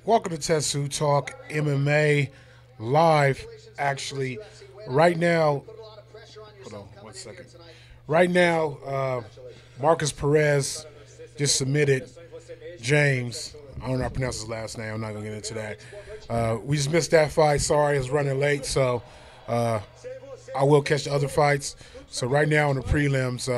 Welcome to Tetsu Talk MMA live. Actually, right now, hold on one second. Right now, Marcus Perez just submitted James. I don't know how to pronounce his last name. I'm not gonna get into that. We just missed that fight. Sorry, it's running late, so uh, I will catch the other fights. So right now in the prelims,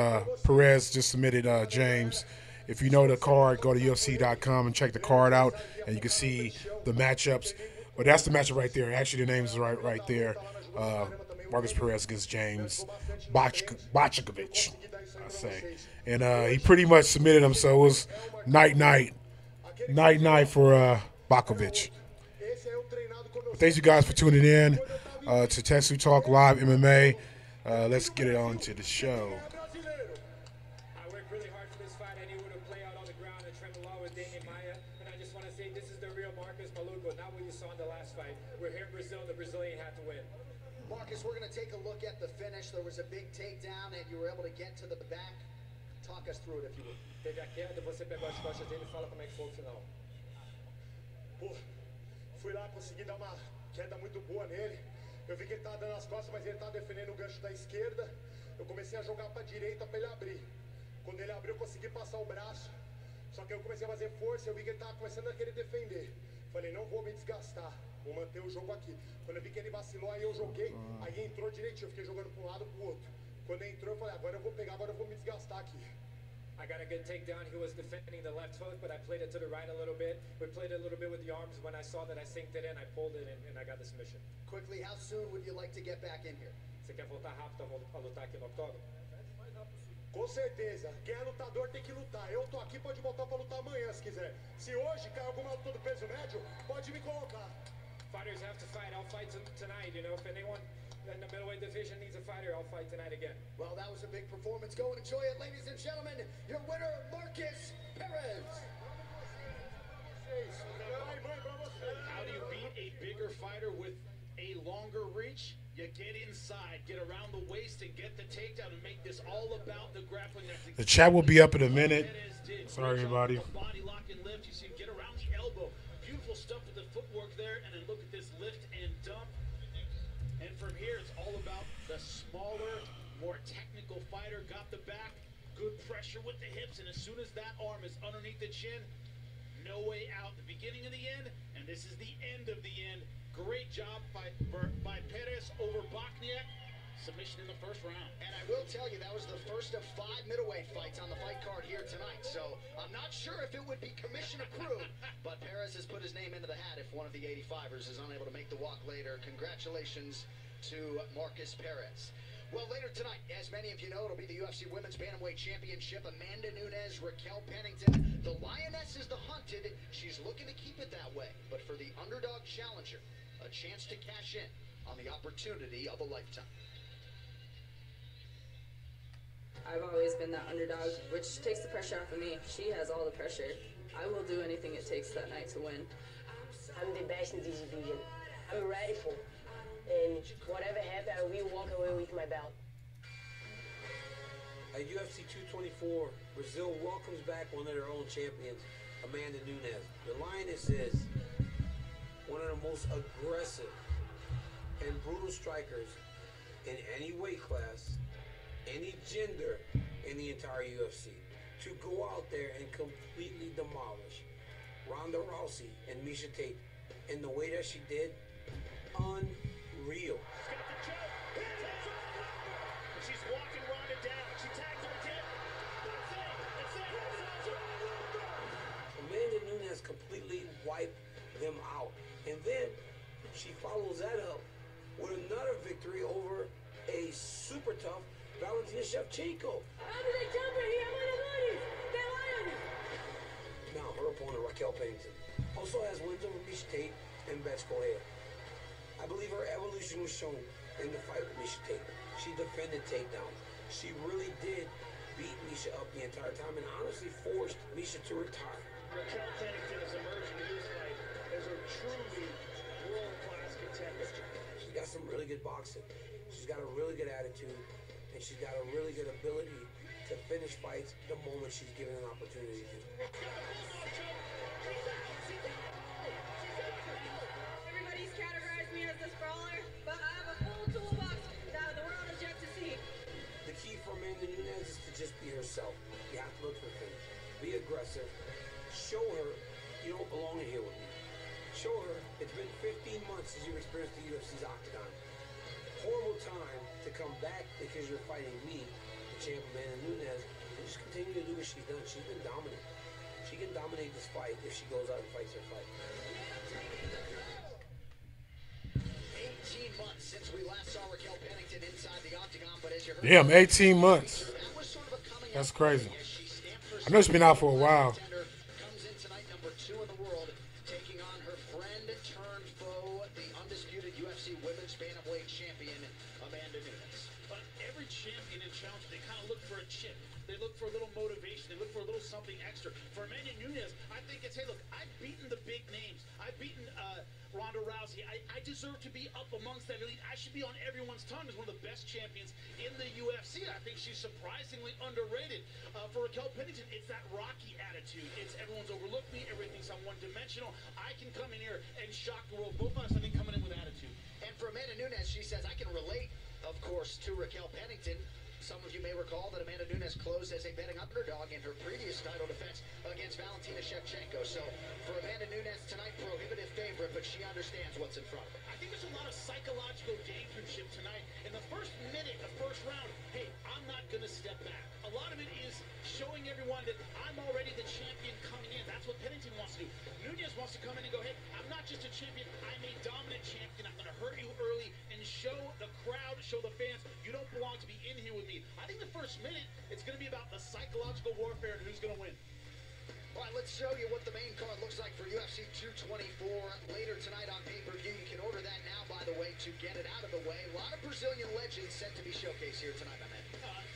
Perez just submitted James. If you know the card, go to UFC.com and check the card out, and you can see the matchups. But that's the matchup right there. Actually, the name is right there. Marcus Perez against James Botchkovic, I say. And he pretty much submitted him, so it was night for Bakovic. But thanks you guys for tuning in to Tetsu Talk Live MMA. Let's get it on to the show. I worked really hard for this fight. I knew it would play out on the ground and trend along with Damian Maia. And I just want to say this is the real Marcus Maluco, not what you saw in the last fight. We're here in Brazil. The Brazilian had to win. Marcus, we're going to take a look at the finish. There was a big takedown, and you were able to get to the back. Talk us through it, if you would. Teve a queda, você pegou as costas dele e fala como é que foi o final. Pô, fui lá, consegui dar uma queda muito boa nele. Eu vi que ele tava dando as costas, mas ele tava defendendo o gancho da esquerda. Eu comecei a jogar pra direita pra ele abrir. Quando ele abriu, eu consegui passar o braço. Só que eu comecei a fazer força, eu vi que ele tava começando a querer defender. Falei, não vou me desgastar, vou manter o jogo aqui. Quando eu vi que ele vacilou, aí eu joguei, aí entrou direitinho, eu fiquei jogando pra um lado pro outro. Quando entrou, eu falei, agora eu vou pegar, agora eu vou me desgastar aqui. I got a good takedown. He was defending the left hook, but I played it to the right a little bit. We played it a little bit with the arms. When I saw that I synced it in, I pulled it, and I got the submission. Quickly, how soon would you like to get back in here? Você quer voltar rápido a lutar aqui no octógono? Com certeza, quem é lutador tem que lutar. Eu tô aqui, pode voltar pra lutar amanhã se quiser. Se hoje cai alguma luta do peso médio, pode me colocar. Fighters have to fight. I'll fight tonight. You know, if anyone in the middleweight division needs a fighter, I'll fight tonight again. Well, that was a big performance. Go and enjoy it, ladies and gentlemen. Your winner, Marcus Perez. How do you beat a bigger fighter with a longer reach? You get inside, get around the waist, and get the takedown and make this all about the grappling. The chat will be up in a minute. Sorry, everybody. Body lock and lift. You see him get around the elbow. Beautiful stuff with the footwork there, and then look at this lift and dump. And from here, it's all about the smaller, more technical fighter. Got the back, good pressure with the hips, and as soon as that arm is underneath the chin, no way out. The beginning of the end, and this is the end of the end. Great job by Perez over Bokniak. Submission in the first round. And I will tell you, that was the first of 5 middleweight fights on the fight card here tonight. So I'm not sure if it would be commission approved, but Perez has put his name into the hat if one of the 85ers is unable to make the walk later. Congratulations to Marcus Perez. Well, later tonight, as many of you know, it'll be the UFC Women's Bantamweight Championship. Amanda Nunes, Raquel Pennington. The Lioness is the hunted. She's looking to keep it that way. But for the underdog challenger, a chance to cash in on the opportunity of a lifetime. I've always been that underdog, which takes the pressure off of me. She has all the pressure. I will do anything it takes that night to win. I'm the best in this division. I'm ready for it. And whatever happens, I will walk away with my belt. At UFC 224, Brazil welcomes back one of their own champions, Amanda Nunes. The Lioness is one of the most aggressive and brutal strikers in any weight class, any gender in the entire UFC. To go out there and completely demolish Ronda Rousey and Miesha Tate in the way that she did, unreal. She's walking Ronda down. She tags her again. Amanda Nunes completely wiped them out. And then she follows that up with another victory over a super tough Valentina Shevchenko. How do they jump in here? What are they're lying. Now, her opponent, Raquel Pennington, also has wins over Miesha Tate and Bethe Correia. I believe her evolution was shown in the fight with Miesha Tate. She defended takedowns. She really did beat Miesha up the entire time and honestly forced Miesha to retire. Raquel Pennington is emerging in this fight as a truly world-class contender. She's got some really good boxing. She's got a really good attitude. And she's got a really good ability to finish fights the moment she's given an opportunity to. just be herself. You have to look for things. Be aggressive. Show her you don't belong in here with me. Show her it's been 15 months since you've experienced the UFC's octagon. Horrible time to come back because you're fighting me, the champ Amanda Nunes, and just continue to do what she's done. She's been dominant. She can dominate this fight if she goes out and fights her fight. 18 months since we last saw Raquel Pennington inside the octagon, but as you heard, Damn, 18 months. that was sort of a coming That's out crazy. party as she stamped her I know she's been out for a while. contender, comes in tonight number 2 in the world, taking on her friend turned foe, the undisputed UFC Women's Bantamweight champion, Amanda Nunes. But every champion and challenger, they kind of look for a chip. They look for a little motivation. They look for a little something extra. For Amanda Nunes, I think it's, hey, look, I've beaten the big names. I've beaten Ronda Rousey. I deserve to be up amongst that elite. I should be on everyone's tongue as one of the best champions in the UFC. I think she's surprisingly underrated. For Raquel Pennington, it's that Rocky attitude. It's everyone's overlooked me. Everything's on one-dimensional. I can come in here and shock the world. Both of us, I think, coming in with attitude. And for Amanda Nunes, she says, I can relate, of course, to Raquel Pennington. Some of you may recall that Amanda Nunes closed as a betting underdog in her previous title defense against Valentina Shevchenko. So for Amanda Nunes tonight, prohibitive favorite, but she understands what's in front of her. I think there's a lot of psychological gamesmanship tonight. In the first minute, the first round, hey, I'm not going to step back. A lot of it is showing everyone that I'm already the champion coming in. That's what Pennington wants to do. Nunes wants to come in and go, hey, I'm not just a champion, I'm a dominant champion. I'm going to hurt you early and show the crowd, show the fans, you don't belong to be in here with me. I think the first minute, it's going to be about the psychological warfare and who's going to win. All right, let's show you what the main card looks like for UFC 224 later tonight on pay-per-view. You can order that now, by the way, to get it out of the way. A lot of Brazilian legends set to be showcased here tonight, my man.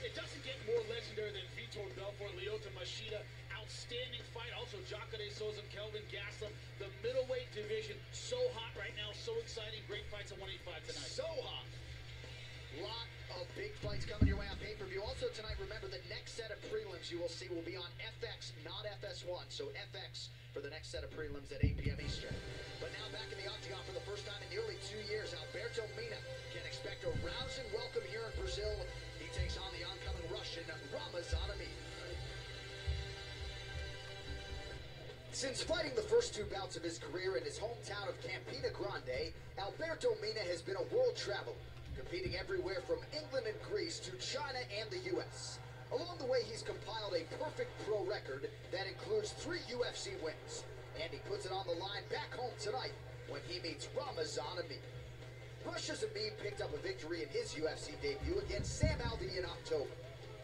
It doesn't get more legendary than Vitor Belfort, Lyoto Machida. Outstanding fight. Also, Jacare Souza, Kelvin Gastelum. The middleweight division, so hot right now, so exciting. Great fights at 185 tonight. So hot. Lot of big fights coming your way on pay-per-view. Also tonight, remember the next set of prelims you will see will be on FX, not FS1. So FX for the next set of prelims at 8 p.m. Eastern. But now back in the octagon for the first time in nearly 2 years, Alberto Mina can expect a rousing welcome here in Brazil. He takes on the oncoming Russian, Ramazan Amir. Since fighting the first 2 bouts of his career in his hometown of Campina Grande, Alberto Mina has been a world traveler, competing everywhere from England and Greece to China and the U.S. Along the way, he's compiled a perfect pro record that includes 3 UFC wins. And he puts it on the line back home tonight when he meets Ramazan Amir. Russia's Amir picked up a victory in his UFC debut against Sam Alvey in October.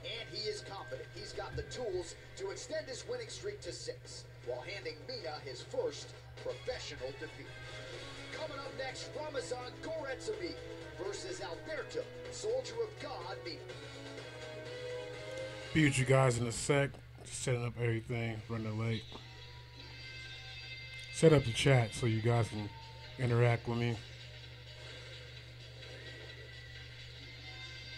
And he is confident he's got the tools to extend his winning streak to 6, while handing Mina his first professional defeat. Coming up next, Ramazan Goretz-Amir versus Alberto, Soldier of God, Mina. Be with you guys in a sec. Just setting up everything, running late. Set up the chat so you guys can interact with me.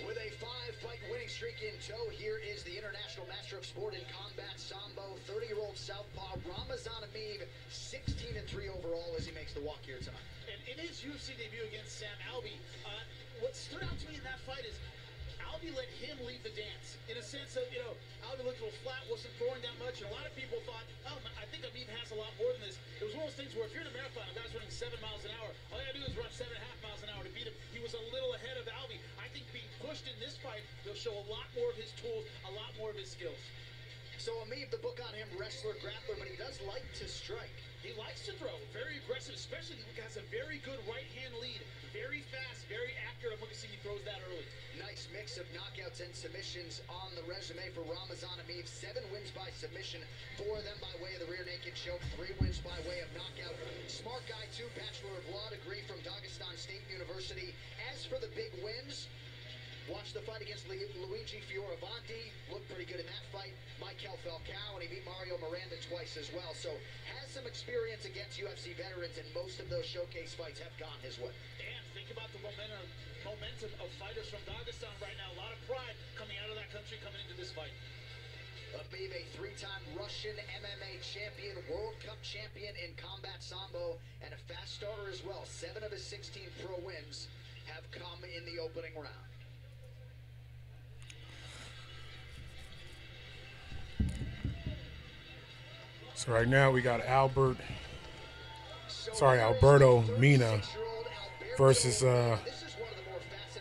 With a 5-fight winning streak in tow, here is the International Master of Sport in Combat Sambo, 30-year-old southpaw Ramazan Amir, 16-3 overall as he makes the walk here tonight. And in his UFC debut against Sam Alvey, what stood out to me in that fight is Alvey let him lead the dance. In a sense of, Alvey looked a little flat, wasn't throwing that much, and a lot of people thought, oh, I think Amir has a lot more than this. It was one of those things where if you're in a marathon, a guy's running 7 miles an hour, all you gotta do is run 7.5 miles an hour to beat him. He was a little ahead of Alvey. I think being pushed in this fight, he'll show a lot more of his tools, a lot more of his skills. So Amir, the book on him, wrestler, grappler, but he does like to strike. He likes to throw, very aggressive, especially he has a very good right-hand lead. Very fast, very accurate. I'm looking to see he throws that early. Nice mix of knockouts and submissions on the resume for Ramazan Amir. 7 wins by submission, 4 of them by way of the rear naked choke, 3 wins by way of knockout. Smart guy too, Bachelor of Law degree from Dagestan State University. As for the big wins, watch the fight against Luigi Fioravanti. Looked pretty good in that fight. Michael Falcao, and he beat Mario Miranda twice as well. So has some experience against UFC veterans, and most of those showcase fights have gone his way. And think about the momentum of fighters from Dagestan right now. A lot of pride coming out of that country coming into this fight. Habib, a 3-time Russian MMA champion, World Cup champion in Combat Sambo, and a fast starter as well. 7 of his 16 pro wins have come in the opening round. So right now we got Alberto Mina versus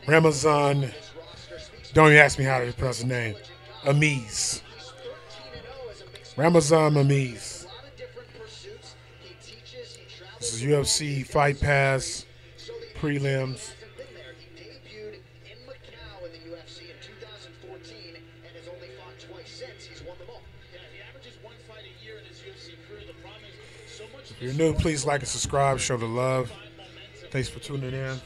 Ramazan. Don't even ask me how to pronounce his name. Amiz. Ramazan Amiz. This is UFC Fight Pass prelims. If you're new, please like and subscribe. Show the love. Thanks for tuning in.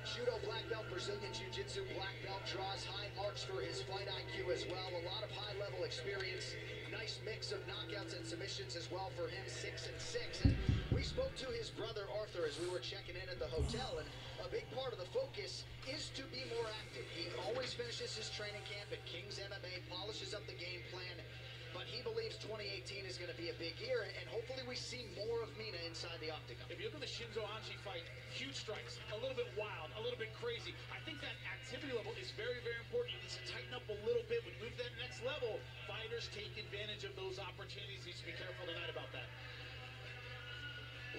Judo black belt, Brazilian Jiu-Jitsu black belt, draws high marks for his fight IQ as well. A lot of high-level experience. Nice mix of knockouts and submissions as well for him, 6-6. And we spoke to his brother Arthur as we were checking in at the hotel, and a big part of the focus is to be more active. He always finishes his training camp at King's MMA, polishes up the game plan, but he believes 2018 is going to be a big year, and hopefully we see more of Mina inside the octagon. If you look at the Shinzo Anji fight, huge strikes, a little bit wild, a little bit crazy. I think that activity level is very, very important. He needs to tighten up a little bit. When you move to that next level, fighters take advantage of those opportunities. He needs to be careful tonight about that.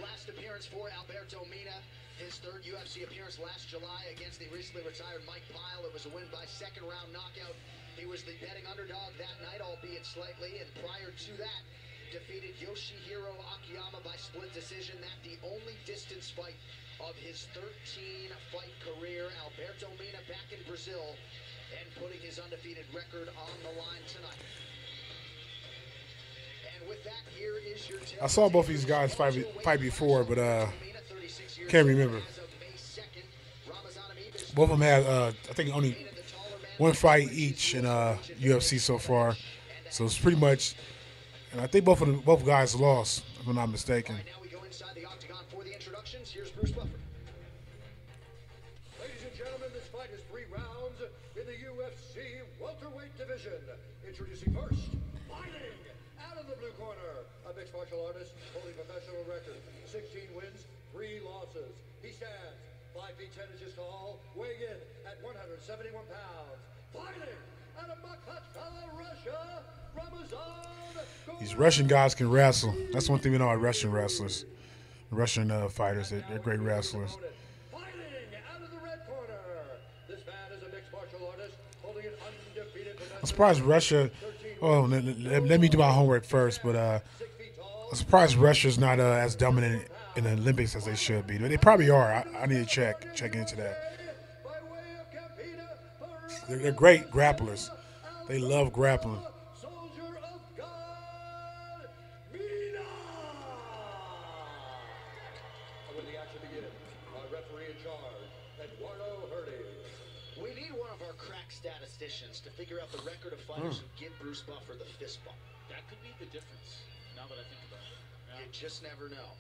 Last appearance for Alberto Mina. His third UFC appearance last July against the recently retired Mike Pyle. It was a win by second-round knockout. He was the betting underdog that night, albeit slightly, and prior to that, defeated Yoshihiro Akiyama by split decision. That the only distance fight of his 13-fight career. Alberto Mina back in Brazil and putting his undefeated record on the line tonight. And with that, here is your I saw both these guys fight before, but can't remember. Both of them had, I think, only one fight each in UFC so far. So it's pretty much, and I think both guys lost, if I'm not mistaken. Now we go inside the octagon for the introductions. Here's Bruce Buffer. Ladies and gentlemen, this fight is 3 rounds in the UFC welterweight division. Introducing first, fighting out of the blue corner, a mixed martial artist holding professional record, 16 wins, 3 losses. He stands 5 feet 10 inches tall, weighing in at 171 pounds. Fighting out of Makhachkala, Russia, Ramazan. These Russian guys can wrestle. That's one thing we know about Russian wrestlers. Russian fighters, they're great wrestlers. Fighting out of the red corner. This man is a mixed martial artist holding an undefeated. I'm surprised Russia. Oh, let me do my homework first, but I'm surprised Russia's not as dominant in the Olympics as they should be. They probably are. I need to check into that. They're great grapplers. They love grappling. Soldier of God, Mina. And when the action begins, our referee in charge, Eduardo Hurdy. We need one of our crack statisticians to figure out the record of fighters who give Bruce Buffer the fist bump. That could be the difference, now that I think about it. Yeah. You just never know.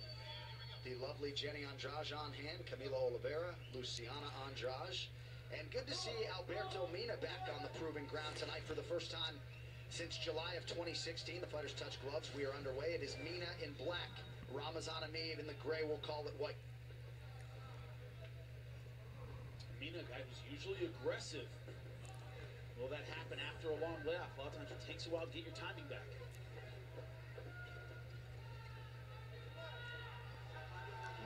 The lovely Jenny Andrade on hand, Camilo Oliveira, Luciana Andrade. And good to see Alberto Mina back on the proving ground tonight for the first time since July of 2016. The fighters touch gloves. We are underway. It is Mina in black, Ramazan Amiv in the gray. We'll call it white. Mina, guy who's usually aggressive. Will that happen after a long layoff? A lot of times it takes a while to get your timing back.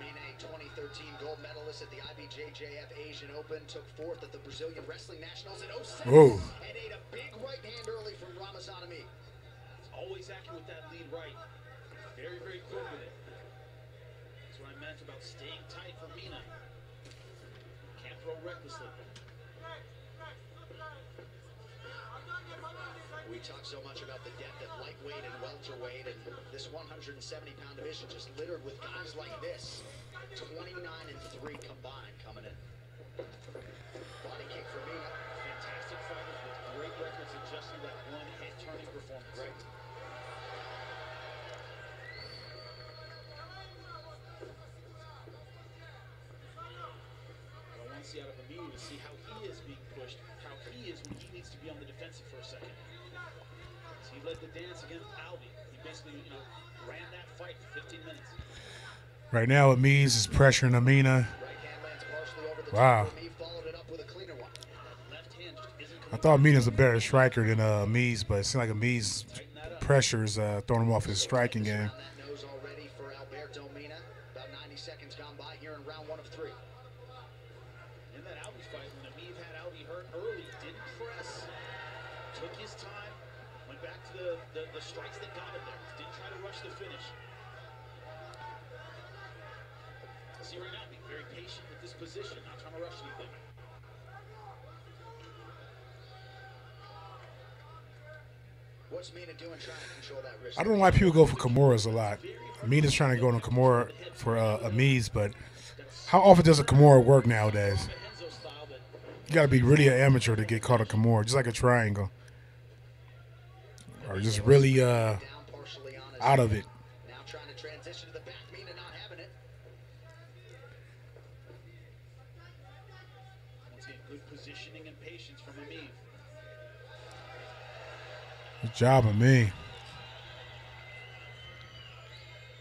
Mina, 2013 gold medalist at the IBJJF Asian Open, took 4th at the Brazilian Wrestling Nationals in 07 Whoa. and ate a big right hand early from Ramazan Amiv. He's always accurate with that lead right. Very, very quick with it. That's what I meant about staying tight for Mina. Can't throw recklessly. We talk so much about the depth at lightweight and welterweight, and this 170-pound division just littered with guys like this. 29-3 combined coming in. Body kick for Mina. Fantastic fighters with great records and just that one hit turning performance. Right. What I want to see out of Amir is see how he is being pushed, how he is when he needs to be on the defensive for a second. So he led the dance against Alvey. He basically, ran that fight for 15 minutes. Right now, Amiz is pressuring Amina. Right hand lands partially over the Wow. top. Amiv followed it up with a cleaner one. Left I thought Mina's a better striker than Mies, but it seems like Mies' pressures throwing him off his striking game. That nose already for Alberto Mina. About 90 seconds gone by here in round 1 of 3. In that Albi fight, when Ameev had Albi hurt early, didn't press, took his time, went back to the strikes that got him there. Didn't try to rush the finish. See right now, being very patient with this position, not trying to rush anything. What's Mina doing trying to control that wrist? I don't know why people go for Kimuras a lot. Mina's trying to go on a Kimura for Mies, but how often does a Kimura work nowadays? You got to be really an amateur to get caught a Kimura, just like a triangle. Or just really out of it. Now trying to transition to the back, Mina not having it. Once again, good positioning and patience from Ameev. Good job of me.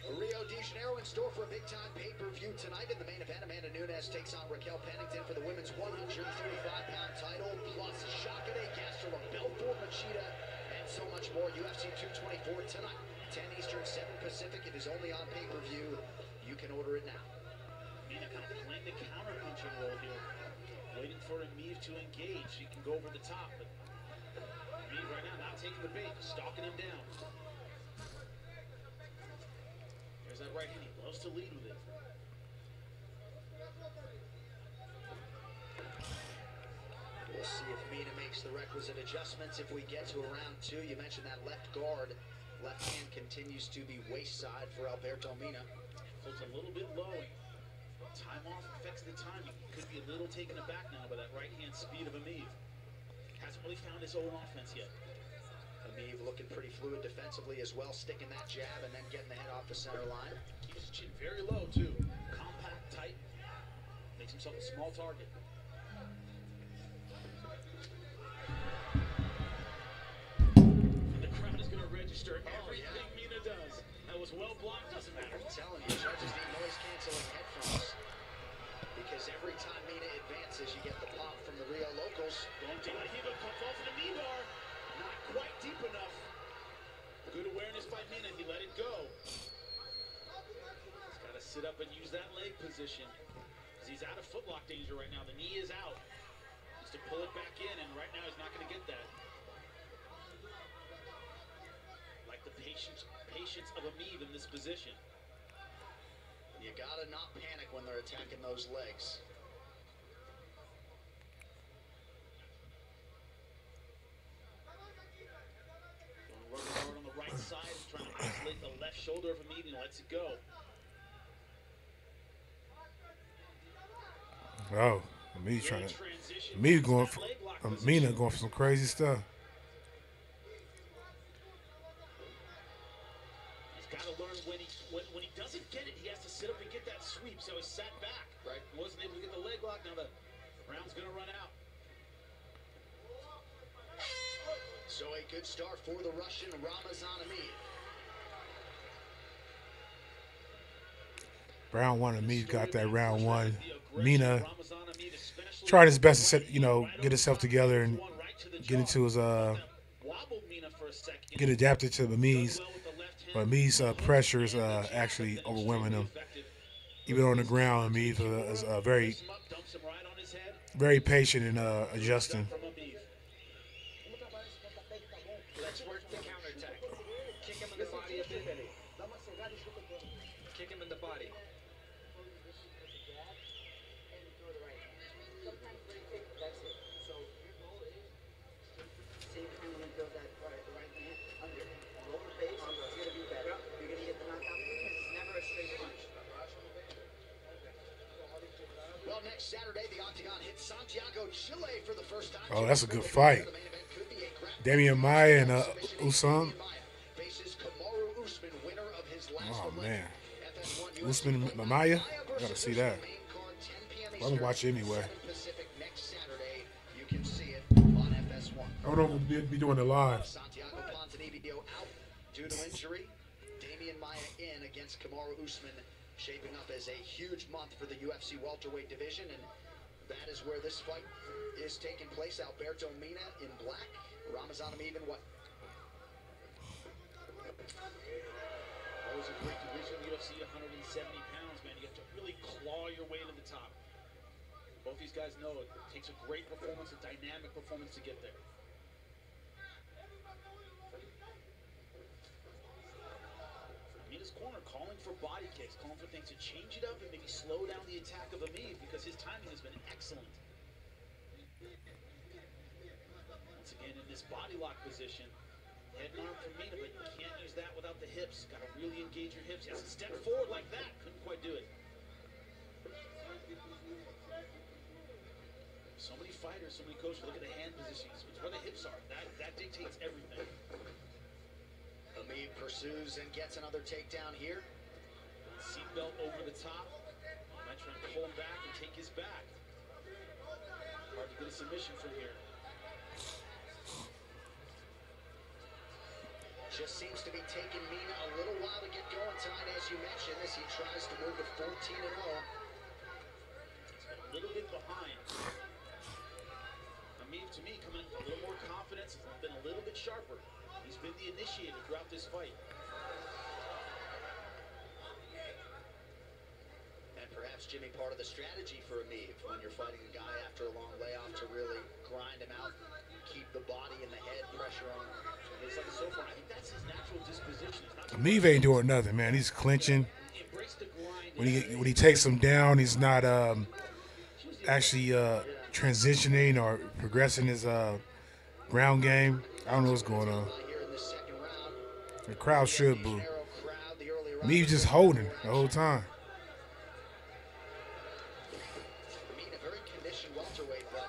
Rio de Janeiro in store for a big-time pay-per-view tonight. In the main event, Amanda Nunes takes on Raquel Pennington for the women's 135-pound title, plus Shakade Castro, Belfort Machida, and so much more. UFC 224 tonight, 10 Eastern, 7 Pacific. It is only on pay-per-view. You can order it now. Mina kind of playing the counter-punching role here, waiting for Ameev to engage. He can go over the top, but Ameev right now not taking the bait, just stalking him down. There's that right hand. He loves to lead with it. We'll see if Mina makes the requisite adjustments if we get to a round 2. You mentioned that left guard. Left hand continues to be waist side for Alberto Mina. Floats a little bit low. Time off affects the timing. Could be a little taken aback now by that right hand speed of Ameev. Hasn't really found his own offense yet. Ameev looking pretty fluid defensively as well, sticking that jab and then getting the head off the center line. Keeps his chin very low too. Compact, tight. Makes himself a small target. And the crowd is going to register everything Mina does. That was well blocked, doesn't matter. I'm telling you, judges need noise-canceling headphones. Because every time Mina advances, you get the pop from the Rio locals. Going deep, he comes off in the knee bar. Not quite deep enough. Good awareness by Mina. He let it go. He's got to sit up and use that leg position. Because he's out of footlock danger right now. The knee is out. He's to pull it back in, and right now he's not going to get that. Like the patience of Ameev in this position. You gotta not panic when they're attacking those legs. Going hard on the right side, trying to isolate the left shoulder of Ameev, and lets it go. Oh, Ameev trying to. Ameev going for. Mina going for some crazy stuff. Got to learn when he doesn't get it, he has to sit up and get that sweep. So he sat back, right? Wasn't able to get the leg lock. Now the round's going to run out. So a good start for the Russian Ramazan Ameev. Round 1, Ameev got that round 1. Mina tried his best to set, get himself together and get into his get adapted to Ameev's. But Ameev's pressure is actually overwhelming him. Even on the ground, Ameev is very, very patient in adjusting. Let's work the counterattack. Kick him in the body a bit. Kick him in the body. Well, next Saturday, the Octagon hits Santiago, Chile for the first time. Oh, that's a good fight. Damian Maia and Usman. Oh, man. Usman Maia? I got to see that. I'm going to watch it anyway. I don't know if we'll be doing it live. Santiago Ponzinibbio out due to injury. Damian Maia in against Kamaru Usman, shaping up as a huge month for the UFC welterweight division. And That is where this fight is taking place. Alberto Mina in black, Ramazan Emeev in white. Always a great division, UFC 170 pounds, man. You have to really claw your way to the top. Both these guys know it takes a great performance, a dynamic performance to get there. Amina's corner calling for body kicks, calling for things to change it up and maybe slow down the attack of Emeev because his timing has been excellent. Once again, in this body lock position, head and arm from Mina, but you can't use that without the hips. Got to really engage your hips. He has to step forward like that. Couldn't quite do it. So many fighters, so many coaches look at the hand positions. It's where the hips are. That dictates everything. Emeev pursues and gets another takedown here. Seatbelt over the top. Might try and pull him back and take his back. Hard to get a submission from here. Just seems to be taking Mina a little while to get going tonight, as you mentioned, as he tries to move to 14-0. He's been a little bit behind. Emeev, to me, coming in with a little more confidence, has been a little bit sharper. He's been the initiator throughout this fight. And perhaps, Jimmy, part of the strategy for Emeev when you're fighting a guy after a long layoff to really grind him out, keep the body and the head pressure on him. It's like so far, I think that's his natural disposition. Emeev ain't doing nothing, man. He's clinching. When he takes him down, he's not actually transitioning or progressing his ground game. I don't know what's going on. The crowd should boo. Emeev just holding the whole time. Mina, very conditioned welterweight, but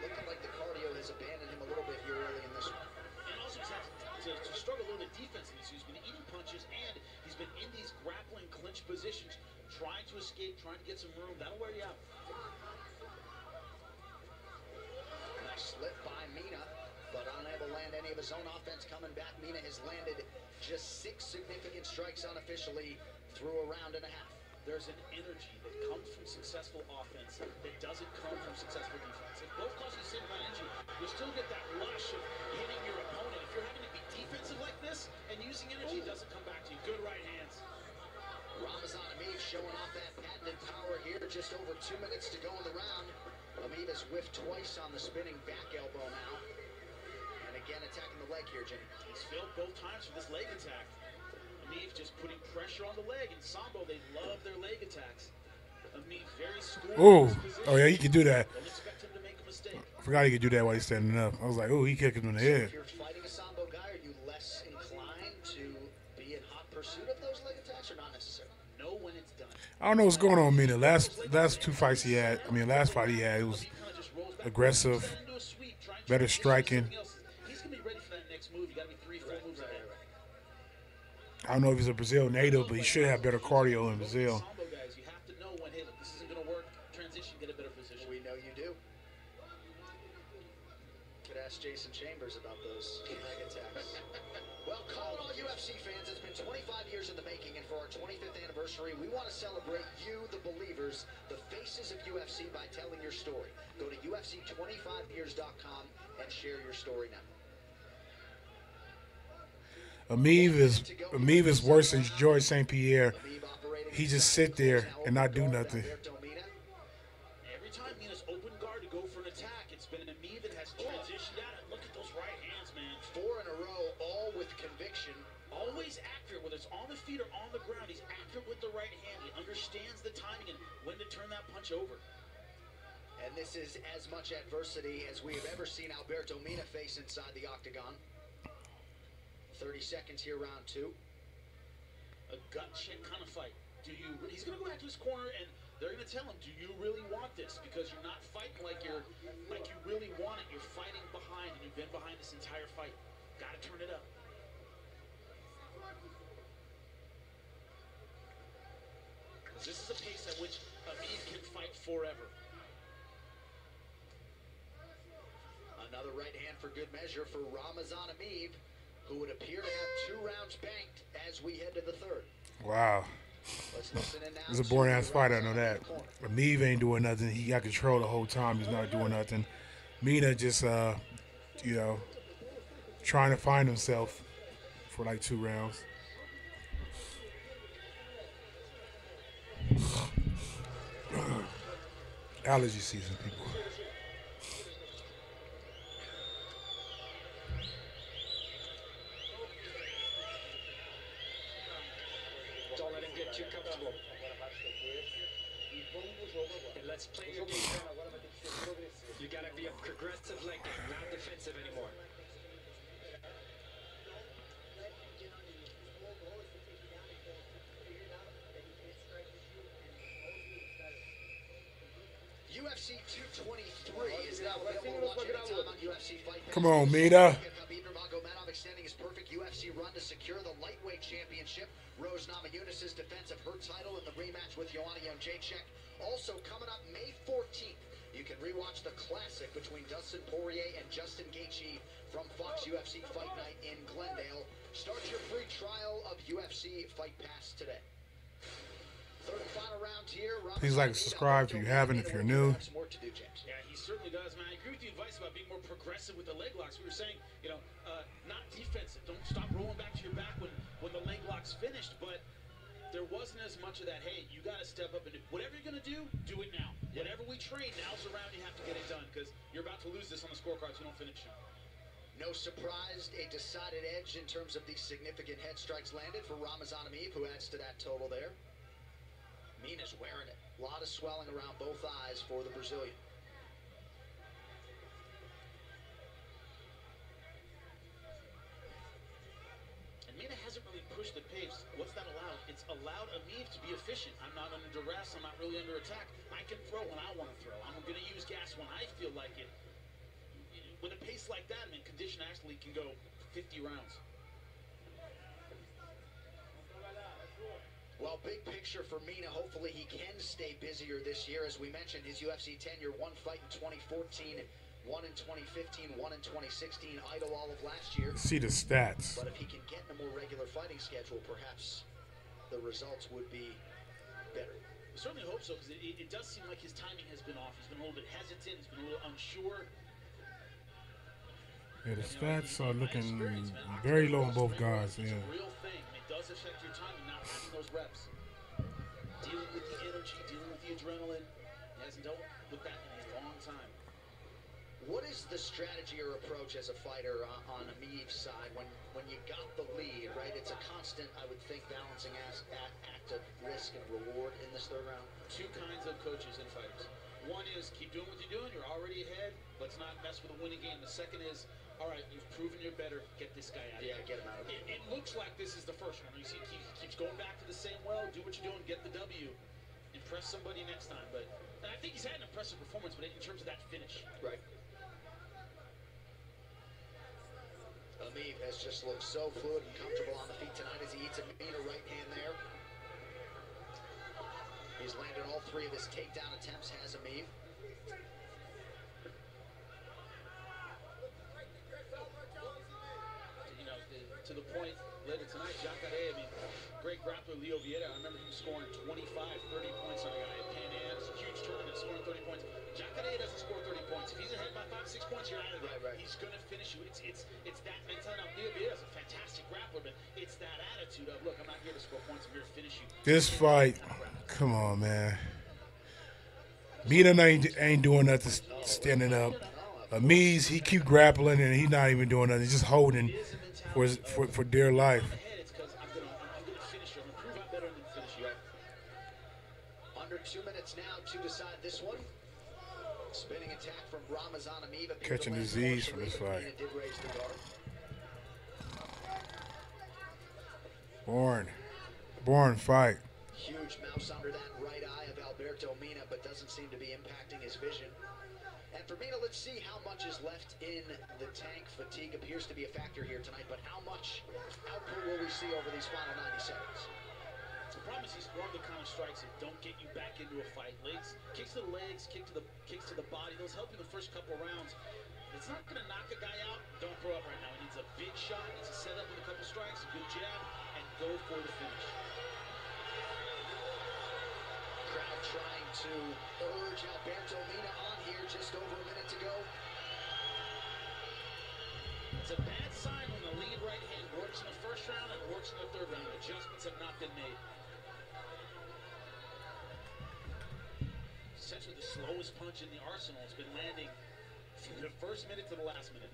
looking like the cardio has abandoned him a little bit here early in this one. And also he's had to struggle a little bit defensively. So he's been eating punches and he's been in these grappling clinch positions, trying to escape, trying to get some room. That'll wear you out. Nice slip by Mina, but unable to land any of his own offense coming back. Mina has landed just 6 significant strikes unofficially through a round and a half. There's an energy that comes from successful offense that doesn't come from successful defense. If both cause you the same amount of energy, you still get that rush of hitting your opponent. If you're having to be defensive like this and using energy, it doesn't come back to you. Good right hands. Ramazan Emeev showing off that patented power here. Just over 2 minutes to go in the round. Emeev has whiffed twice on the spinning back elbow now. And again attacking the leg here, Jimmy. He's failed both times for this leg attack. Emeev just putting pressure on the leg. In Sambo, they love their leg attacks. Emeev very scored. Oh yeah, he can do that. Don't expect him to make a mistake. I forgot he could do that while he's standing up. I was like, oh, he kicked him in the head. If you're fighting a Sambo guy, are you less inclined to be in hot pursuit of those leg attacks or not necessarily? Know when it's done. I don't know what's going on, Mina. Last 2 fights he had, last fight he had, it was aggressive, better striking. He's going to be ready for that next move. You got to be 3-4 moves ahead. I don't know if he's a Brazil native, but he should have better cardio in Brazil. Sambo guys, you have to know when, hey, look, this isn't going to work. Transition, get a better position. We know you do. Could ask Jason Chambers about those leg attacks. Well, call it all UFC fans. It's been 25 years in the making, and for our 25th anniversary, we want to celebrate you, the believers, the faces of UFC, by telling your story. Go to UFC25years.com and share your story now. Emeev is worse than George St. Pierre. He just sit there and not do nothing. Every time Mina's open guard to go for an attack, it's been an Emeev that has transitioned out. And look at those right hands, man. 4 in a row, all with conviction. Always accurate, whether it's on the feet or on the ground. He's accurate with the right hand. He understands the timing and when to turn that punch over. And this is as much adversity as we have ever seen Alberto Mina face inside the octagon. 30 seconds here, round 2. A gut check kind of fight. He's going to go back to his corner and they're going to tell him, do you really want this? Because you're not fighting like you really want it. You're fighting behind, and you've been behind this entire fight. Got to turn it up. This is a pace at which Emeev can fight forever. Another right hand for good measure for Ramazan Emeev, who would appear to have 2 rounds banked as we head to the 3rd. Wow. Let's listen in now. He's a boring ass fighter, I know that. But Meave ain't doing nothing. He got control the whole time. He's not doing nothing. Mina just, you know, trying to find himself for like 2 rounds. Allergy season, people. Don't let him get too comfortable. And let's play your game. You gotta be a progressive leg game, not defensive anymore. UFC 223 is now available to watch anytime on UFC Fight Pass. Come on, Mina. Khabib Nurmagomedov extending his perfect UFC run to secure the lightweight championship. Rose Namajunas' defense of her title in the rematch with Joanna Jędrzejczyk. Also coming up May 14th, you can rewatch the classic between Dustin Poirier and Justin Gaethje from Fox UFC Fight Night in Glendale. Start your free trial of UFC Fight Pass today. Third and final round here. Please like and subscribe if you haven't, if you're new. Yeah, he certainly does, man. I agree with the advice about being more progressive with the leg locks. We were saying, you know, not defensive. Don't stop rolling back to your back when the leg lock's finished. But there wasn't as much of that, hey, you got to step up and do whatever you're going to do it now. Yeah. Whatever we train, now's the round you have to get it done because you're about to lose this on the scorecard if you don't finish it. No surprise, a decided edge in terms of the significant head strikes landed for Ramazan Emeev, who adds to that total there. Mina's wearing it. A lot of swelling around both eyes for the Brazilian. And Mina hasn't really pushed the pace. What's that allowed? It's allowed Emeev to be efficient. I'm not under duress. I'm not really under attack. I can throw when I want to throw. I'm going to use gas when I feel like it. With a pace like that, I mean, condition actually can go 50 rounds. Well, big picture for Mina. Hopefully he can stay busier this year. As we mentioned, his UFC tenure, 1 fight in 2014, 1 in 2015, 1 in 2016, idle all of last year. See the stats. But if he can get in a more regular fighting schedule, perhaps the results would be better. I certainly hope so, because it does seem like his timing has been off. He's been a little bit hesitant. He's been a little unsure. Yeah, the stats are looking very low on both guys. Yeah. It's a real thing. It does affect your timing, not having those reps. Dealing with the energy, dealing with the adrenaline. He hasn't dealt with that in a long time. What is the strategy or approach as a fighter on Emeev's side when you got the lead, right? It's a constant, I would think, balancing act of risk and reward in this third round. Two kinds of coaches and fighters. One is keep doing what you're doing. You're already ahead. Let's not mess with a winning game. The second is, all right, you've proven you're better. Get this guy out of here. Yeah, get him out of here. It looks like this is the first one. You see, he keeps going back to the same well. Do what you're doing. Get the W. Impress somebody next time. But I think he's had an impressive performance, but in terms of that finish. Right. Emeev has just looked so fluid and comfortable on the feet tonight as he eats a Mina right hand there. He's landed all 3 of his takedown attempts, has Emeev. You know, to the point later tonight, Jacare, I mean, great grappler Leo Vieira, I remember him scoring 25, 30 points on a guy at Pan Am's, huge tournament, scoring 30 points. Jacare doesn't score 30 points. If he's ahead by 5, 6 points, you're out of there. Right. He's going to finish you. It's that mentality. Now, Leo Vieira's a fantastic grappler, but it's that attitude of, look, I'm not here to score points, I'm here to finish you. This fight, come on, man. Mina ain't doing nothing standing up. Emeev, he keep grappling and he's not even doing nothing. He's just holding for dear life. It's because I'm gonna finish you. I'm gonna prove I'm better than finish you. Under 2 minutes now to decide this one. Spinning attack from Ramazan Emeev. Catching disease from this fight. Did raise the guard. Boring fight. Huge mouse under that right eye of Alberto Mina, but doesn't seem to be impacting his vision. And for Mina, let's see how much is left in the tank. Fatigue appears to be a factor here tonight, but how much output will we see over these final 90 seconds? The problem is he's throwing the kind of strikes that don't get you back into a fight. Kicks to the legs, kicks to the body. Those help you the first couple rounds. It's not going to knock a guy out. Don't throw up right now. He needs a big shot. Needs to set up with a couple strikes, a good jab, and go for the finish. Crowd trying to urge Alberto Mina on here just over a minute to go. It's a bad sign when the lead right hand works in the first round and works in the third round. Adjustments have not been made. Essentially the slowest punch in the arsenal has been landing from the first minute to the last minute.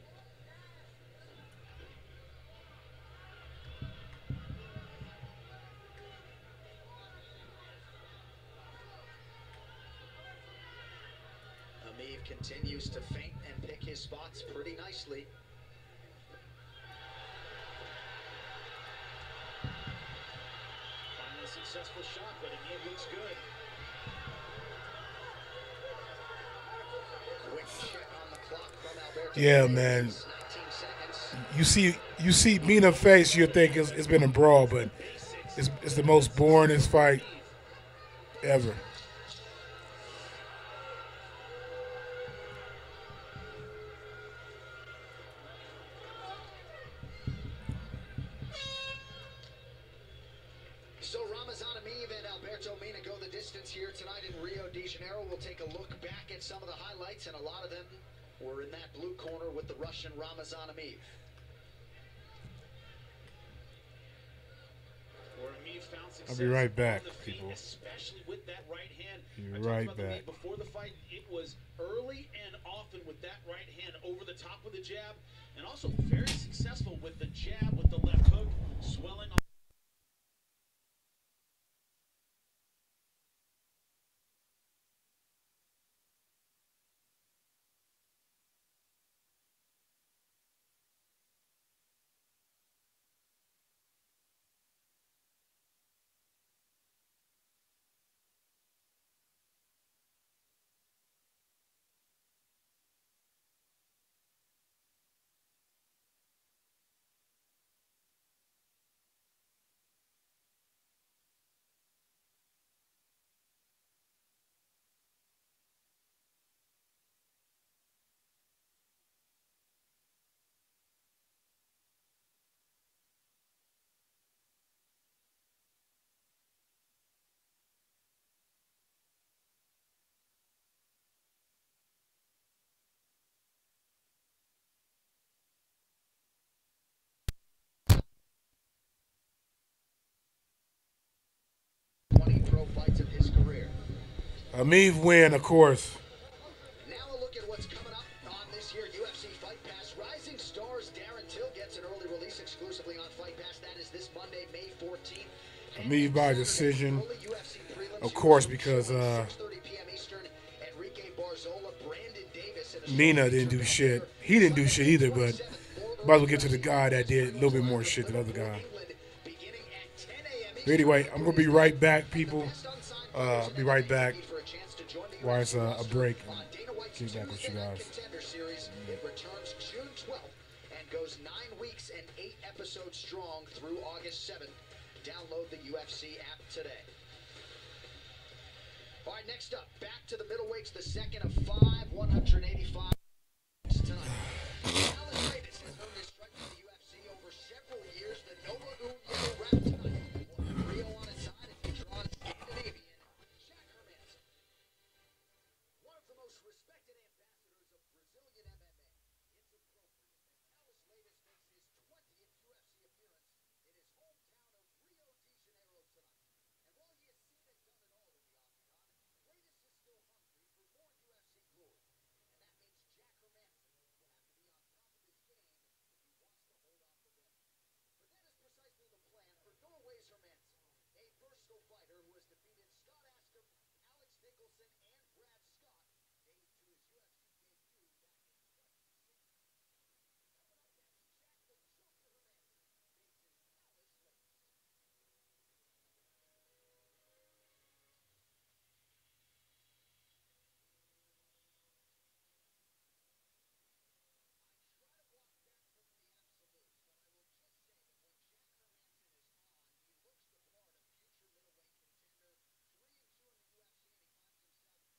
Ameev continues to feint and pick his spots pretty nicely. Finally a successful shot, but Ameev looks good. Quick check on the clock from Alberto. Yeah, man. 19 seconds. You see Mina face, you think it's been a brawl, but it's the most boringest fight ever. So Ramazan Ameev and Alberto Mina go the distance here tonight in Rio de Janeiro. We'll take a look back at some of the highlights, and a lot of them were in that blue corner with the Russian Ramazan Ameev. Where Ameev found success I'll be right back, on the feet, people. especially with that right hand. Be I talked right about the back. lead before the fight. It was early and often with that right hand over the top of the jab, and also very successful with the jab with the left hook, swelling on. Pro fights of his career. Ameev win, of course. Now a look at what's coming up on this year UFC Fight Pass. Rising Stars Darren Till gets an early release exclusively on Fight Pass. That is this Monday, May 14th. Ameev by decision, of course, because Mina didn't do shit. He didn't do shit either, but might as well get to the guy that did a little bit more shit than the other guy. But anyway, I'm gonna be right back, people. Be right back. While it's a break, and get back with you guys. It returns June 12th and goes 9 weeks and 8 episodes strong through August 7th. Download the UFC app today. All right, next up, back to the middleweights, the second of 5 185 tonight. Alan Davis has earned his strike from the UFC over several years. The Nova Union rep tonight. Rio on his side as he draws Scandinavian Jack Hermanson. One of the most respected ambassadors of Brazilian MMA. It's appropriate that Alice Davis makes his 20th UFC appearance in his hometown of Rio de Janeiro tonight. And while he has seen and done it all in the octagon, Freitas is still hungry for more UFC glory. And that means Jack Hermanson will have to be on top of his game if he wants to hold out the belt. But that is precisely the plan for Norway's Hermanson, a versatile fighter who has defeated Scott Askam, Alex Nicholson, and Brad Scott, dating to his UFC debut back in 2016. Coming up next, Jack the Joker Hermanson faces Alice Latis.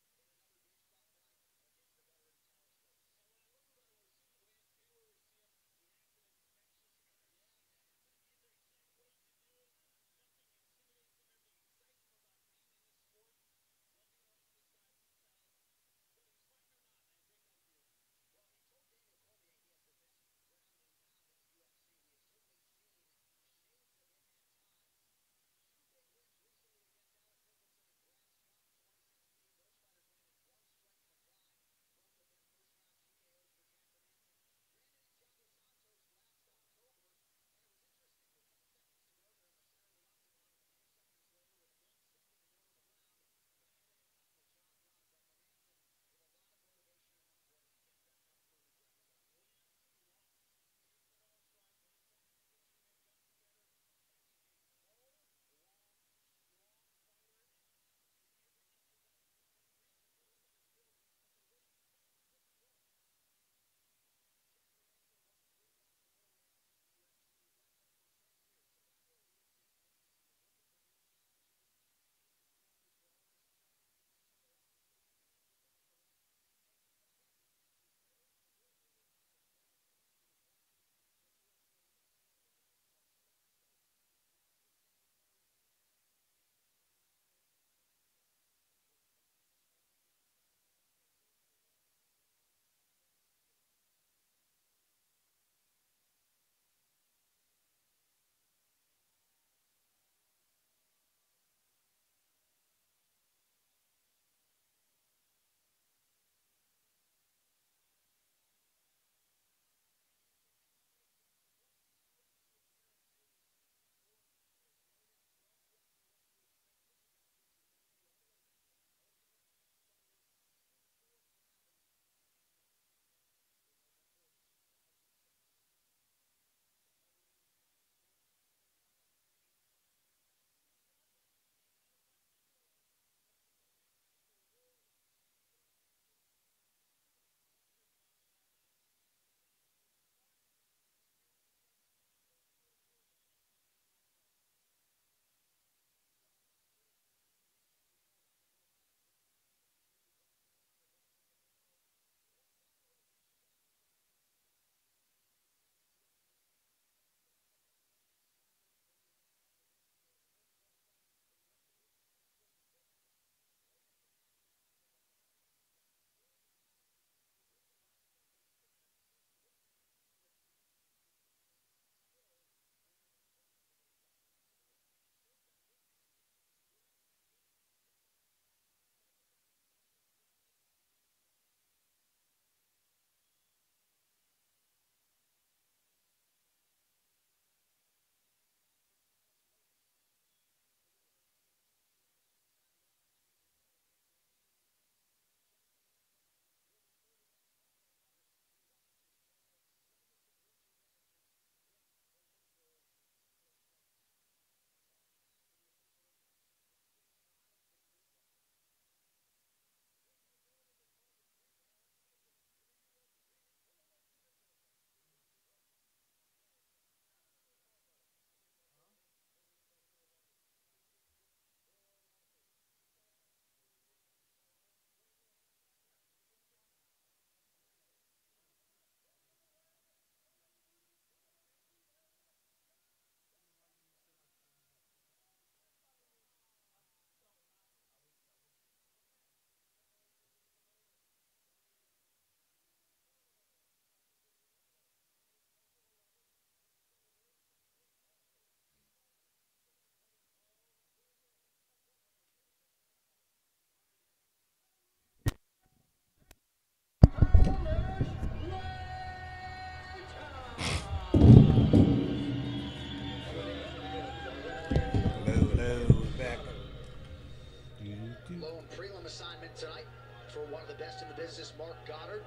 assignment tonight for one of the best in the business, Mark Goddard.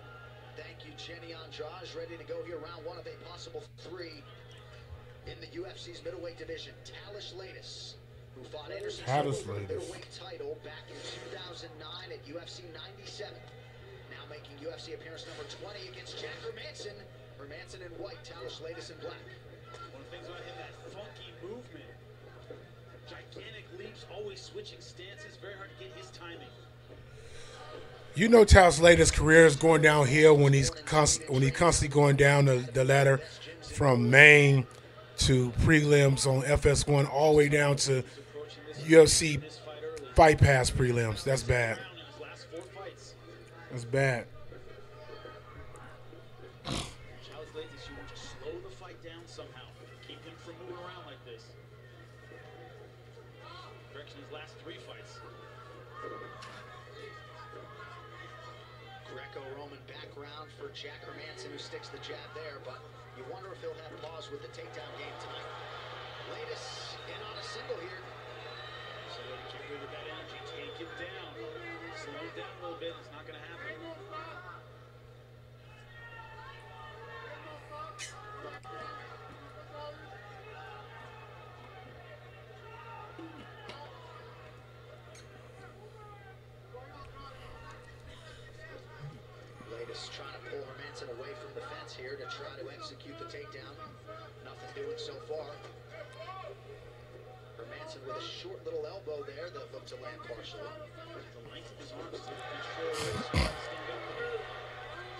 Thank you, Jenny Andrade, ready to go here, round one of a possible 3 in the UFC's middleweight division. Talish Latis, who fought Anderson Silva for the middleweight title back in 2009 at UFC 97. Now making UFC appearance number 20 against Jack Hermanson. Hermanson in white, Talish Latis in black. One of the things about him, that funky movement. Gigantic leaps, always switching stances. Very hard to get his timing. You know, Talish Latis' career is going downhill when he's constantly going down the ladder from Maine to prelims on FS1 all the way down to UFC Fight Pass prelims. That's bad. That's bad. Talish Latis, you want to slow the fight down somehow. Keep him from moving around like this. Correction, his last 3 fights. Greco-Roman background for Jack Hermanson, who sticks the jab there, but you wonder if he'll have pause with the takedown game tonight. Latest in on a single here. So they get rid of that energy, take him down. Slow him down a little bit, it's not going to happen. Latest trying to pull Hermanson away from the fence here to try to execute the takedown. Nothing doing so far. Hermanson with a short little elbow there that looked to land partially. The length of his arms still control it, so he has to stand up with it.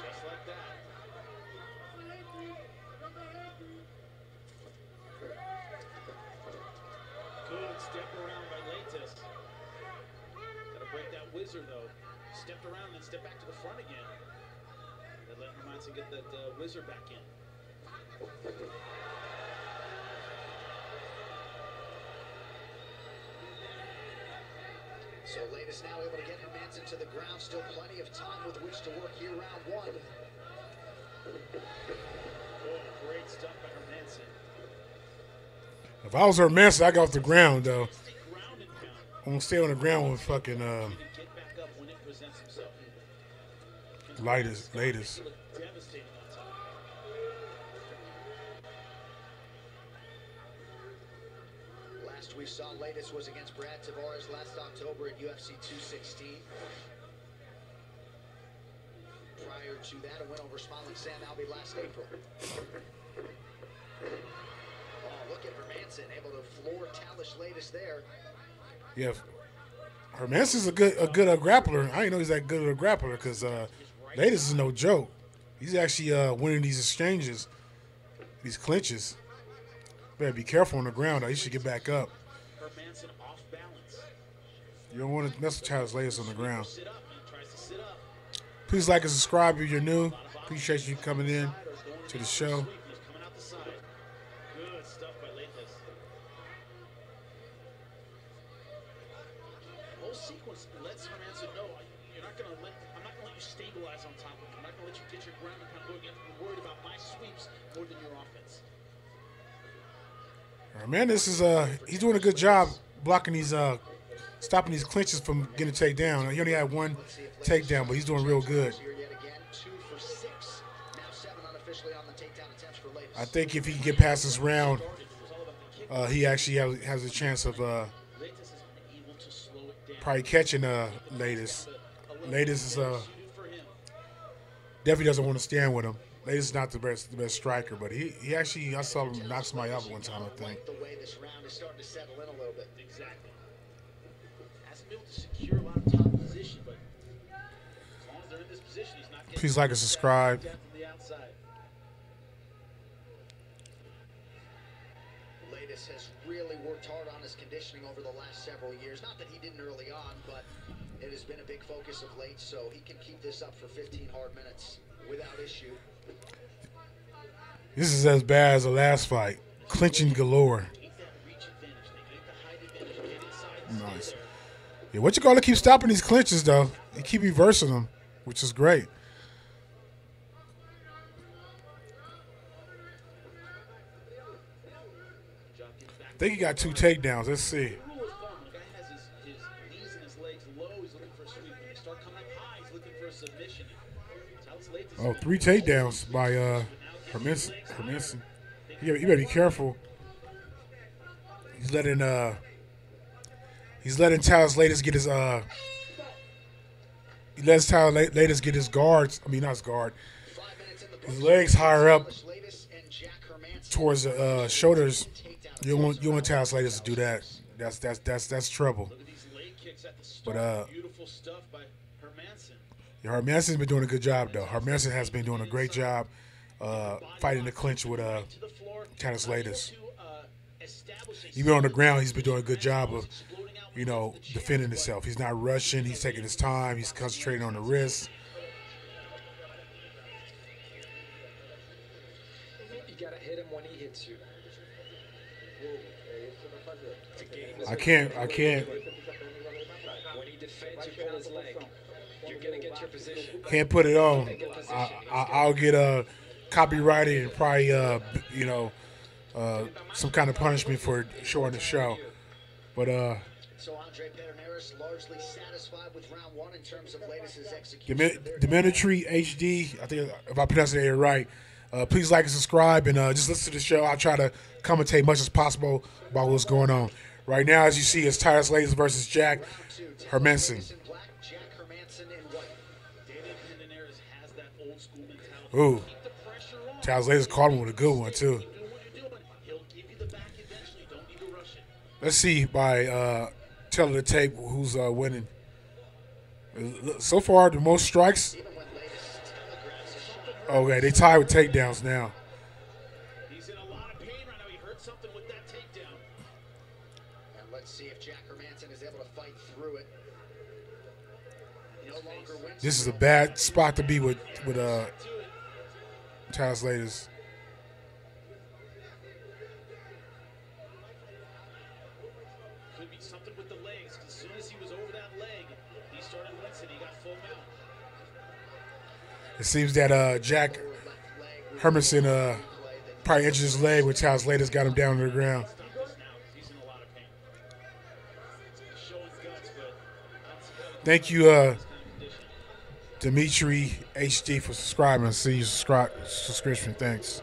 Just like that. Good step around by Latis. Gotta break that whizzer though. Stepped around and then step back to the front again. That let Hermanson get that whizzer back in. So Latest now able to get Hermanson to the ground. Still plenty of time with which to work here, round 1. Oh, great stuff by Hermanson. If I was Hermanson, I got off the ground though. Stay ground and pound. I'm gonna stay on the ground with fucking Get back up when it presents himself. Latest. He looked devastating on top. Last we saw Latest was against Brad Tavares last October at UFC 216. Prior to that, a win over Smiling Sam Alvey last April. Oh, look at Hermanson able to floor Talish Latest there. Yeah, Hermanson's a good grappler. I didn't know he's that good of a grappler because Latest is no joke. He's actually winning these exchanges, these clinches. Better be careful on the ground. He should get back up. Hermanson off balance. You don't want to mess with Talish Latis on the ground. Sit up. He tries to sit up. Please like and subscribe if you're new. Appreciate you coming in to the show. He's coming out the side. Good stuff by Latis. The whole sequence lets Hermanson know I'm not gonna let you stabilize on top of him. I'm not gonna let you get your ground and kind of go against. I'm worried about my sweeps more than your offense. Hernandez is he's doing a good job blocking these stopping these clinches from getting taken down. He only had 1 takedown, but he's doing real good. I think if he can get past this round, he actually has a chance of probably catching Latest. Latest is definitely doesn't want to stand with him. Latest is not the best striker, but he actually, I saw him knock somebody out one time, I think. The way this round is starting to settle in a little bit. Exactly. Hasn't been able to secure a lot of top position, but as long as they're in this position, he's not getting. Please like and subscribe. From the outside. Latest has really worked hard on his conditioning over the last several years. Not that he didn't early on, but it has been a big focus of late, so he can keep this up for 15 hard minutes without issue. This is as bad as the last fight. Clinching galore. Nice. Yeah, what you gonna keep stopping these clinches though? You keep reversing them, which is great. I think he got 2 takedowns. Let's see. The rule of thumb, when a guy has his knees and his legs low, he's looking for a sweep. Oh, 3 takedowns by Hermanson. You better be careful. He's letting Talos Latis get his he lets Tyler Latis get his guards. I mean, not his guard. His legs higher up towards the shoulders. You want Talos Latis to do that. That's trouble. But Beautiful stuff by Hermanson. yeah, Hermanson's been doing a good job though. Hermanson has been doing a great job fighting the clinch with Talos Latis. Even on the ground, he's been doing a good job of, defending himself. He's not rushing. He's taking his time. He's concentrating on the wrist. You gotta hit him when he hits you. I can't. When he defends, you pull his leg. You're gonna get your position. Can't put it on. I'll get copyrighted and probably some kind of punishment for showing the show. But So Andre Pederneiras largely satisfied with round one in terms of Latis' execution. Dimitri HD, I think if I pronounced it right. Please like and subscribe and just listen to the show. I'll try to commentate much as possible about what's going on. Right now, as you see, it's Talos Latis versus Jack Hermanson. Ooh, Talos Latis caught him with a good one too. Let's see by telling the tape who's winning. So far, the most strikes. Okay, they tied with takedowns now. He's in a lot of pain right now. He hurt something with that takedown. And let's see if Jack Hermanson is able to fight through it. No longer wins. This is a bad spot to be with Talos Latis. Could be something with the legs. As soon as he was over that leg, he started wincing. He got full mount. It seems that Jack Hermanson probably injured his leg when Talos Latis got him down to the ground. He's in a lot of pain. Showing guts, but Thank you, Dimitri HD, for subscribing. See your subscription. Thanks.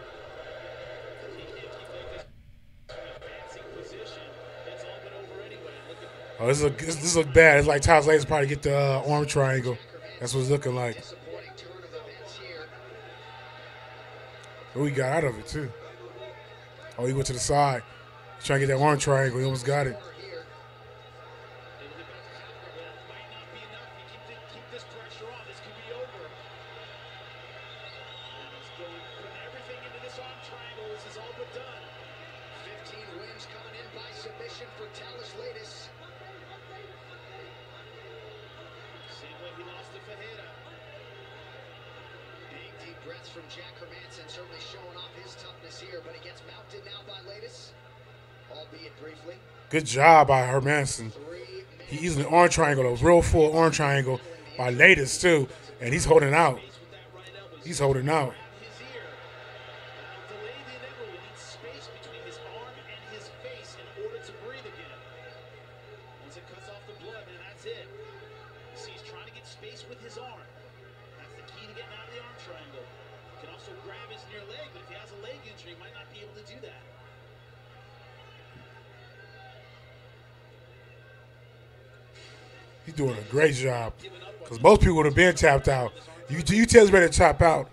Oh, this look bad. It's like Talos Latis probably get the arm triangle. That's what it's looking like. Oh, he got out of it, too. Oh, he went to the side. He's trying to get that arm triangle. He almost got it. keep this pressure on. This could be over. He's putting everything into this arm triangle. This is all but done. 15 wins coming in by submission for Talos Latis. Same way he lost to Fajeda. Big deep breaths from Jack Hermanson, certainly showing off his toughness here, but he gets mounted now by Latis, albeit briefly. Good job by Hermanson. He's using the arm triangle, a real full arm triangle by Latis too, and he's holding out. He's holding out. His ear. Delay the inevitable. He needs space between his arm and his face in order to breathe again. Once it cuts off the blood, man, that's it. You see, he's trying to get space with his arm. That's the key to getting out of the arm triangle. He can also grab his near leg, but if he has a leg injury, he might not be able to do that. He's doing a great job because most people would have been tapped out. You tell us better to tap out.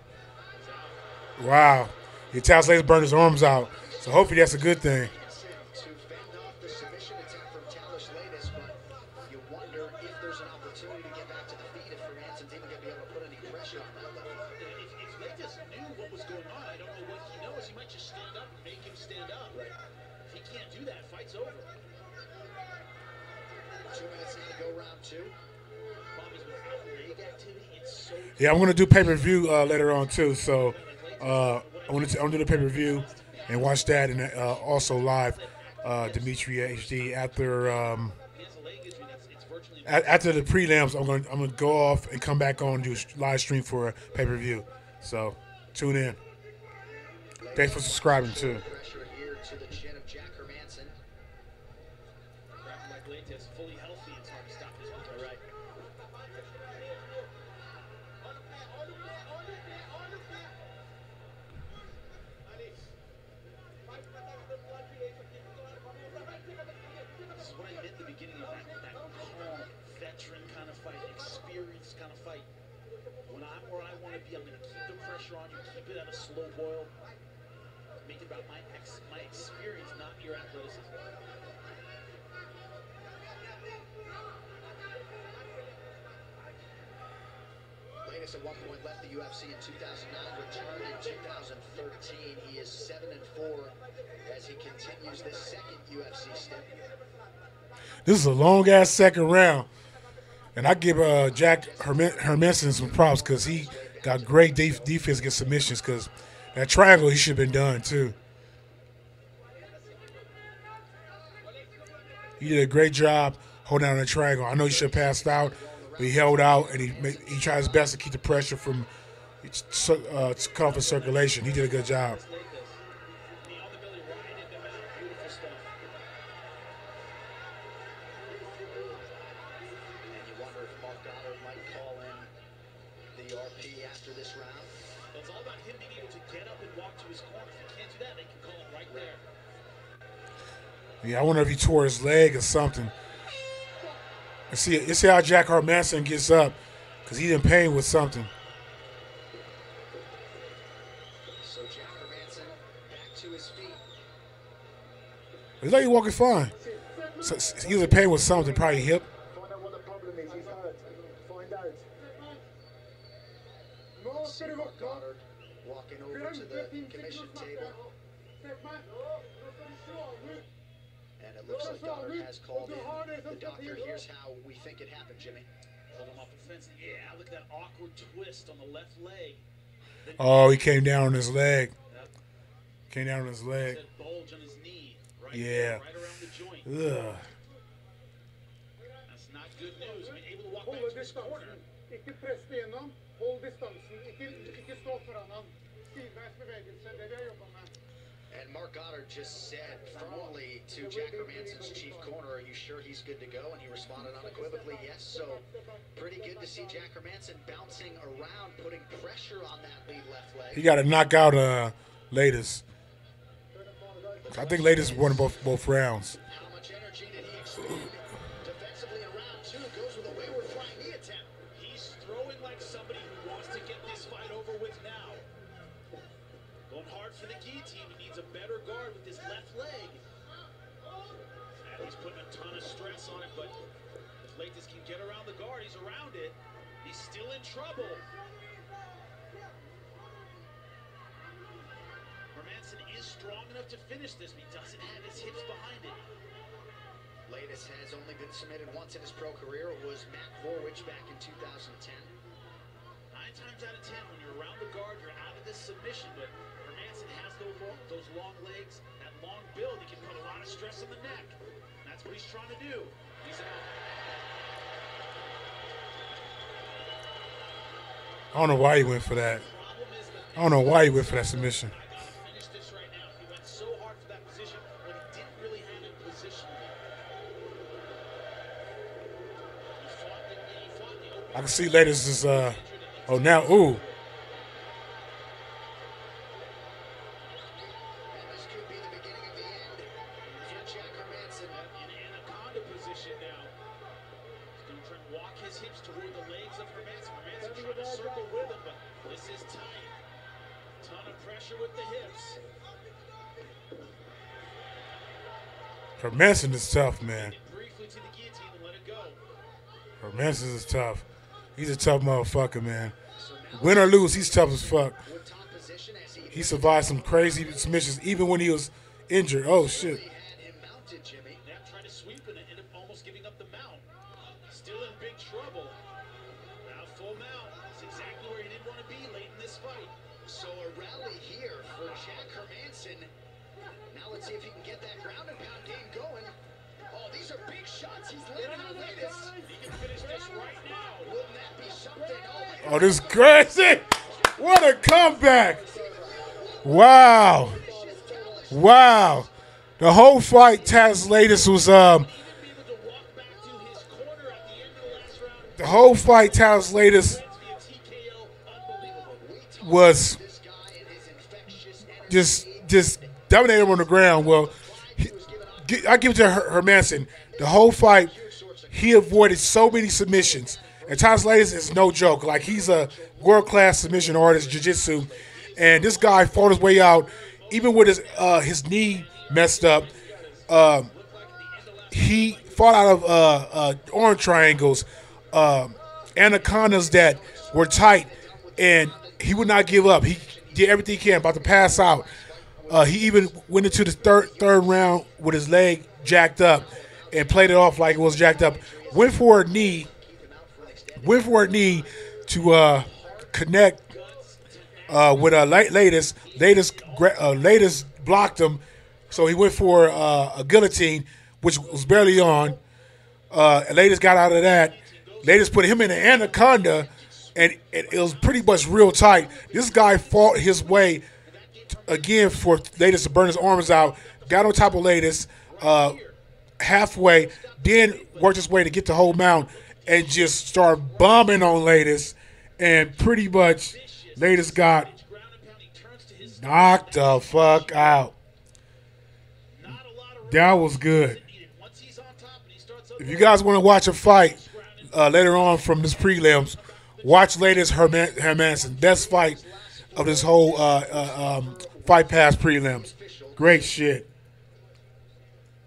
Wow. Your Talos Latis burned his arms out, so hopefully that's a good thing. To fend off the submission attack from Talos Latis, but you wonder if there's an opportunity to get back to the feet if Hermanson's even going to be able to put any pressure on that level. If they just knew what was going on, I don't know what he knows. He might just stand up and make him stand up. Right. If he can't do that, fight's over. 2 minutes now to go round two. Yeah, I'm going to do pay-per-view later on too, so I'm going to do the pay-per-view and watch that, and also live Dimitri HD after after the prelims. I'm going to go off and come back on and do a live stream for a pay-per-view. So tune in. Thanks for subscribing too. Pressure here to the chin of Jack Hermanson. Grappling like Latis, fully healthy, it's hard to stop this one. All right. This is what I meant at the beginning of that calm, veteran kind of fight, experienced kind of fight. When I'm where I want to be, I'm going to keep the pressure on you, keep it at a slow boil, make it about my experience, not your athleticism. Latest at one point left the UFC in 2009, returned in 2013. He is 7-4 as he continues this second UFC stint. This is a long ass second round, and I give Jack Hermanson some props because he got great defense against submissions. Because that triangle he should have been done too. He did a great job holding down the triangle. I know he should have passed out, but he held out and he tried his best to keep the pressure from cut off his circulation. He did a good job. Yeah, I wonder if he tore his leg or something. You see how Jack Hermanson gets up because he's in pain with something. So Jack Hermanson back to his feet. He's like he's walking fine. So he's in pain with something, probably hip. Find out what the problem is. He's hurt. Find out. See Mark Goddard walking over to the commission table. And it looks like Goddard has called in the doctor. Here's how we think it happened, Jimmy. Hold him off the fence. Yeah, look at that awkward twist on the left leg. Oh, he came down on his leg. Came down on his leg. That bulge on his knee. Right Yeah. there, right around the joint. Ugh. That's not good news. I mean, able to walk Hold back to his distansen. corner. Ikke press gjennom. Hold distansen. Ikke stå foran han. Sideveis bevegelse. Det vi har jobbet med. And Mark Goddard just said firmly to Jack Hermanson's chief corner, are you sure he's good to go? And he responded unequivocally, yes. So pretty good to see Jack Hermanson bouncing around, putting pressure on that lead left leg. He got to knock out Latest. I think Latest won both rounds. How much energy did he expend defensively in round two? Goes with a wayward flying knee attempt. He's throwing like somebody who wants to get this fight over with now. Going hard for the guillotine. He needs a better guard with his left leg. And he's putting a ton of stress on it, but if Leighton can get around the guard, he's around it. He's still in trouble. Hermanson is strong enough to finish this, but he doesn't have his hips behind it. Latest has only been submitted once in his pro career. It was Matt Horwich back in 2010. 9 times out of 10, when you're around the guard, you're out of this submission, but Hermanson has those long legs, that long build. He can put a lot of stress on the neck. And that's what he's trying to do. He's out. I don't know why he went for that. I don't know why he went for that submission. I gotta finish this right now. He went so hard for that position when he didn't really have it positioned. He fought the open. I can see Latest is oh now ooh. This could be the beginning of the end for Jack Hermanson. In anaconda position now. He's going to try and walk his hips toward the legs of Hermanson. Hermanson trying to circle with him, but this is tight. Ton of pressure with the hips. Hermanson is tough, man. Get briefly to the guillotine and let it go. Hermanson is tough. He's a tough motherfucker, man. Win or lose, he's tough as fuck. Wood top position as He survived some crazy submissions even when he was injured. Oh shit. had him mounted, Jimmy. Now trying to sweep and end up almost giving up the mount. Still in big trouble. Now full mount. That's exactly where he didn't want to be late in this fight. So a rally here for Jack Hermanson. Now let's see if he can get that ground and pound game going. Oh, these are big shots. He's landing on Latest. He can finish this right now. Wouldn't that be something? Oh, this is crazy. What a comeback. Wow. Wow. The whole fight, Taz Latest was Able to walk back to his corner at the end of the last round. the whole fight, Taz Latest Via TKO was just dominated him on the ground. Well, I give it to Hermanson. The whole fight, he avoided so many submissions. And Thomas Lattis is no joke. Like, he's a world-class submission artist, jiu-jitsu. And this guy fought his way out, even with his knee messed up. He fought out of arm triangles, anacondas that were tight, and he would not give up. He did everything he can, about to pass out. He even went into the third round with his leg jacked up and played it off like it was jacked up. Went for a knee to connect with Lattis. Lattis blocked him, so he went for a guillotine, which was barely on. Lattis got out of that. Lattis put him in an anaconda, and it was pretty much real tight. This guy fought his way again for Lattis to burn his arms out. Got on top of Lattis halfway, then worked his way to get the whole mount and just start bombing on Lattis. And pretty much Lattis got knocked the fuck out. That was good. If you guys want to watch a fight later on from this prelims, watch Lattis Hermanson. Best fight of this whole Fight Pass prelims. Great shit.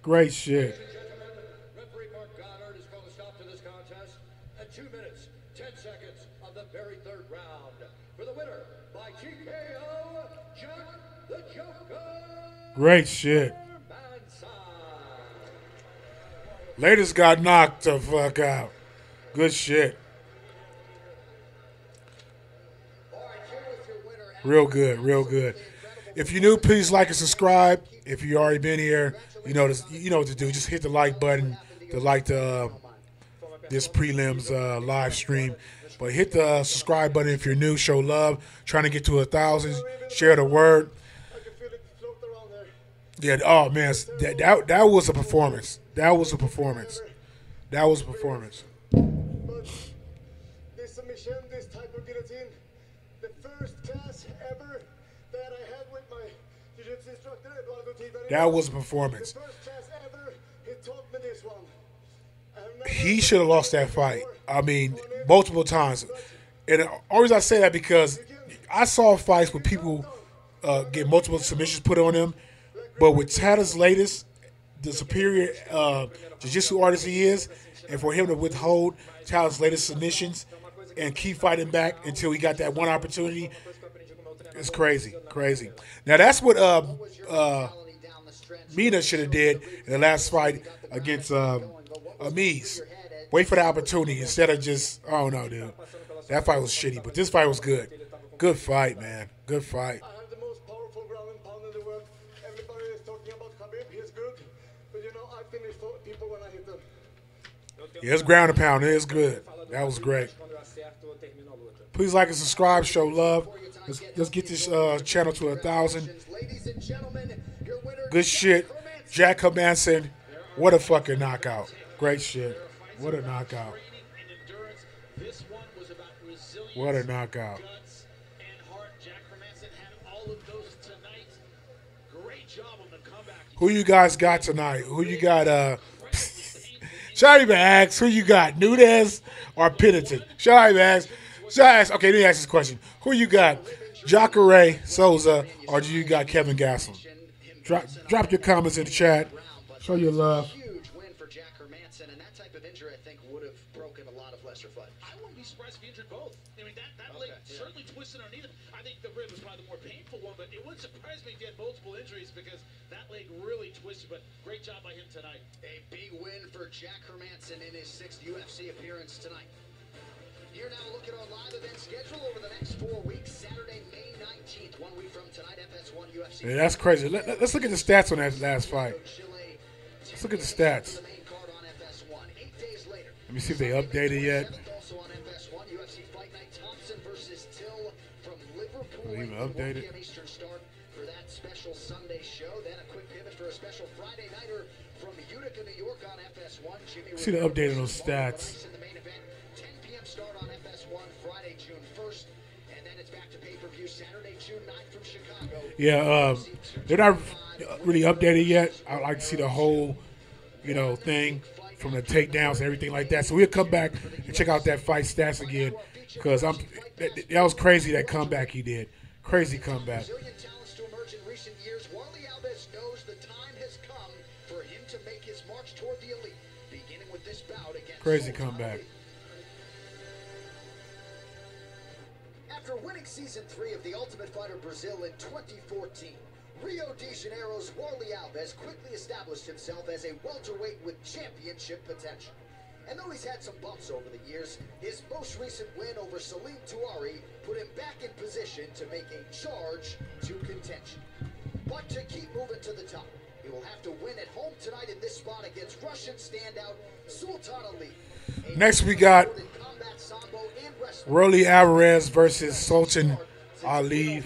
Great shit. Referee Mark Goddard has called a stop to this contest at 2 minutes, 10 seconds of the very third round. For the winner by TKO, Jack the Joker. Great shit. Lattis got knocked the fuck out. Good shit. Real good, real good. If you're new, please like and subscribe. If you already been here, you know what to do. Just hit the like button to like this prelims live stream. But hit the subscribe button if you're new. Show love. Trying to get to 1,000. Share the word. Yeah. Oh man, that was a performance. That was a performance. That was a performance. This submission, this type of guillotine, the first class ever that I had with my jiu-jitsu instructor, Eduardo Tita. That was a performance. The first class ever, he taught me this one. He should have lost that fight. I mean, multiple times. And the only reason I say that because I saw fights where people get multiple submissions put on them, but with Tatis Lattis, the superior jiu-jitsu artist he is, and for him to withhold Tatis Lattis submissions and keep fighting back until he got that one opportunity, it's crazy, crazy. Now that's what Mina should have did in the last fight against Amis. Wait for the opportunity instead of just, I don't know, dude. That fight was shitty, but this fight was good. Good fight, man. Good fight. I have the most powerful ground and pound in the world. Everybody is talking about Khabib. He's good. But you know, I finish people when I hit them. Yeah, his ground and pound is good. That was great. Please like and subscribe. Show love. Let's get this channel to 1,000. Good shit. Jack Hermanson. What a fucking knockout. Great shit. What a knockout. What a knockout. Who you guys got tonight? Who you got? Should I even ask who you got? Nunez or Pennington? Should I even ask? Okay, let me ask this question. Who you got? Jacare Souza or do you got Kevin Gastelum? Drop your comments in the chat. Show your love. Huge win for Jack Hermanson, and that type of injury, I think, would have broken a lot of lesser fights. I wouldn't be surprised if he injured both. I mean, that leg certainly twisted underneath him. I think the rib was probably the more painful one, but it wouldn't surprise me if he had multiple injuries because that leg really twisted. But great job by him tonight. A big win for Jack Hermanson in his 6th UFC appearance tonight. Here now, look at our live event schedule over the next 4 weeks. Saturday, May 19th, 1 week from tonight, FS1 UFC. Yeah, that's crazy. Let's look at the stats on that last fight. Let's look at the stats. Let me see if they updated yet. Also on FS1, UFC Fight Night, Thompson versus Till from Liverpool. They even updated. 1 p.m. Eastern start for that special Sunday show. Then a quick pivot for a special Friday nighter from Utica, New York on FS1. Jimmy See the update on those stats. in the main event. 10 p.m. start on FS1 Friday, June 1st. And then it's back to pay-per-view Yeah, they're not really updated yet. I'd like to see the whole, thing from the takedowns and everything like that. So we'll come back and check out that fight stats again because that was crazy, that comeback he did. Crazy comeback. Brazilian talents to emerge in recent years, Warley Alves knows the time has come for him to make his march toward the elite, beginning with this bout against Crazy Sultan comeback. Ali. After winning Season 3 of The Ultimate Fighter Brazil in 2014, Rio de Janeiro's Warley Alves quickly established himself as a welterweight with championship potential. And though he's had some bumps over the years, his most recent win over Salim Touari put him back in position to make a charge to contention. But to keep moving to the top, he will have to win at home tonight in this spot against Russian standout Sultan Ali. Next we got Rolly Alvarez versus Sultan Ali.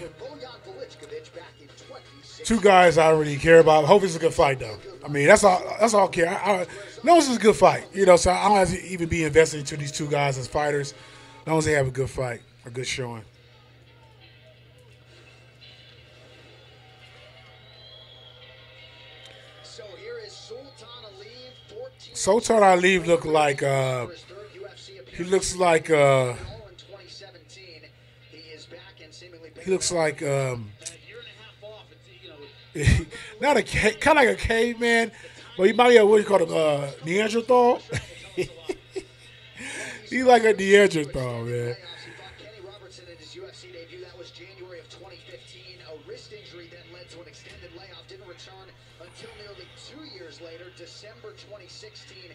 Two guys I don't really care about. Hope it's a good fight though. I mean, that's all I care. I know it's a good fight, so I don't have to even be invested into these two guys as fighters. As long as they have a good fight, a good showing. So here is Sultan Ali. Sultan Ali look like he looks like he looks like not a kind of like a caveman, but he might be a, what do you call him, Neanderthal. He's like a Neanderthal, man. Kenny Robertson in his UFC debut, that was January of 2015. A wrist injury then led to an extended layoff. Didn't return until nearly 2 years later, December 2016.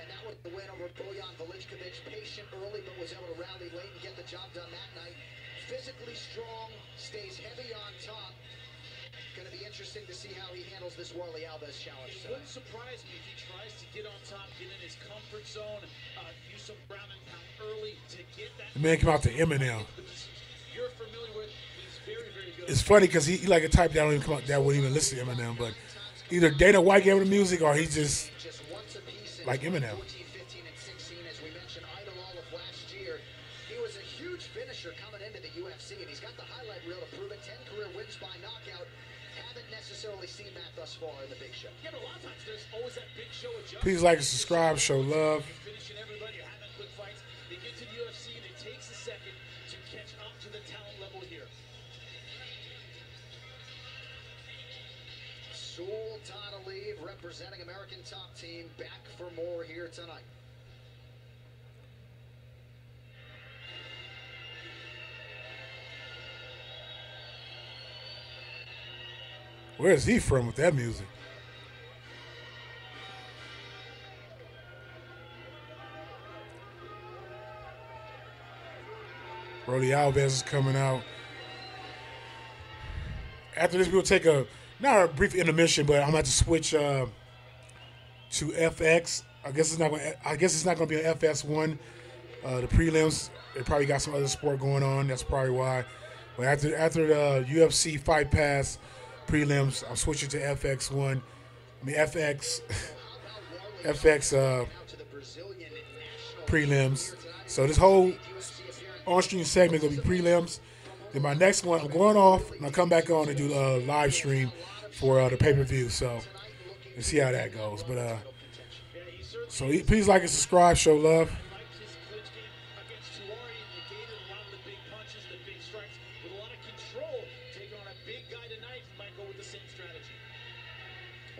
And that was the win over Bojan Veličković. Patient early, but was able to rally late and get the job done that night. Physically strong, stays heavy on top. Going to be interesting to see how he handles this Warley Alves challenge. It wouldn't surprise me if he tries to get on top, get in his comfort zone, use some ground and pound early to get that. The man came out to Eminem. You're familiar with. He's very, very good. It's funny because he like a type that don't even come out, that wouldn't even listen to Eminem, but either Dana White gave him the music or he just like Eminem. 14, 15, and 16, as we mentioned, idol all of last year. He was a huge finisher coming into the UFC, and he's got the highlight reel to prove it. 10 career wins by knockout. Haven't necessarily seen that thus far in the big show. Yeah, but a lot of times there's always that big show adjustment. Please like and subscribe, show love. You're finishing everybody, you're having quick fights. They get to the UFC, and it takes a second to catch up to the talent level here. Sultan Ali representing American Top Team, back for more here tonight. Where is he from with that music? Rolly Alves is coming out. After this, we'll take not a brief intermission, but I'm gonna have to switch to FX. I guess it's not gonna be an FS1. The prelims, they probably got some other sport going on. That's probably why. But after the UFC Fight Pass prelims, I'm switching to FX1. I mean FX prelims. So this whole on-stream segment gonna be prelims. Then my next one, I'm going off, and I'll come back on and do a live stream for the pay-per-view. So let's see how that goes. But so please like and subscribe, show love.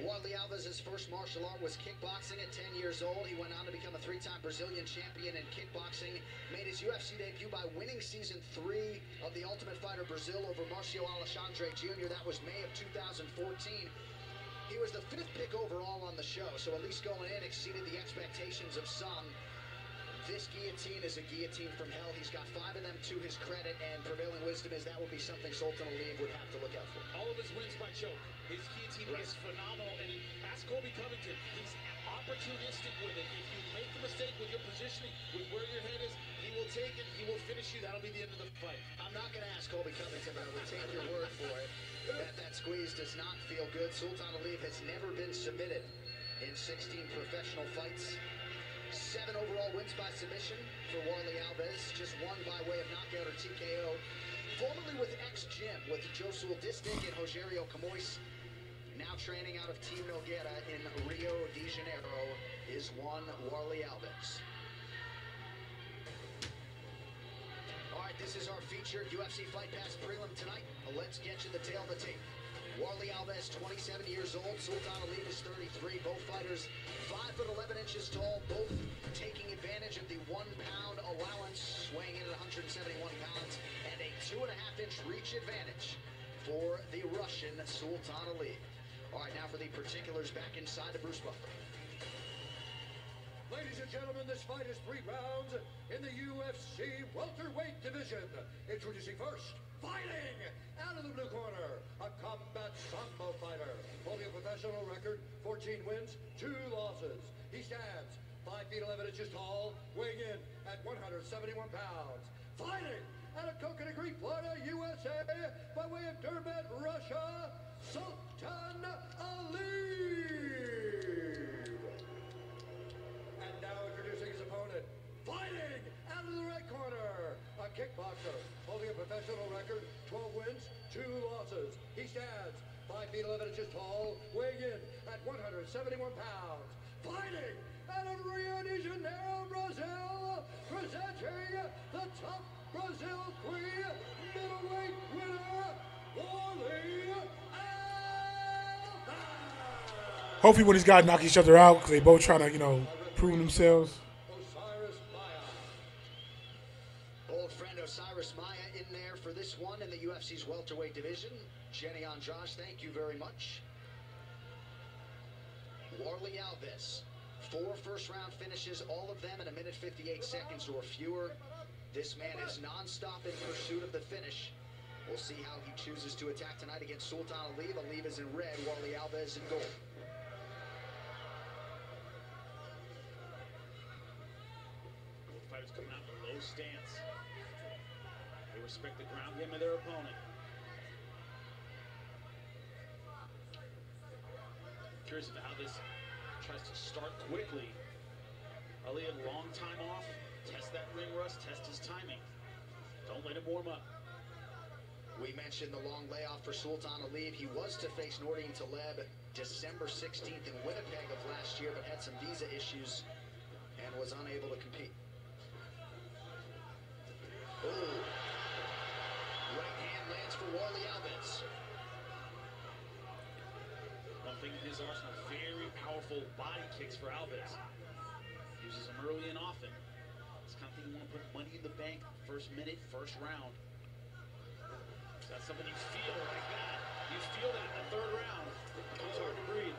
Warley Alves' first martial art was kickboxing at 10 years old. He went on to become a 3-time Brazilian champion in kickboxing. Made his UFC debut by winning Season 3 of The Ultimate Fighter Brazil over Marcio Alexandre Jr. That was May of 2014. He was the 5th pick overall on the show, so at least going in exceeded the expectations of some. This guillotine is a guillotine from hell. He's got 5 of them to his credit, and prevailing wisdom is that would be something Sultan Ali would have to look out for. All of his wins by choke. His guillotine is phenomenal, and ask Colby Covington, he's opportunistic with it. If you make the mistake with your positioning, with where your head is, he will take it, he will finish you. That'll be the end of the fight. I'm not going to ask Colby Covington, but I will take your word for it. That squeeze does not feel good. Sultan Ali has never been submitted in 16 professional fights. 7 overall wins by submission for Warley Alves, just 1 by way of knockout or TKO. Formerly with ex-Gym, with Josul Distic and Rogerio Camois, now training out of Team Nogueira in Rio de Janeiro, is one Warley Alves. All right, this is our featured UFC Fight Pass prelim tonight. Let's get you the tail of the tape. Warley Alves, 27 years old. Sultan Ali is 33. Both fighters 5 foot 11 inches tall, both taking advantage of the 1 pound allowance, weighing in at 171 pounds, and a 2.5-inch reach advantage for the Russian Sultan Ali. All right, now for the particulars back inside the Bruce Buffer. Ladies and gentlemen, this fight is 3 rounds in the UFC welterweight division. Introducing first, fighting out of the blue corner, a combat sambo fighter, holding a professional record, 14 wins, 2 losses. He stands 5 feet 11 inches tall, weighing in at 171 pounds. Fighting out of Coconut Creek, Florida, USA, by way of Durban, Russia, Sultan Ali. And now introducing his opponent, fighting out of the right corner, a kickboxer, holding a professional record, 12 wins, 2 losses. He stands 5 feet 11 inches tall, weighing in at 171 pounds. Fighting out of Rio de Janeiro, Brazil, presenting the top Brazil 3 middleweight winner, Warley Alves. Hopefully when these guys knock each other out, because they both trying to, you know, prove themselves. Old friend Osiris Maya in there for this one in the UFC's welterweight division. Jenny on Josh, thank you very much. Warley Alves, 4 first-round finishes, all of them in 1 minute 58 seconds or fewer. This man is non-stop in pursuit of the finish. We'll see how he chooses to attack tonight against Sultan Ali. The leave is in red, Warley Alves in gold. Both fighters coming out in a low stance. They respect the ground game of their opponent. Curious of how this tries to start quickly. Ali had a long time off. Test that ring rust, test his timing. Don't let him warm up. We mentioned the long layoff for Sultan Ali. He was to face Nordine Taleb December 16th in Winnipeg of last year, but had some visa issues and was unable to compete. Oh, right hand lands for Warley Alves. One thing in his arsenal, very powerful body kicks for Alves. Uses them early and often. It's the kind of thing you want to put money in the bank, first minute, first round. That's something you feel like that. You feel that in the 3rd round. It becomes hard to breathe.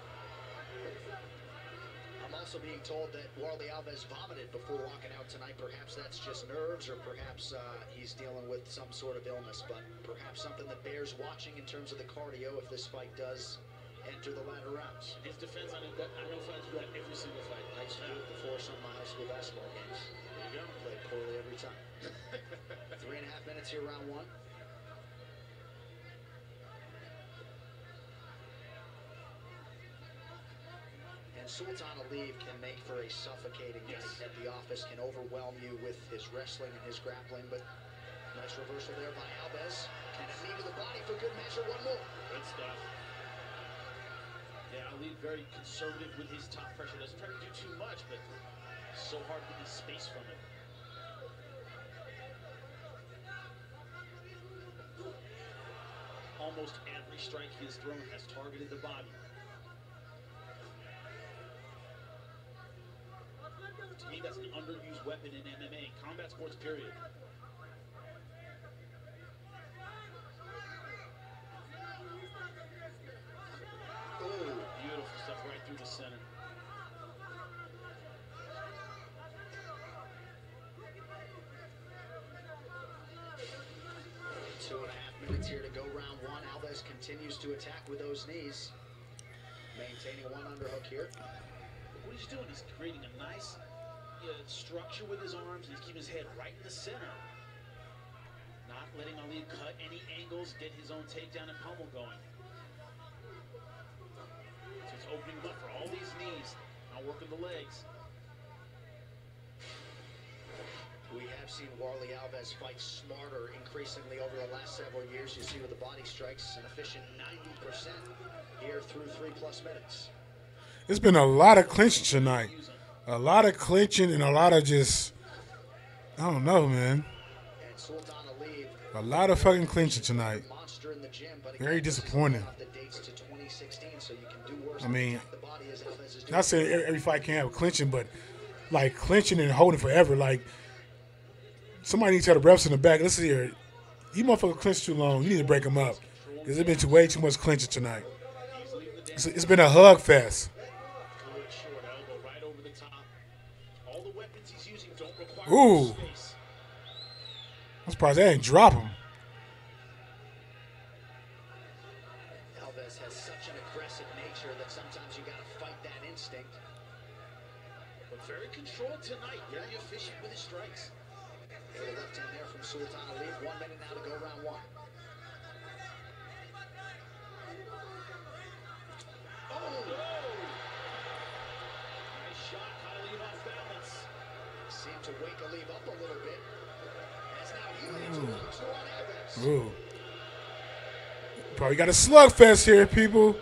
I'm also being told that Warley Alves vomited before walking out tonight. Perhaps that's just nerves, or perhaps he's dealing with some sort of illness, but perhaps something that bears watching in terms of the cardio if this fight does enter the latter rounds. In his defense, I know fighters do that every single fight. I used to do it before some of my high school basketball games. There you go. Played poorly every time. 3.5 minutes here, round 1. And Sultan Ali can make for a suffocating night at the office, can overwhelm you with his wrestling and his grappling, but nice reversal there by Alves. Can it knee to the body for good measure? One more. Good stuff. Yeah, Ali very conservative with his top pressure. Doesn't try to do too much, but so hard to get the space from it. Almost every strike he has thrown has targeted the body. To me, that's an underused weapon in MMA, combat sports, period. Ooh. Beautiful stuff right through the center. Two and a half minutes here to go, round 1. Alves continues to attack with those knees, maintaining one underhook here. What he's doing is creating a nice structure with his arms, and he's keeping his head right in the center. Not letting Ali cut any angles, get his own takedown and pummel going. So it's opening him up for all these knees, now working the legs. seen Warley Alves fight smarter increasingly over the last several years. You see with the body strikes, an efficient 90% here through 3+ minutes. It's been a lot of clinching tonight. A lot of clinching and a lot of just, I don't know, man. And Sultan Ali, A lot of fucking clinching tonight. monster in the gym, but Very again, this is disappointing. off the dates to 2016, so you can do worse I than mean, attack the body as Alves is doing. not saying every fight can have clinching, but like clinching and holding forever. Like somebody needs to tell the refs in the back, listen here, you motherfuckers clinch too long. You need to break them up because there's been way too much clinching tonight. It's been a hug fest. Good short elbow right over the top. All the weapons he's using don't require Ooh. much space. I'm surprised they didn't drop him. Alves has such an aggressive nature that sometimes you got to fight that instinct. But very controlled tonight. Very efficient with his strikes. The left hand there from Sultan Ali. 1 minute now to go, round one. Oh! Nice shot. Caught Alib off balance. Seemed to wake Alib up a little bit. As now he leads a 1-2 on Alves. Ooh. Probably got a slugfest here, people.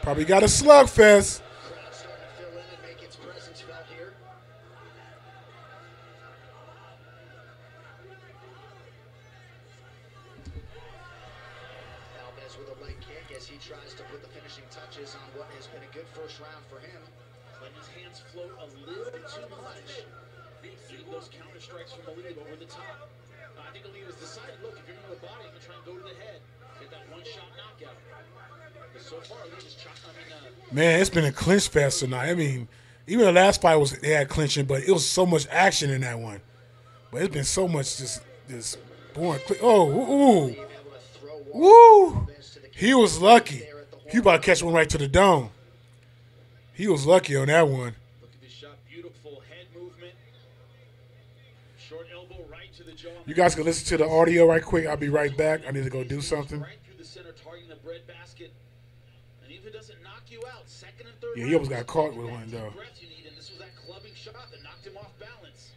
Probably got a slugfest. Crowd starting to fill in and make its presence felt here. Alves with a leg kick as he tries to put the finishing touches on what has been a good first round for him. Letting his hands float a little too much. Getting those counter strikes from Alib over the top. I think Alib has decided, look, if you're going to the body, I'm going to try and go to the head. Get that one-shot knockout. But so far, Alib is Man, it's been a clinch fest tonight. I mean, even the last fight they had clinching, but it was so much action in that one. But it's been so much just boring. Oh, ooh. Woo! He was lucky. He about to catch one right to the dome. He was lucky on that one. Look at this shot. Beautiful head movement. Short elbow right to the jaw. You guys can listen to the audio right quick. I'll be right back. I need to go do something. Right through the center, targeting the breadbasket. And even if it doesn't knock you out, second and third Yeah, he almost got caught with one, though. breath you need, and this was that clubbing shot that knocked him off balance.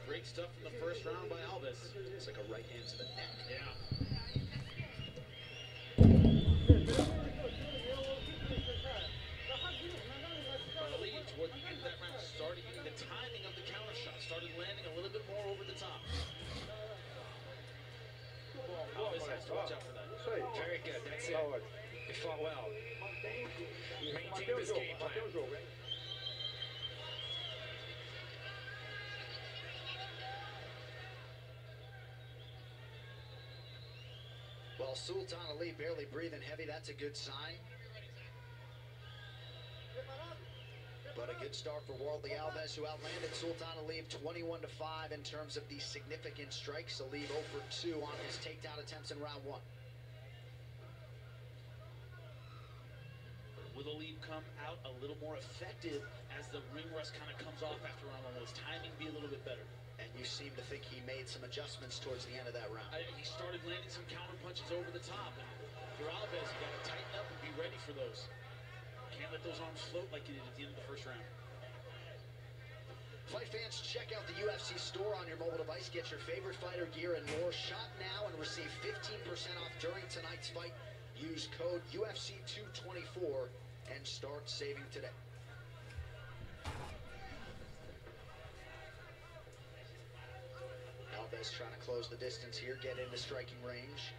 Great stuff in the first round by Alves. It's like a right hand to the neck. Yeah. Alib, toward the end of that round, started getting the timing of the counter shot, started landing a little bit more over the top. Alves has to watch out for that. Very good. That's it. You fought well. Maintain this game plan. Well, Sultan Ali barely breathing heavy. That's a good sign. But a good start for Warley Alves, who outlanded Sultan Ali 21-5 in terms of the significant strikes. Ali 0 for 2 on his takedown attempts in round one. Will Alib come out a little more effective as the ring rust kind of comes off after round one? Will his timing be a little bit better? And you seem to think he made some adjustments towards the end of that round. He started landing some counter punches over the top. And for Alves, you got to tighten up and be ready for those. Can't let those arms float like you did at the end of the first round. Fight fans, check out the UFC store on your mobile device. Get your favorite fighter gear and more. Shop now and receive 15% off during tonight's fight. Use code UFC224 and start saving today. Alves trying to close the distance here, get into striking range.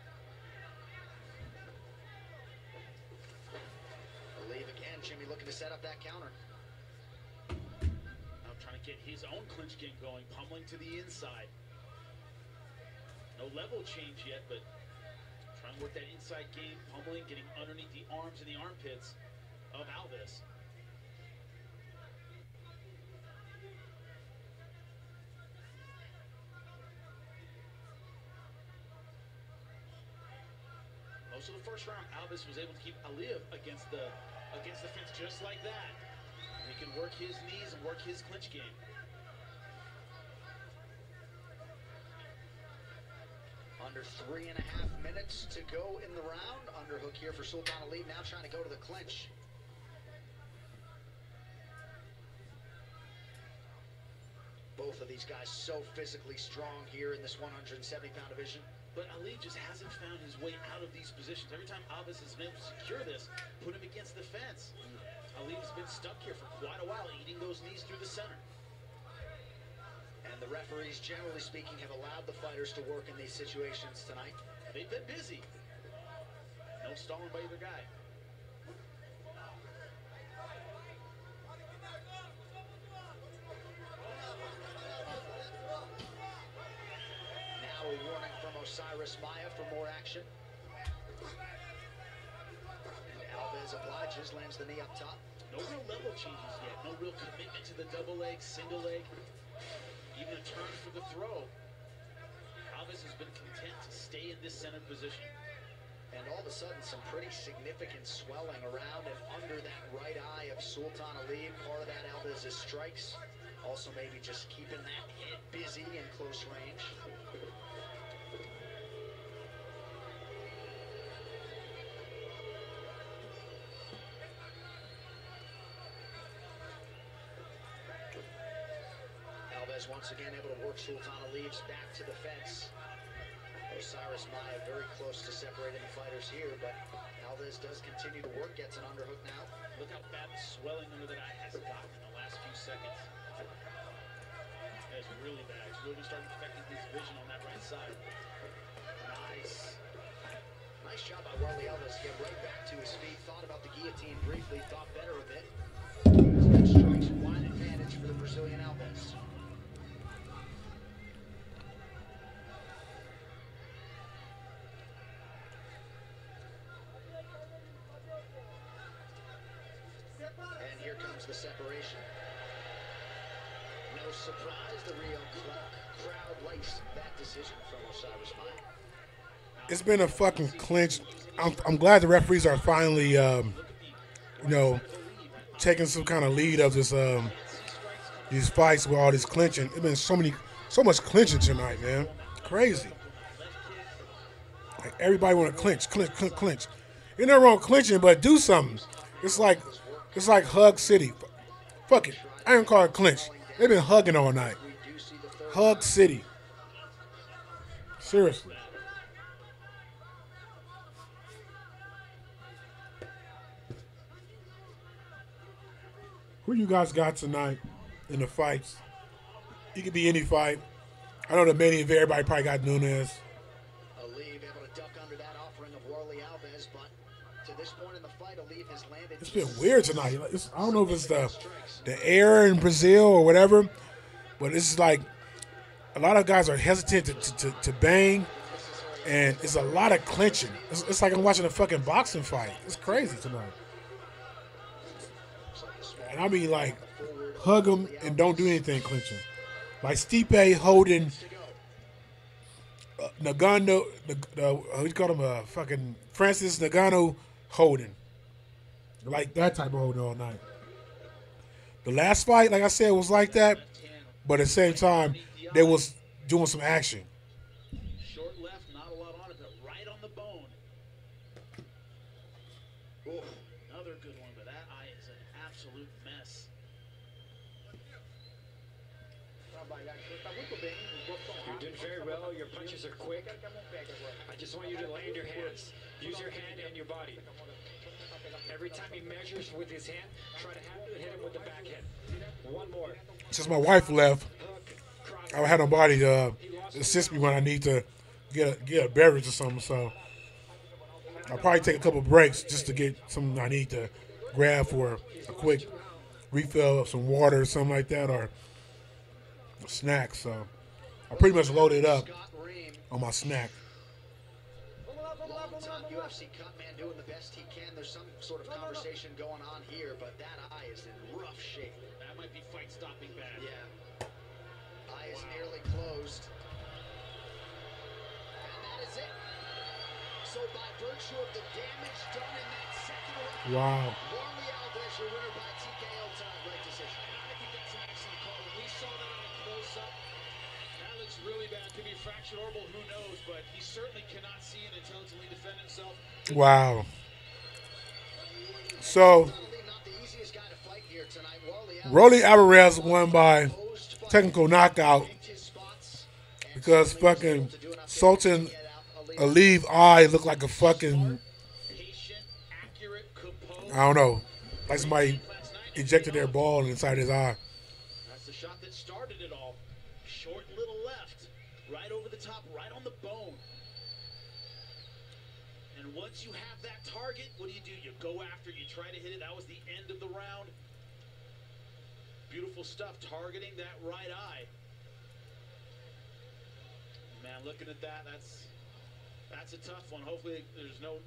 Alib again, Jimmy looking to set up that counter. Now trying to get his own clinch game going, pummeling to the inside. No level change yet, but trying to work that inside game, pummeling, getting underneath the arms and the armpits of Alves. Most of the first round, Alves was able to keep Alib against the fence just like that. And he can work his knees and work his clinch game. Under 3.5 minutes to go in the round. Underhook here for Sultan Ali, now trying to go to the clinch. both of these guys so physically strong here in this 170-pound division. But Ali just hasn't found his way out of these positions. Every time Alves has been able to secure this, put him against the fence. Ali's been stuck here for quite a while, eating those knees through the center. And the referees, generally speaking, have allowed the fighters to work in these situations tonight. They've been busy. No stalling by either guy. Now a warning from Osiris Maya for more action. And Alves obliges, lands the knee up top. No real level changes yet. No real commitment to the double leg, single leg, even a turn for the throw. Alves has been content to stay in this center position. And all of a sudden, some pretty significant swelling around and under that right eye of Sultan Ali. Part of that Alves' strikes. Also maybe just keeping that head busy in close range. Alves once again able to work Sultan Ali's back to the fence. Osiris Maya very close to separating the fighters here, but Alves does continue to work, gets an underhook now. Look how bad the swelling under that eye has gotten in the last few seconds. That's really bad. It's really starting affecting his vision on that right side. Nice. Nice job by Warley Alves to get right back to his feet. Thought about the guillotine briefly, thought better of it. So that strikes wide advantage for the Brazilian Alves. And here comes the separation. No surprise, the Rio crowd likes that decision from Osiris Maya. It's been a fucking clinch. I'm glad the referees are finally, taking some kind of lead of this, these fights with all this clinching. It's been so much clinching tonight, man. Crazy. Like everybody want to clinch. Ain't nothing wrong with clinching, but do something. It's like Hug City. Fuck it. I ain't call it clinch. They've been hugging all night. Hug City. Seriously. Who you guys got tonight in the fights? It could be any fight. I know the main event, everybody probably got Nunes. Aliv able to duck under that offering of Warley Alves, but to this point in the fight, Aliv has landed. It's been weird tonight. I don't know if it's the air in Brazil or whatever, but it's like a lot of guys are hesitant to bang, and it's a lot of clinching. It's like I'm watching a fucking boxing fight. It's crazy tonight. And I mean, like, hug them and don't do anything clinching. Like Stipe holding Nagano, what you call him, fucking Francis Nagano holding. Like that type of holding all night. The last fight, like I said, was like that, but at the same time, they was doing some action. Short left, not a lot on it, but right on the bone. Ooh, another good one, but that eye is an absolute mess. You're doing very well. Your punches are quick. I just want you to land your hands. Use your hand and your body. Every time he measures with his hand, try to hit him with the backhand. One more. Since my wife left, I had nobody assist me when I need to get a beverage or something. So I'll probably take a couple breaks just to get something I need to grab for a quick refill of some water or something like that, or a snack. So I pretty much loaded up on my snack. Long-time UFC cut man doing the best he can. There's some sort of conversation going on here, but that eye is in rough shape. That might be fight stopping bad. Yeah. Eye is nearly closed. And that is it. So by virtue of the damage done in that second round, Wow. Warley Alves, your winner by TKO tonight, right decision. I think that's an excellent call. When we saw that on a close-up, that looks really bad. Could be fractured orbital, who knows, but he certainly cannot see and intelligently defend himself. Wow. So Not the easiest guy to fight here tonight. Warley Alves Rolly Alvarez won by technical knockout because fucking Sultan Ali's eye looked like a fucking, I don't know, like somebody ejected their ball inside his eye. That's the shot that started it all. Short little left, right over the top, right on the bone. And once you have that target, what do? You go after, you try to hit it. That was the end of the round. Beautiful stuff, targeting that right eye. Man, looking at that, that's a tough one. Hopefully there's no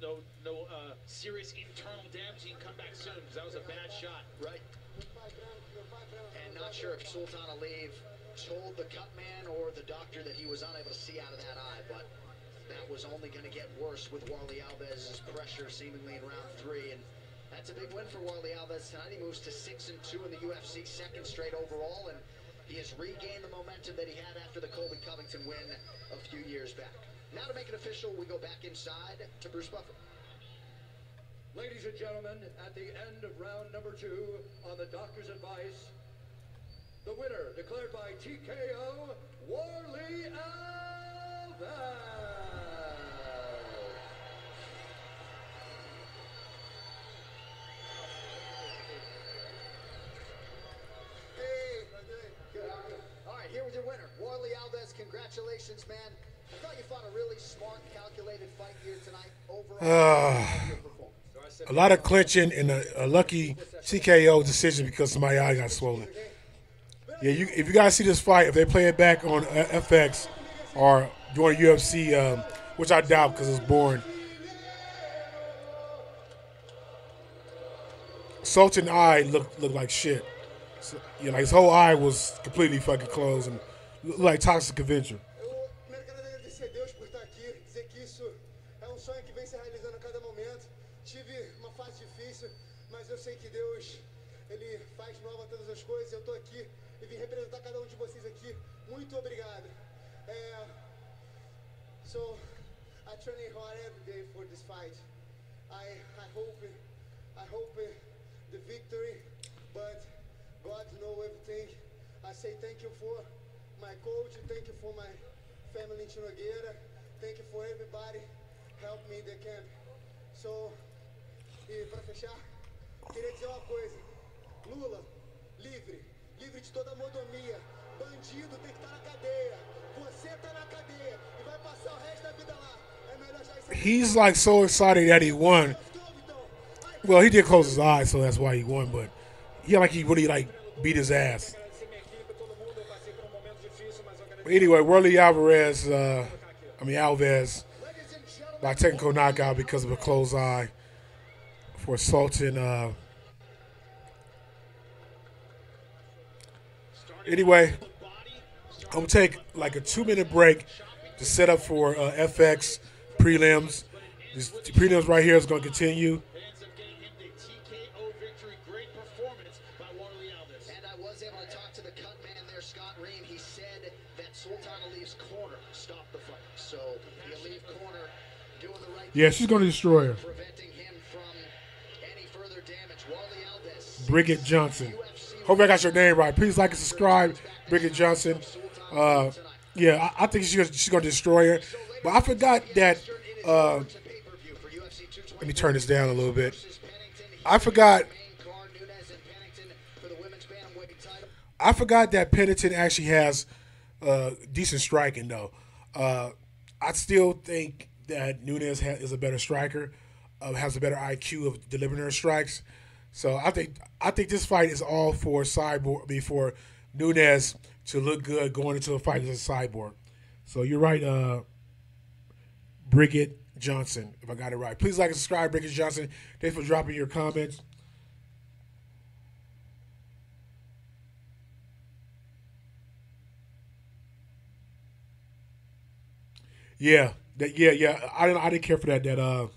serious internal damage. He can come back soon because that was a bad shot. Right. And not sure if Sultan Ali told the cut man or the doctor that he was unable to see out of that eye, but that was only going to get worse with Warlley Alves's pressure seemingly in round 3. And that's a big win for Warlley Alves tonight. He moves to 6-2 in the UFC, second straight overall, and he has regained the momentum that he had after the Colby Covington win a few years back. Now to make it official, we go back inside to Bruce Buffer. Ladies and gentlemen, at the end of round number 2, on the doctor's advice, the winner declared by TKO, Warlley Alves. All right, here with your winner, Warlley Alves. Congratulations, man. I thought you fought a really smart, calculated fight here tonight. Overall, A lot of clinching and a lucky TKO decision because my eye got swollen. Yeah, if you guys see this fight, if they play it back on FX or during UFC, which I doubt because it's boring, Sultan's eye looked like shit. So, yeah, like his whole eye was completely fucking closed and looked like Toxic Avenger. Eu sei que Deus, Ele faz nova todas as coisas. Eu estou aqui e vim representar cada um de vocês aqui. Muito obrigado. So, I train hard every day for this fight. I hope the victory, but God knows everything. I say thank you for my coach, thank you for my family in Nogueira, thank you for everybody help me in the camp. So, e para fechar, queria dizer uma coisa. Lula, livre de toda mordomia. Bandido tem que estar na cadeia. Você está na cadeia e vai passar o resto da vida lá. É melhor já isso. He's like so excited that he won. Well, he did close his eyes, so that's why he won. But he like he really like beat his ass. But anyway, Warlley Alves by technical knockout because of a closed eye for Sultan. Anyway, I'm going to take like a 2-minute break to set up for FX prelims. This prelims right here is going to continue. And I was able to talk to the cut man there, Scott Ream. He said that Sultan Ali's corner stopped the fight. So the Ali corner doing the right Yeah, she's going to destroy her. preventing him from any further damage. Warlley Alves. Brigitte Johnson. Hope I got your name right. Please like and subscribe, Brigitte Johnson. Yeah, I think she's going to destroy her. But I forgot that. Let me turn this down a little bit. I forgot that Pennington actually has decent striking, though. I still think that Nunes is a better striker, has a better IQ of delivering her strikes. So I think this fight is all for for Nunes to look good going into a fight as a cyborg. So you're right, Brigitte Johnson, if I got it right. Please like and subscribe, Brigitte Johnson. Thanks for dropping your comments. Yeah. I didn't care for that.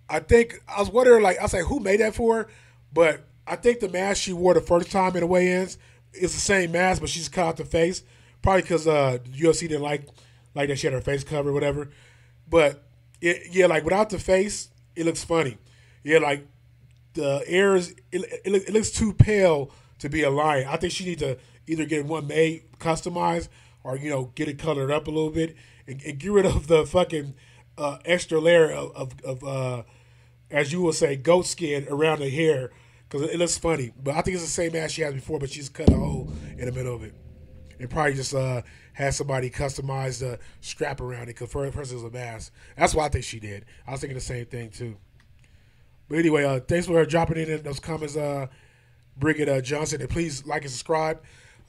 I think I was wondering, like, I was like, who made that for her? But I think the mask she wore the first time in the weigh-ins is the same mask, but she's cut out the face. Probably because the UFC didn't like that she had her face covered or whatever. But like without the face, it looks funny. Yeah, like the airs, it looks too pale to be a lion. I think she needs to either get one made, customized, or get it colored up a little bit and get rid of the fucking extra layer of as you will say, goat skin around the hair because it looks funny. But I think it's the same ass she has before, but she's cut a hole in the middle of it. And probably just had somebody customize the strap around it because first it was a mask. That's what I think she did. I was thinking the same thing too. But anyway, thanks for dropping in those comments, Bridget Johnson. And please like and subscribe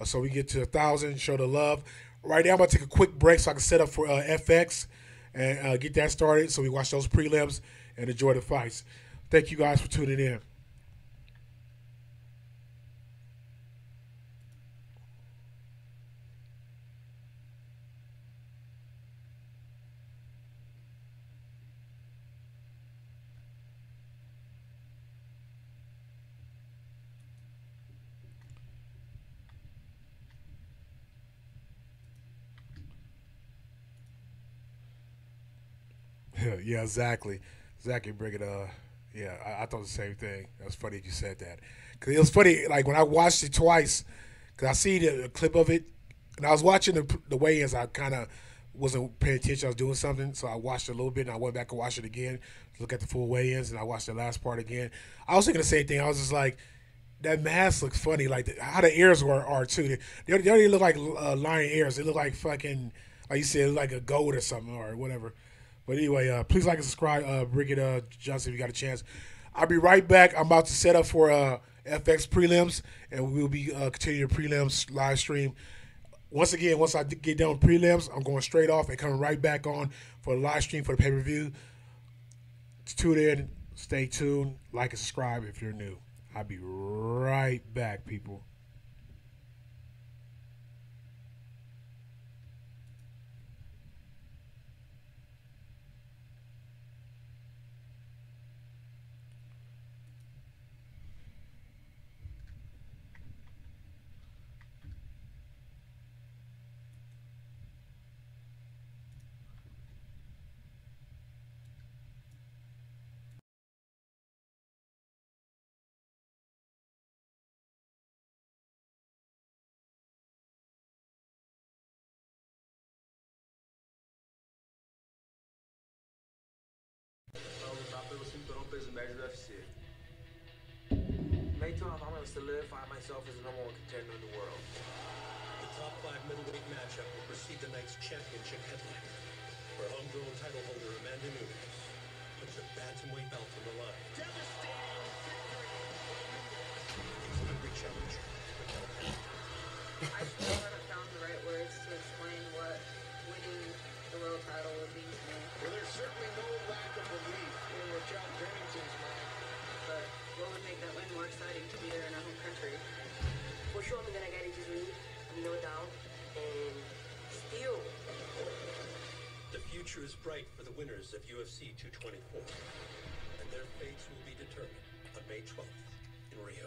so we get to 1,000. Show the love. Right now, I'm going to take a quick break so I can set up for FX and get that started so we watch those prelims and enjoy the fights. Thank you guys for tuning in. Yeah, exactly. Exactly, Brigitte. Yeah, I thought the same thing. That's funny you said that. Because it was funny, like when I watched it twice, because I see the clip of it, and I was watching the weigh-ins, I kind of wasn't paying attention. I was doing something, so I watched it a little bit, and I went back and watched it again, look at the full weigh-ins, and I watched the last part again. I was thinking the same thing. I was just like, that mask looks funny, like how the ears are too. They don't even look like lion ears. They look like fucking, like you said, like a goat or something or whatever. But anyway, please like and subscribe, Bridget Johnson, if you got a chance. I'll be right back. I'm about to set up for FX prelims, and we'll be continuing the prelims live stream. Once again, once I get done with prelims, I'm going straight off and coming right back on for the live stream for the pay-per-view. Tune in, stay tuned, like and subscribe if you're new. I'll be right back, people. Lutar pelo cinturão peso médio do UFC. May 12th, I'm going to solidify myself as the #1 contender in the world. The top 5 middleweight matchup will precede the night's championship headliner, where homegrown title holder Amanda Nunes puts her bantamweight belt on the line. Devastating victory! He's a hungry challenger. I still haven't found the right words to explain what winning the world title would mean to me. Well, there's certainly no lack of belief in Raquel Pennington's mind. But what would make that win more exciting to be there in our home country? For sure, I'm gonna get it this week, no doubt. And still, The future is bright for the winners of UFC 224, and their fates will be determined on May 12th in Rio.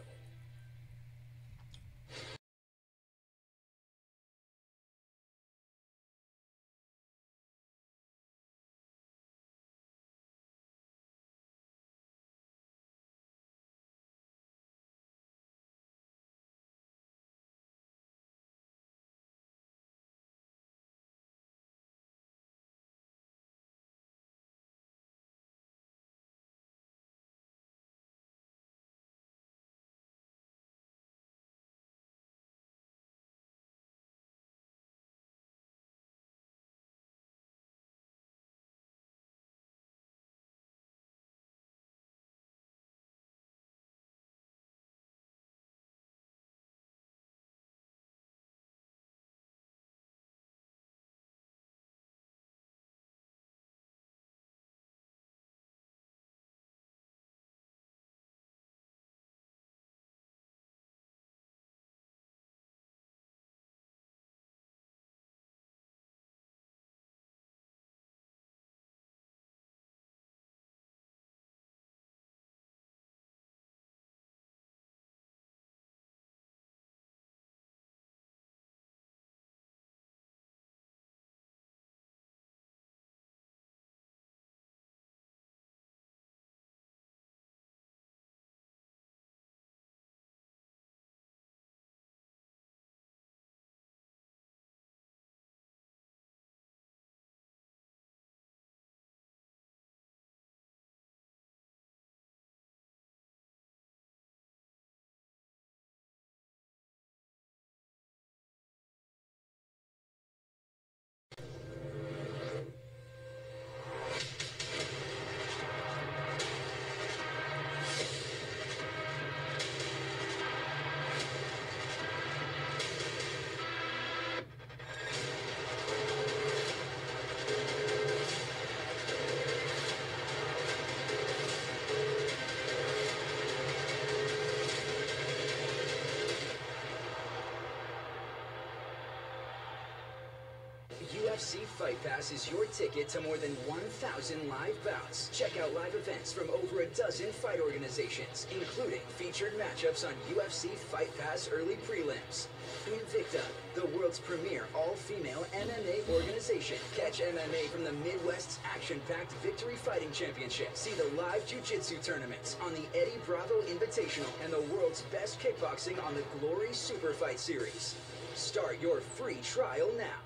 UFC Fight Pass is your ticket to more than 1,000 live bouts. Check out live events from over a dozen fight organizations, including featured matchups on UFC Fight Pass early prelims. Invicta, the world's premier all-female MMA organization. Catch MMA from the Midwest's action-packed Victory Fighting Championship. See the live jiu-jitsu tournaments on the Eddie Bravo Invitational and the world's best kickboxing on the Glory Super Fight Series. Start your free trial now.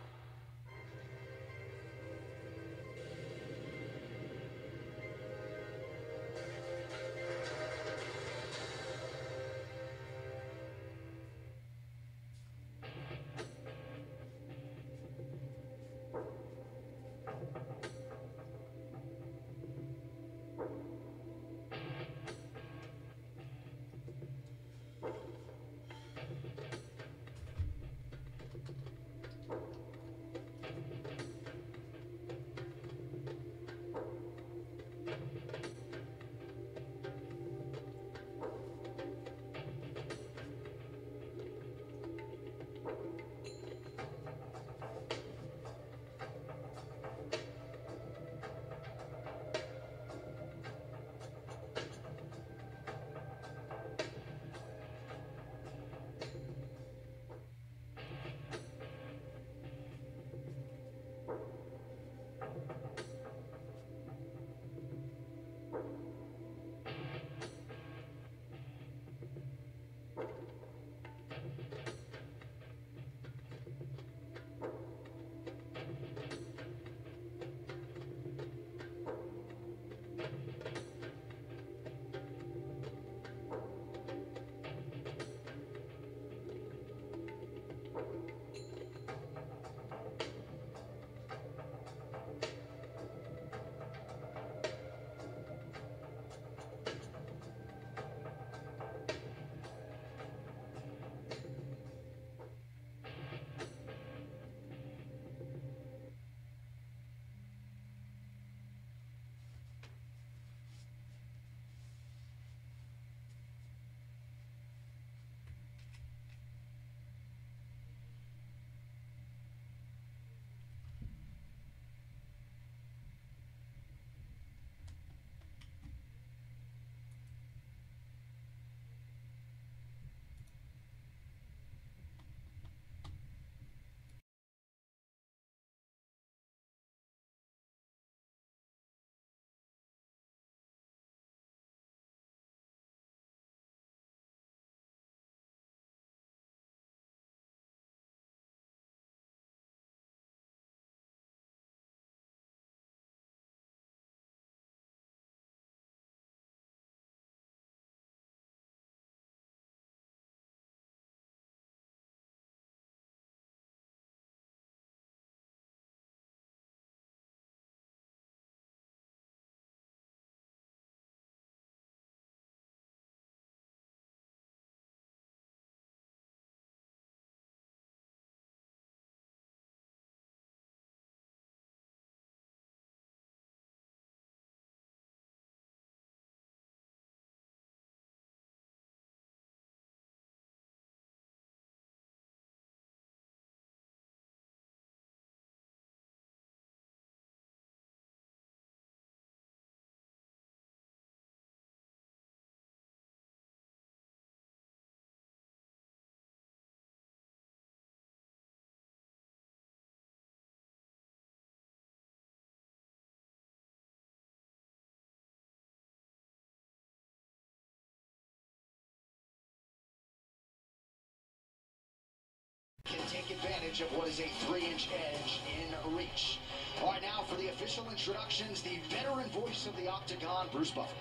Can take advantage of what is a 3-inch edge in reach. All right, now for the official introductions, the veteran voice of the Octagon, Bruce Buffer.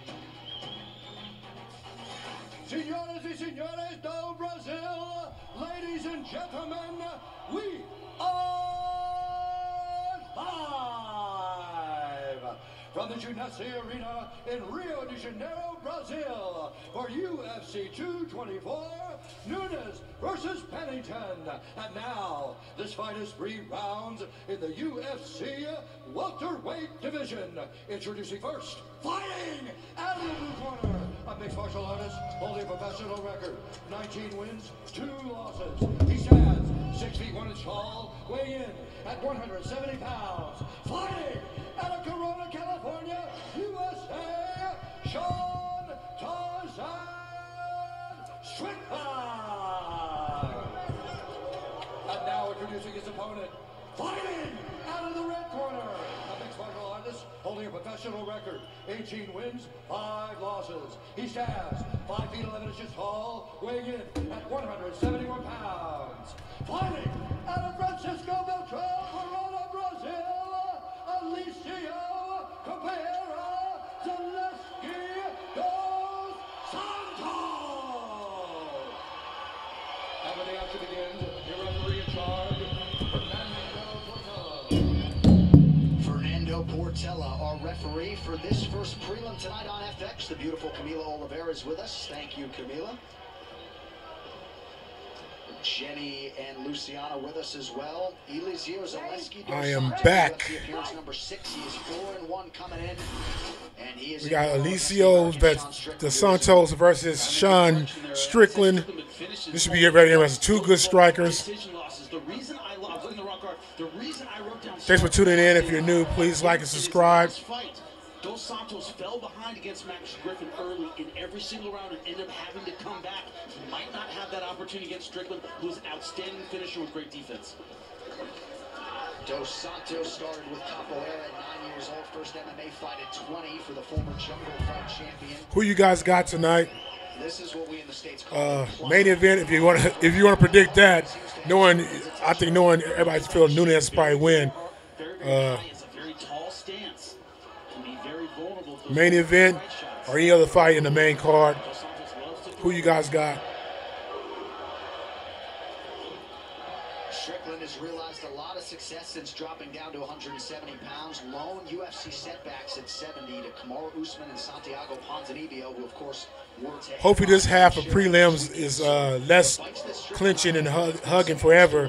Senhoras e senhores do Brazil, ladies and gentlemen, we are live from the Gymnastic Arena in Rio de Janeiro, Brazil, for UFC 224, Nunes versus Pennington. And now, this fight is 3 rounds in the UFC welterweight division. Introducing first, fighting out of the blue corner, a mixed martial artist holding a professional record, 19 wins, 2 losses. He stands 6 feet 1 1-inch tall, weighing in at 170 pounds. Fighting out of Corona, California, USA, Sean Tarzan Strickland. And now introducing his opponent, fighting out of the red corner, a mixed martial artist holding a professional record, 18 wins, 5 losses. He stands 5 feet 11 inches tall, weighing in at 171 pounds. Fighting out of Francisco Beltrán, Corona, Brazil, Alicio Cabrera Zaleski dos Santos. And when the action begins, your referee in charge, Fernando Portela, our referee for this first prelim tonight on FX. The beautiful Camila Oliveira is with us. Thank you, Camila. Jenny and Luciana with us as well. Eliseo Zaleski. I am back. Appearance number 6. He is 4-1 coming in. And he is we got Alicio dos Santos versus Sean Strickland. This should be very interesting. 2 good strikers. Thanks for tuning in. If you're new, please like and subscribe. Dos Santos fell behind against Max Griffin early in every single round and ended up having to come back. He might not have that opportunity against Strickland, who is an outstanding finisher with great defense. Dos Santos started with Capoeira at 9 years old. First MMA fight at 20 for the former Jungle Fight champion. Who you guys got tonight? This is what we in the States call main event. If you want to predict that, I think everybody feels Nunes probably win. Main event or any other fight in the main card. Who you guys got? Strickland has realized a lot of success since dropping down to 170 pounds. Lone UFC setbacks at 70 to Kamaru Usman and Santiago Ponzinibbio, who of course were to hopefully this half of prelims is less clinching and hugging forever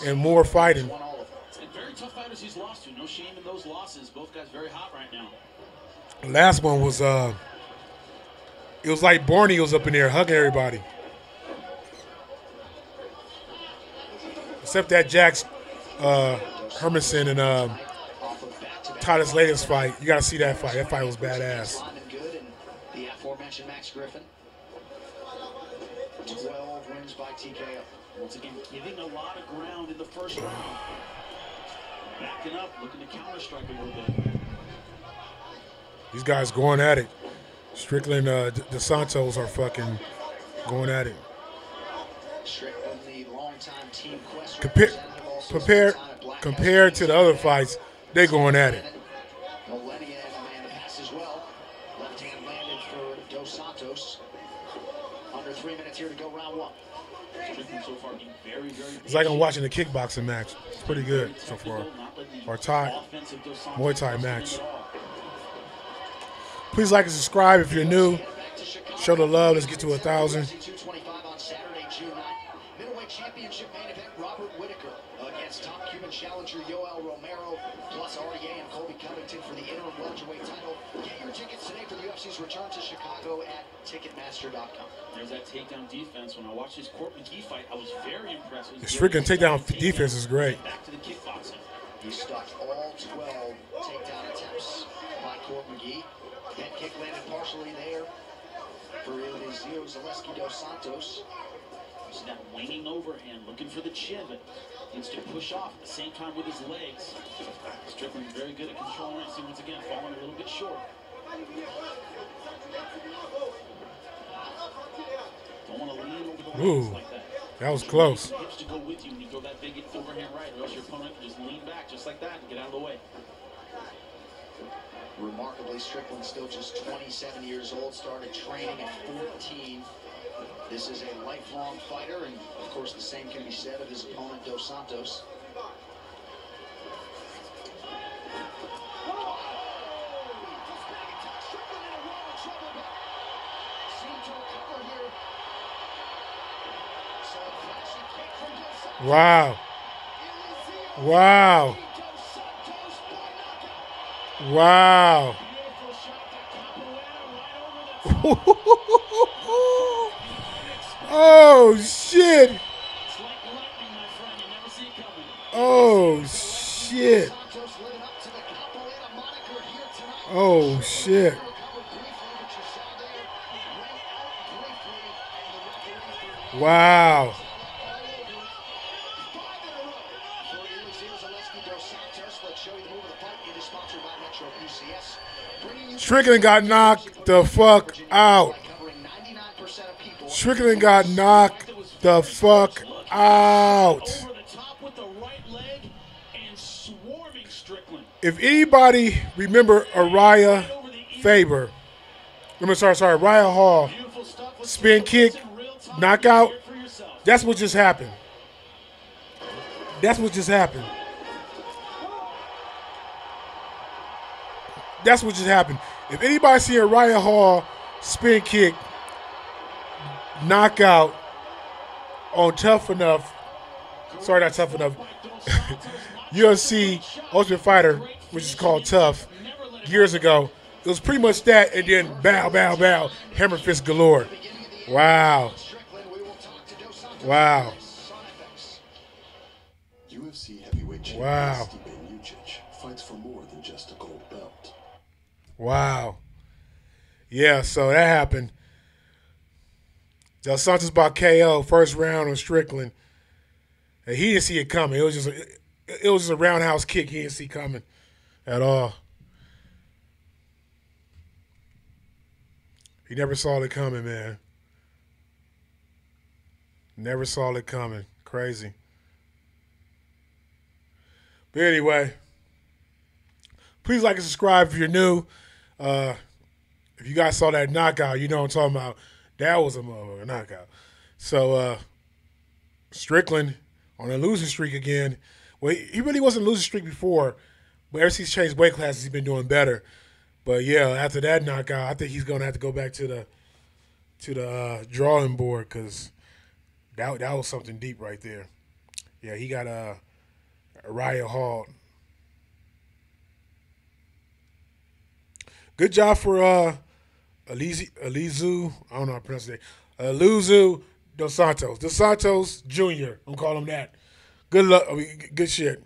and more fighting. And very tough fighters he's lost to. No shame in those losses. Both guys very hot right now. Last one was it was like Borneo's up in there hugging everybody. Except that Jax Hermanson and Titus latest fight. You gotta see that fight. That fight was badass. The aforementioned Max Griffin. 12 wins by TKO. Once again, giving a lot of ground in the first round. Backing up, looking to counter-strike a little bit. These guys going at it. Strickland, dos Santos are fucking going at it. Strickland, the longtime team quest compared to the other fights, they going at it. Millennia and Amanda pass as well. Left hand landed for Dos Santos. Under 3 minutes here to go round 1. Strickland so far being very, very it's like I'm watching a kickboxing match. It's pretty good so far. Or Muay Thai match. Please like and subscribe if you're new. Show the love. Let's get to 1,000. 225 on Saturday, June 9th. Middleweight championship main event, Robert Whitaker against top Cuban challenger Yoel Romero, plus RDA and Colby Covington for the interim welterweight title. Get your tickets today for the UFC's return to Chicago at Ticketmaster.com. There's that takedown defense. When I watched this Court McGee fight, I was very impressed. The Strickland takedown defense is great. Back to the kickboxing. He stuck all 12 takedown attempts by Court McGee. Head kick landed partially there for Eliseo Zaleski dos Santos. So that winging overhand, looking for the chin, but needs to push off at the same time with his legs. Strickland very good at controlling it. See, once again, falling a little bit short. Don't want to lean over the legs like that. That was close. Hips to go with you when you throw that big overhand right, or else your opponent can just lean back just like that and get out of the way. Remarkably, Strickland still just 27 years old, started training at 14. This is a lifelong fighter, and of course the same can be said of his opponent, Dos Santos. Wow. Wow. Wow. Oh, shit. Oh, shit. Oh, shit. Wow. Strickland got knocked the fuck out. Strickland got knocked the fuck out. If anybody remember Araya Faber, Raya Hall, spin kick, knockout, that's what just happened. That's what just happened. That's what just happened. If anybody see a Raya Hall spin kick, knockout on Tough Enough, sorry, not Tough Enough, UFC Ultimate Fighter, which is called Tough, years ago, it was pretty much that, and then bow, bow, bow, hammer fist galore. Wow. Wow. UFC heavyweight champion Wow. Stipe Miocic fights for more than just a gold belt. Wow. Yeah, so that happened. Dos Santos by KO, first round on Strickland. And he didn't see it coming. It was just a roundhouse kick he didn't see coming at all. He never saw it coming, man. Never saw it coming. Crazy. But anyway, please like and subscribe if you're new. If you guys saw that knockout, you know what I'm talking about. That was a motherfucking knockout. So Strickland on a losing streak again. Well, he really wasn't a losing streak before, but ever since he's changed weight classes, he's been doing better. But yeah, after that knockout, I think he's gonna have to go back to the drawing board because that was something deep right there. Yeah, he got Uriah Hall. Good job for Alizu. I don't know how to pronounce it. Alizu Dos Santos. Dos Santos Jr. I'm gonna call him that. Good luck. Good shit.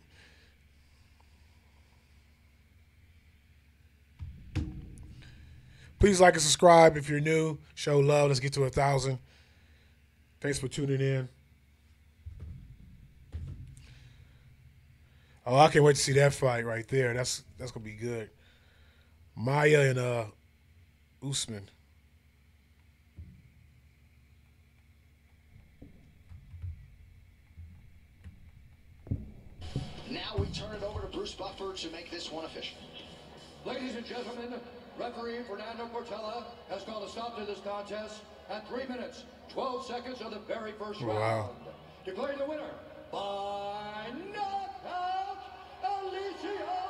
Please like and subscribe if you're new. Show love. Let's get to 1,000. Thanks for tuning in. Oh, I can't wait to see that fight right there. That's gonna be good. Maya and Usman. Now we turn it over to Bruce Buffer to make this one official. Ladies and gentlemen, referee Fernando Portela has called a stop to this contest at 3 minutes, 12 seconds of the very first round. Wow. Declaring the winner by knockout, Alicia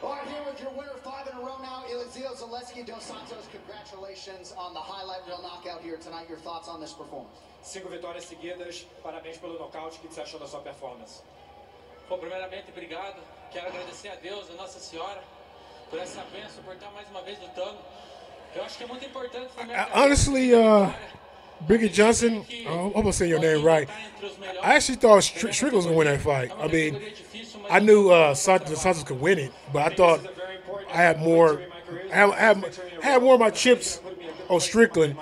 All right, here with your winner, 5 in a row now, Eliseo Zaleski dos Santos. Congratulations on the highlight reel knockout here tonight. Your thoughts on this performance? 5 vitórias seguidas. Parabéns pelo nocaute. O que você achou da sua performance? Bom, primeiramente, obrigado. Quero agradecer a Deus, a Nossa Senhora, por essa bênção, por estar mais uma vez lutando. Eu acho que é muito importante também. Honestly, Biggie Johnson, I hope I'm saying your name right. I actually thought Strickland was going to win that fight. I mean, I knew Santos could win it, but I thought I had more. I had more of my chips on Strickland.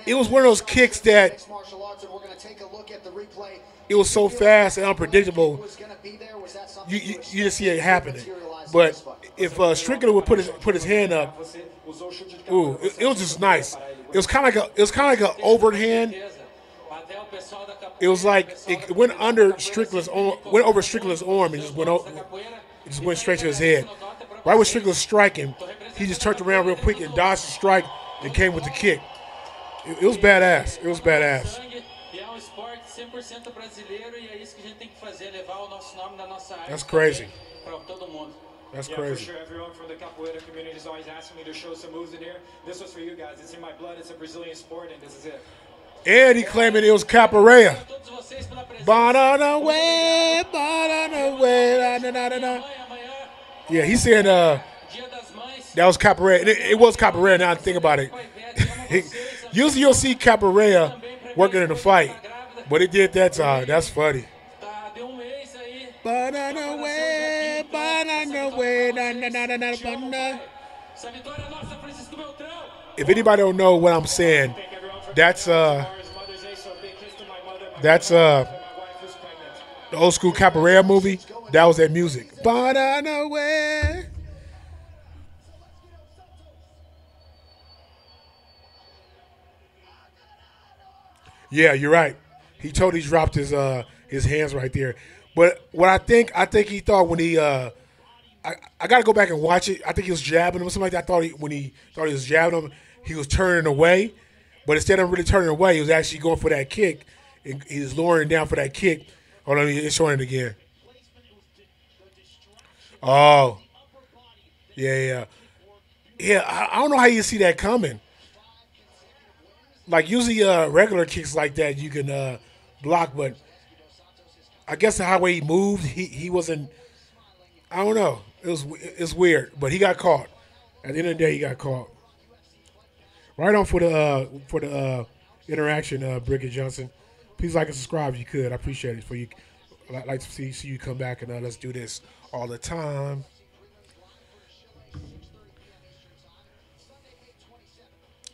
It was one of those kicks that it was so fast and unpredictable. You didn't see it happening. But if Strickland would put his hand up, ooh, it was just nice. It was kind of like an overhand. It was like it went under Strickland's arm, went over Strickland's arm and just went straight to his head. Right when Strickland was striking, he just turned around real quick and dodged the strike and came with the kick. It was badass. It was badass. That's crazy. That's crazy. For sure, everyone from the capoeira community is always asking me to show some moves in here. This was for you guys. It's in my blood. It's a Brazilian sport, and this is it. And he claiming it was capoeira. Banana way, banana way, na na na na. Yeah, he's saying that was Capoeira. It was Capoeira. Now I think about it. Usually you'll see Capoeira working in a fight, but it did that time. That's funny. Banana way, banana way, banana. If anybody don't know what I'm saying, that's the old school Capoeira movie. That was that music. Banana way. Yeah, you're right. He totally dropped his hands right there. But what I think he thought when he I gotta go back and watch it. I think he was jabbing him or something like that. I thought when he thought he was jabbing him, he was turning away. But instead of really turning away, he was actually going for that kick. And he was lowering down for that kick. Hold on, it's showing it again. Oh, yeah. Yeah, I don't know how you see that coming. Like usually regular kicks like that you can block, but I guess the how way he moved, he wasn't. I don't know. It's weird, but he got caught. At the end of the day, he got caught. Right on for the interaction, Bridget Johnson. Please like and subscribe if you could. I appreciate it. For you, I'd like to see you come back and let's do this all the time.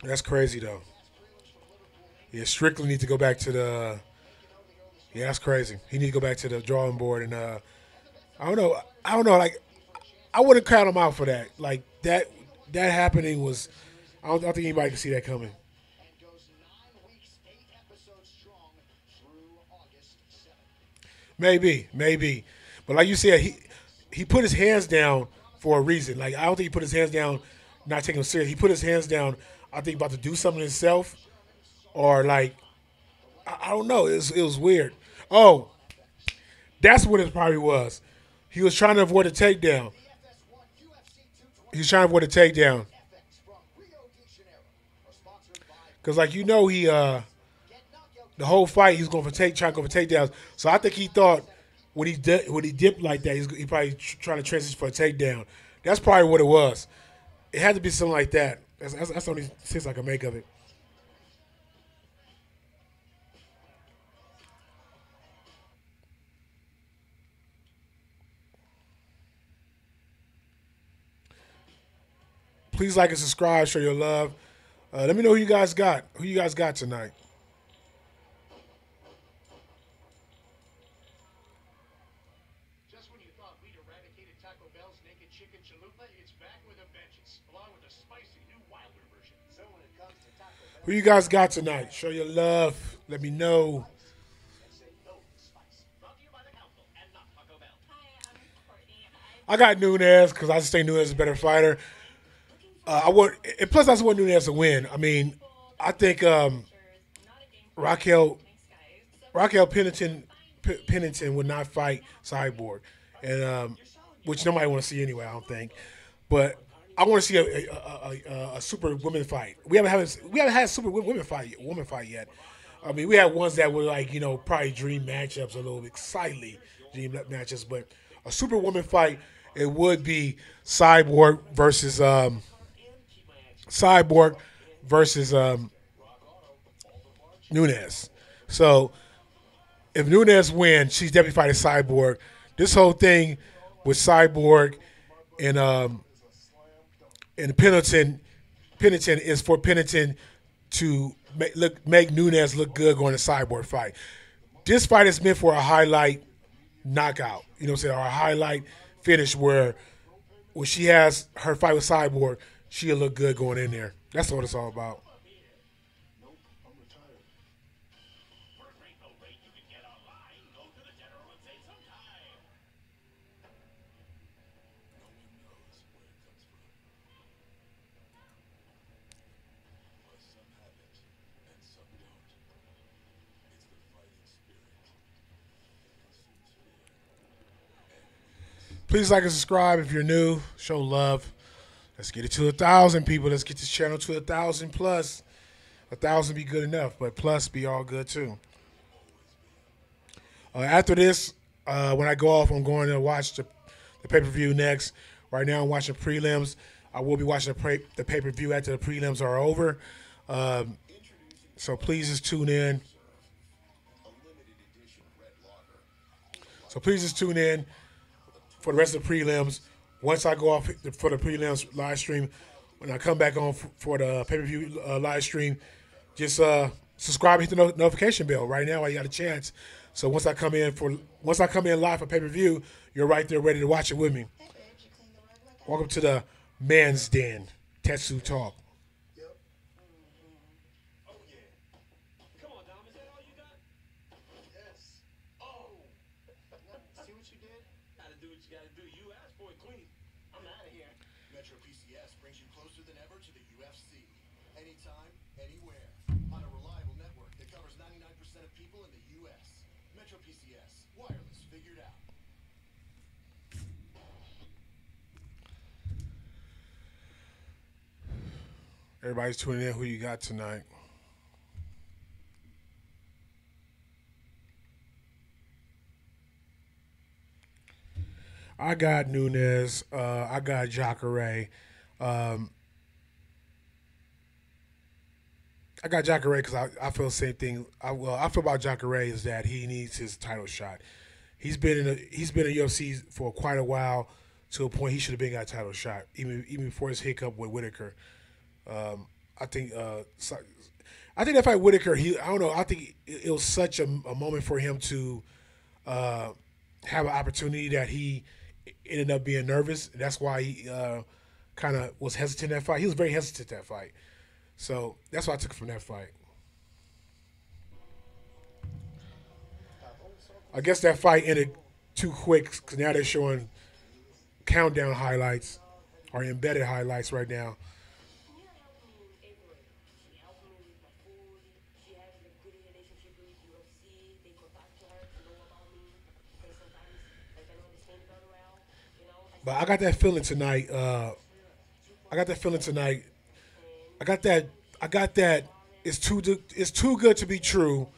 That's crazy though. Yeah, Strickland needs to go back to the. Yeah, that's crazy. He needs to go back to the drawing board and I don't know. Like I wouldn't count him out for that. Like that happening was. I don't think anybody can see that coming. Maybe, but like you said, he put his hands down for a reason. Like I don't think he put his hands down, not taking him serious. He put his hands down. I think about to do something himself, or like I don't know. It was weird. Oh, that's what it probably was. He was trying to avoid a takedown. He was trying to avoid a takedown. Because like he the whole fight he's going for trying to go for takedowns. So I think he thought when he dipped like that, he probably trying to transition for a takedown. That's probably what it was. It had to be something like that. That's the only sense I can make of it. Please like and subscribe. Show your love. Let me know who you guys got. Who you guys got tonight? Just when you thought we'd eradicated Taco Bell's naked chicken chalupa, it's back with a vengeance, along with a spicy new Wilder version. So when it comes to Taco Bell, who you guys got tonight? Show your love. Let me know. I got Nunes because I just think Nunes is a better fighter. And plus I just want Nunes to win. I mean, I think Raquel Pennington would not fight Cyborg, and which nobody want to see anyway. I don't think, but I want to see a super women fight. We haven't had a super women fight yet. I mean, we had ones that were like probably dream matchups a little bit slightly dream matchups, but a super woman fight it would be Cyborg versus Nunes. So if Nunes wins, she's definitely fighting Cyborg. This whole thing with Cyborg and Pennington is for Pennington to make Nunes look good going to Cyborg fight. This fight is meant for a highlight knockout. You know what I'm saying? Or a highlight finish where when she has her fight with Cyborg, she'll look good going in there. That's what it's all about. Please like and subscribe if you're new. Show love. Let's get it to 1,000 people. Let's get this channel to 1,000 plus. 1,000 be good enough, but plus be all good too. After this, when I go off, I'm going to watch the pay-per-view next, Right now I'm watching prelims. I will be watching the pay-per-view after the prelims are over. So please just tune in. So please just tune in for the rest of the prelims. Once I go off for the prelims live stream, when I come back on for the pay-per-view live stream, just subscribe and hit the notification bell right now while you got a chance. So once I come in live for pay-per-view, you're right there ready to watch it with me. Welcome to the Man's Den, Tetsu Talk. Metro PCS brings you closer than ever to the UFC. Anytime, anywhere. On a reliable network that covers 99% of people in the U.S. Metro PCS. Wireless figured out. Everybody's tuning in. Who you got tonight? I got Nunes. I got Jacare. I got Jacare because I feel the same thing. I feel about Jacare is that he needs his title shot. He's been in UFC for quite a while, to a point he should have been got a title shot even before his hiccup with Whitaker. I think that fight Whitaker. I don't know. I think it was such a moment for him to have an opportunity that he ended up being nervous. That's why he kind of was hesitant in that fight. He was very hesitant in that fight. So that's what I took from that fight. I guess that fight ended too quick because now they're showing countdown highlights or embedded highlights right now. But I got that feeling tonight. I got that it's too good to be true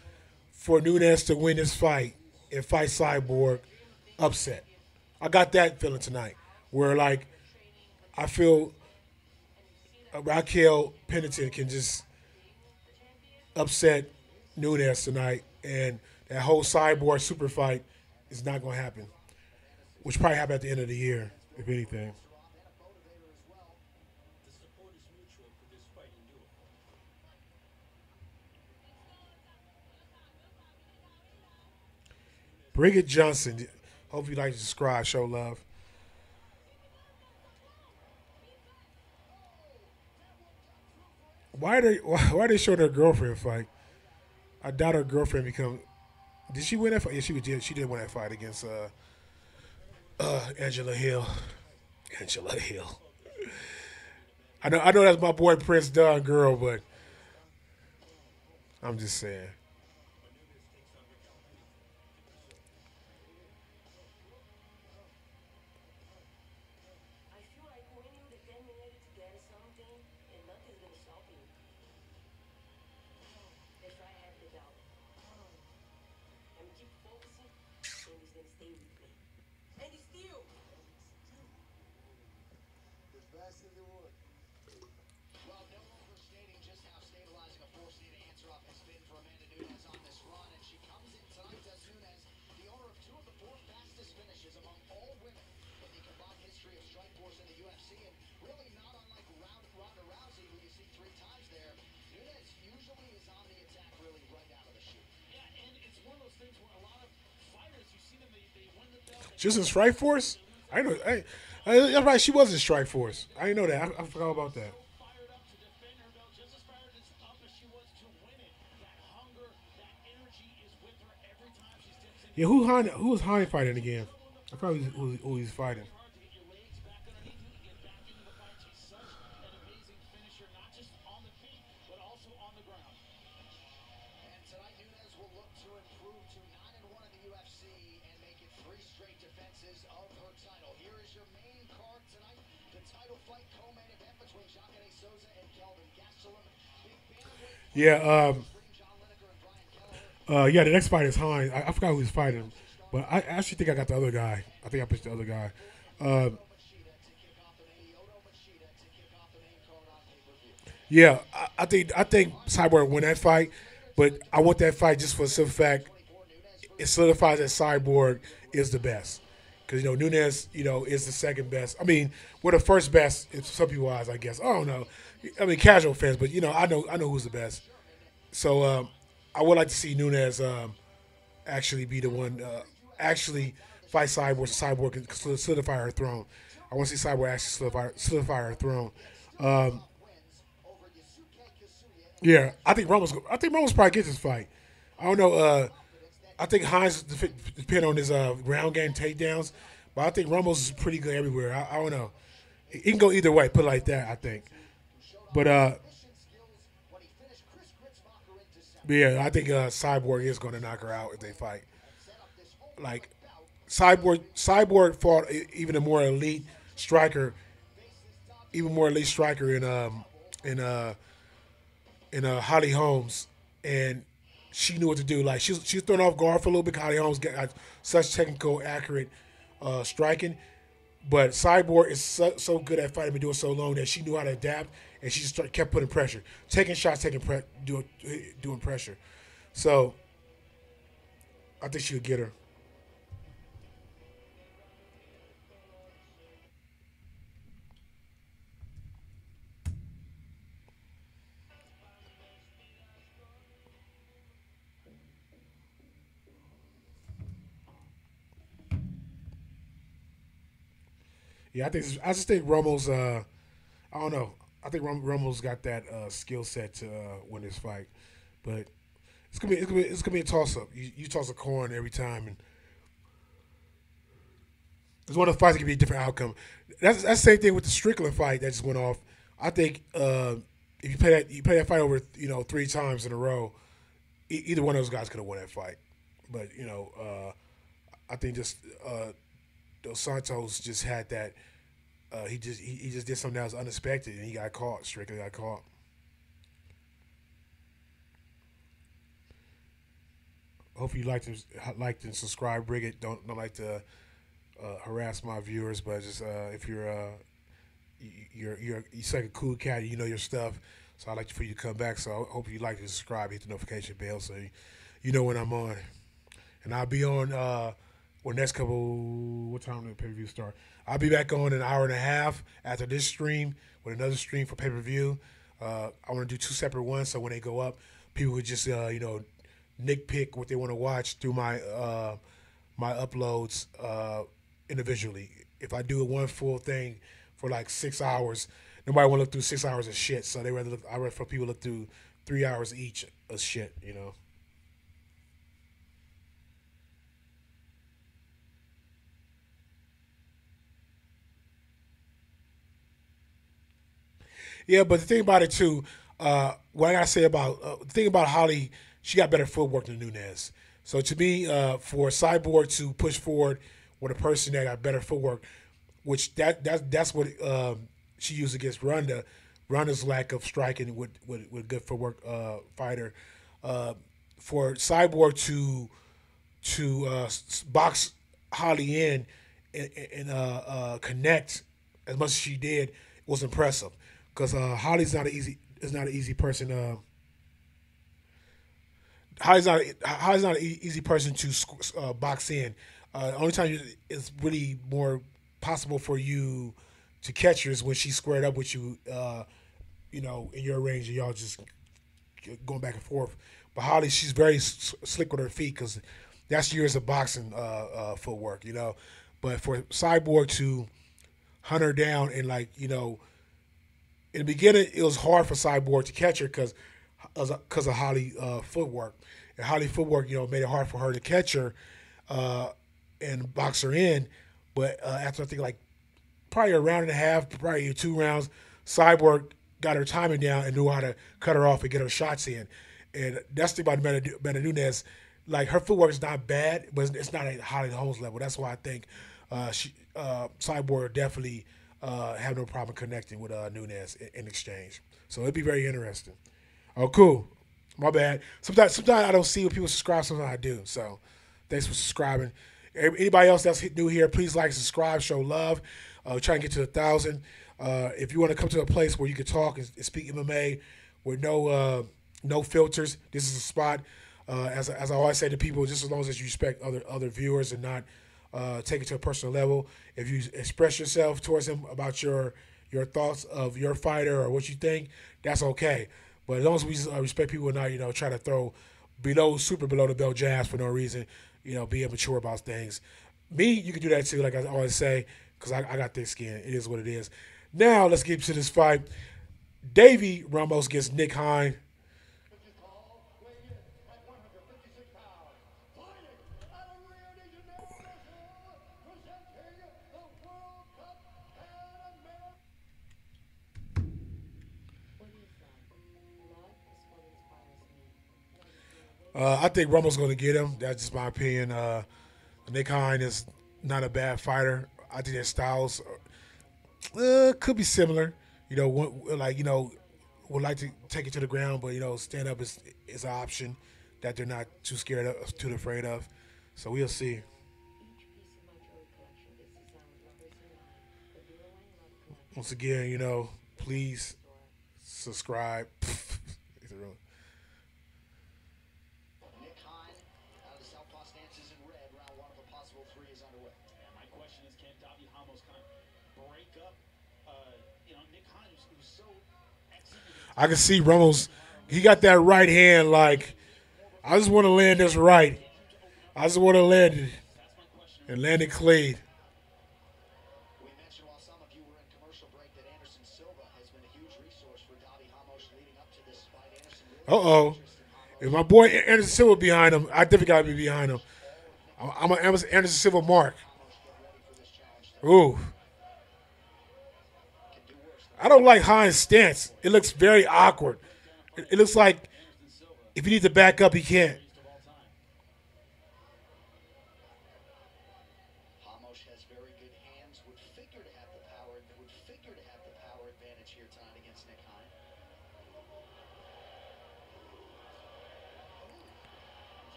for Nunes to win this fight and fight Cyborg upset. I got that feeling tonight, where like I feel Raquel Pennington can just upset Nunes tonight, and that whole Cyborg super fight is not going to happen, which probably happen at the end of the year, if anything. Bridget Johnson. Hope you like to subscribe, show love. Why are they showing her girlfriend fight? I doubt her girlfriend become. Did she win that fight? Yeah, she did. She did win that fight against Angela Hill. Angela Hill. I know that's my boy Prince Dunn girl, but I'm just saying. Well, no overstating just how stabilizing a force to answer off has been for Amanda Nunes on this run, and she comes in tonight as Nunes, the owner of two of the four fastest finishes among all women in the combined history of Strikeforce in the UFC, and really not unlike Ronda Rousey, who you see three times there. Nunes usually is on the attack really right out of the chute. Yeah, and it's one of those things where a lot of fighters, you see them, they win the belt. Just in Strikeforce? I know. That's right. She was in Strikeforce. I didn't know that. I forgot about that. Fired up to defend her belt, just as fired up as she was to win it. That hunger, that energy is with her every time she steps in. Yeah, who was Hani fighting again? I forgot who he's fighting. And tonight, Nunes will look to improve to 9-1 in the UFC and make it 3 straight defenses of her title. Here is your main card tonight, the title fight co-main event between Jacare Souza and Kelvin Gastelum. Yeah, the next fight is Hines. I forgot who he's fighting, but I actually think I got the other guy. I think I picked the other guy. Yeah, I think Cyborg win that fight, but I want that fight just for the simple fact it solidifies that Cyborg is the best. Because Nunes, is the second best. I mean, we're the first best in some people's eyes, I guess. I don't know. I mean, casual fans, but I know who's the best. So I would like to see Nunes actually be the one actually fight Cyborg so Cyborg can solidify her throne. I want to see Cyborg actually solidify her throne. Um, yeah, I think Ramos probably gets this fight. I don't know. I think Hines depend on his ground game takedowns, but I think Ramos is pretty good everywhere. I don't know. He can go either way. Put it like that. I think. But yeah, I think Cyborg is going to knock her out if they fight. Like Cyborg fought even a more elite striker, even more elite striker in uh Holly Holmes, and she knew what to do. Like she was thrown off guard for a little bit. Holly Holmes got such technical, accurate striking, but Cyborg is so good at fighting, been doing so long that she knew how to adapt, and she just kept putting pressure, taking shots, doing pressure. So I think she would get her. Yeah, I just think Romo's. I don't know. I think Romo's got that skill set to win this fight, but it's gonna be a toss up. You toss a coin every time, and it's one of the fights that can be a different outcome. That's the same thing with the Strickland fight that just went off. I think if you play that fight over 3 times in a row, either one of those guys could have won that fight. But I think just Dos Santos just had that. He just did something that was unexpected, and he got caught. Strickland got caught. Hope you liked and subscribe, Brigitte. Don't like to harass my viewers, but just if you're like a cool cat, you know your stuff. So I'd like for you to come back. So I hope you like and subscribe, hit the notification bell, so you know when I'm on. And I'll be on next couple. What time will the pay per view start? I'll be back on an hour and a half after this stream with another stream for pay per view. I want to do 2 separate ones, so when they go up, people would just nitpick what they want to watch through my uploads individually. If I do one full thing for like 6 hours, nobody want to look through 6 hours of shit. So I rather for people to look through 3 hours each of shit. Yeah, but the thing about it too, what I gotta say about the thing about Holly, she got better footwork than Nunez. So to me, for Cyborg to push forward with a person that got better footwork, which that's what she used against Ronda. Ronda's lack of striking with good footwork fighter. Uh, for Cyborg to box Holly in and connect as much as she did was impressive because Holly's not an easy is not an easy person. Holly's not an easy person to box in. Only time it's really more possible for you to catch her is when she's squared up with you, in your range, and y'all just going back and forth. But Holly, she's very slick with her feet because that's years of boxing footwork. But for Cyborg to hunt her down and in the beginning, it was hard for Cyborg to catch her because of Holly footwork. And Holly footwork, made it hard for her to catch her and box her in. But after I think probably a round and a half, probably 2 rounds, Cyborg got her timing down and knew how to cut her off and get her shots in. And that's the thing about Amanda Nunes. Her footwork is not bad, but it's not at Holly Holmes level. That's why I think Cyborg definitely have no problem connecting with Nunes in exchange. So it'd be very interesting. Oh, cool. My bad. Sometimes I don't see when people subscribe. Sometimes I do. So thanks for subscribing. Anybody else that's new here, please like, subscribe, show love. Try and get to 1,000. If you want to come to a place where you can talk and speak MMA with no filters, this is a spot. As I always say to people, just as long as you respect other viewers and not take it to a personal level. If you express yourself towards them about your thoughts of your fighter or what you think, that's okay. But as long as we respect people and not try to throw super below the belt jabs for no reason, be immature about things. Me, you can do that too, like I always say, because I got thick skin. It is what it is. Now let's get to this fight. Davy Ramos against Nick Hine. I think Rumble's going to get him. That's just my opinion. Nick Hine is not a bad fighter. I think their styles could be similar. Would like to take it to the ground, but stand up is an option that they're not too scared of, too afraid of. So we'll see. Once again, please subscribe. I can see Ramos. He got that right hand. Like, I just want to land this right. I just want to land it and land it clean. Uh-oh. If my boy Anderson Silva behind him, I definitely got to be behind him. I'm an Anderson Silva mark. Ooh. I don't like Hine's stance. It looks very awkward. It looks like if he needs to back up, he can't. Has very good hands. Would figure to have the power advantage here tonight against Nick Hine.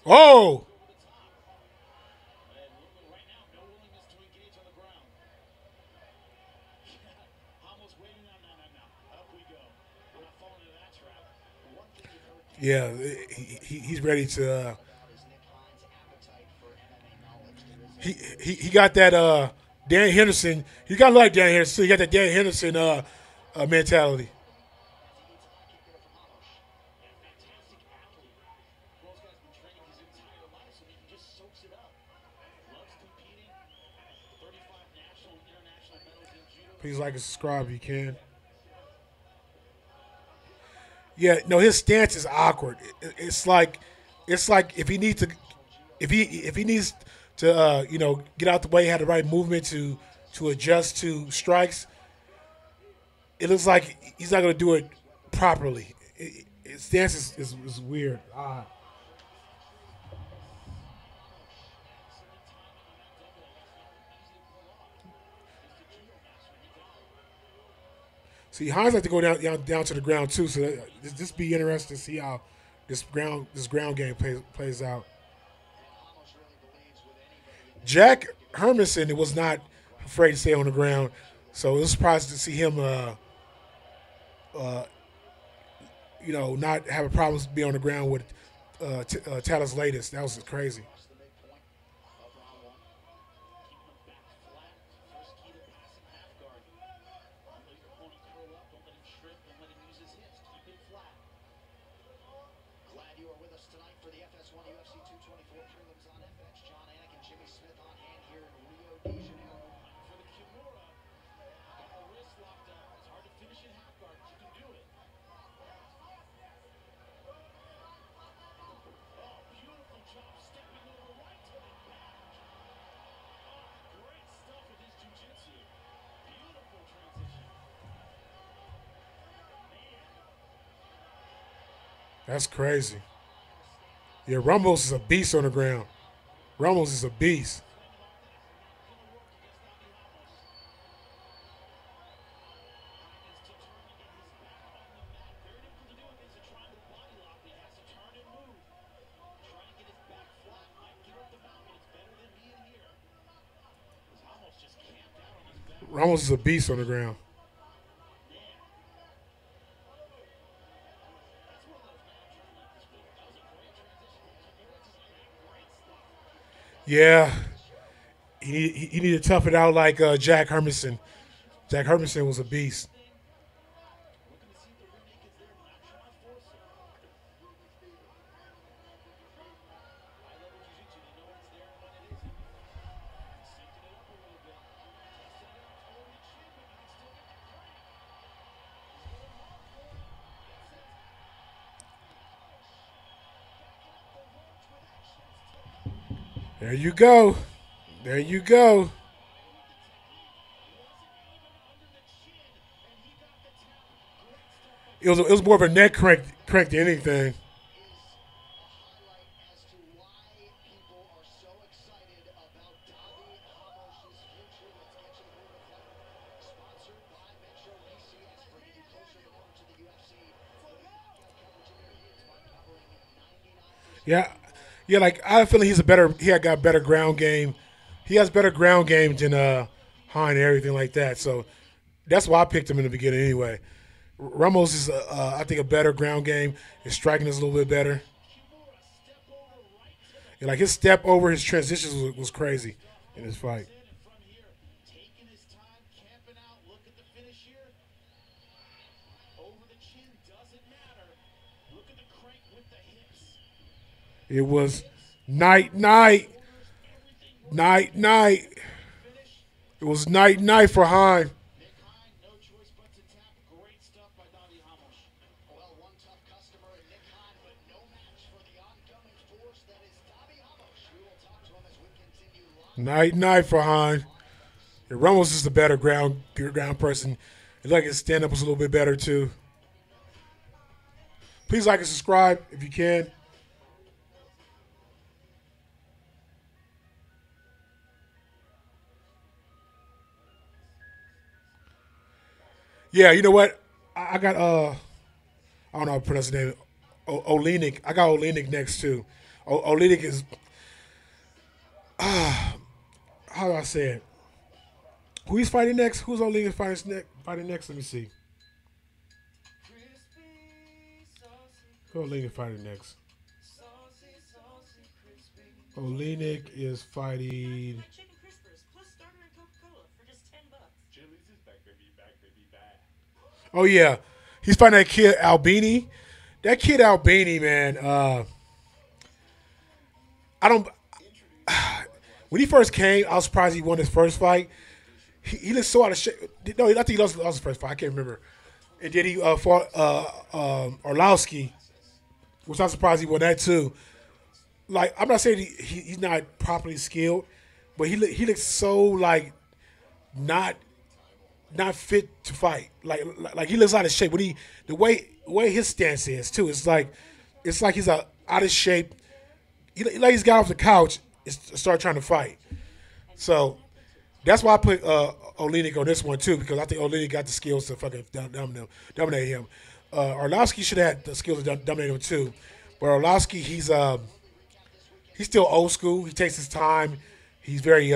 Oh! Yeah, he's ready to. He got that Dan Henderson. He got like Dan Henderson. He got that Dan Henderson mentality. Please like and subscribe if you can. Yeah, no, his stance is awkward. It's like if he needs to, if he needs to, get out the way, have the right movement to adjust to strikes. It looks like he's not going to do it properly. His stance is weird. See, Hines like to go down to the ground too. So this be interesting to see how this ground game plays out. Jack Hermanson was not afraid to stay on the ground, so it was surprising to see him, not have a problem being on the ground with Talos latest. That was crazy. Glad you are with us tonight for the FS1 UFC 224 prelims on FX. John Anik and Jimmy Smith on hand here in Rio de Janeiro. For the Kimura, got the wrist locked up. It's hard to finish in half guard, but you can do it. Oh, beautiful job stepping over right to the back. Oh, great stuff with his jiu-jitsu. Beautiful transition. That's crazy. Yeah, Ramos is a beast on the ground. Ramos is a beast. Ramos is a beast on the ground. Yeah, he needed to tough it out like Jack Hermanson. Jack Hermanson was a beast. There you go. There you go. It was more of a neck crank than anything. Yeah, yeah. Like I feel like he's a better. He had got better ground game. He has better ground game than Hine and everything like that. So that's why I picked him in the beginning anyway. Ramos is, I think, a better ground game. His striking is a little bit better. And like his step over his transitions was crazy in his fight. It was night, night, night, night. It was night, night for Hine. Night, night for Hine. And Ramos is the better ground person. He like his stand up was a little bit better too. Please like and subscribe if you can. Yeah, you know what? I got I don't know how to pronounce the name. Olenek. I got Olenek next too. Olenek is how do I say it? Who he's fighting next? Who's Olenek fighting next? Let me see. Who Olenek fighting next? Olenek is fighting. Oh yeah, he's fighting that kid Albini. That kid Albini, man. I don't. When he first came, I was surprised he won his first fight. He looked so out of shape. No, I think he lost his first fight. I can't remember. And then he fought Orlowski, which I'm surprised he won that too. Like I'm not saying he's not properly skilled, but he looks so like not fit to fight. Like he looks out of shape. When the way his stance is too, it's like he's out of shape. Like he's got off the couch and started trying to fight. So that's why I put Olenek on this one too, because I think Olenek got the skills to fucking dominate him. Orlowski should have had the skills to dominate him too, but Orlowski he's still old school. He takes his time. He's very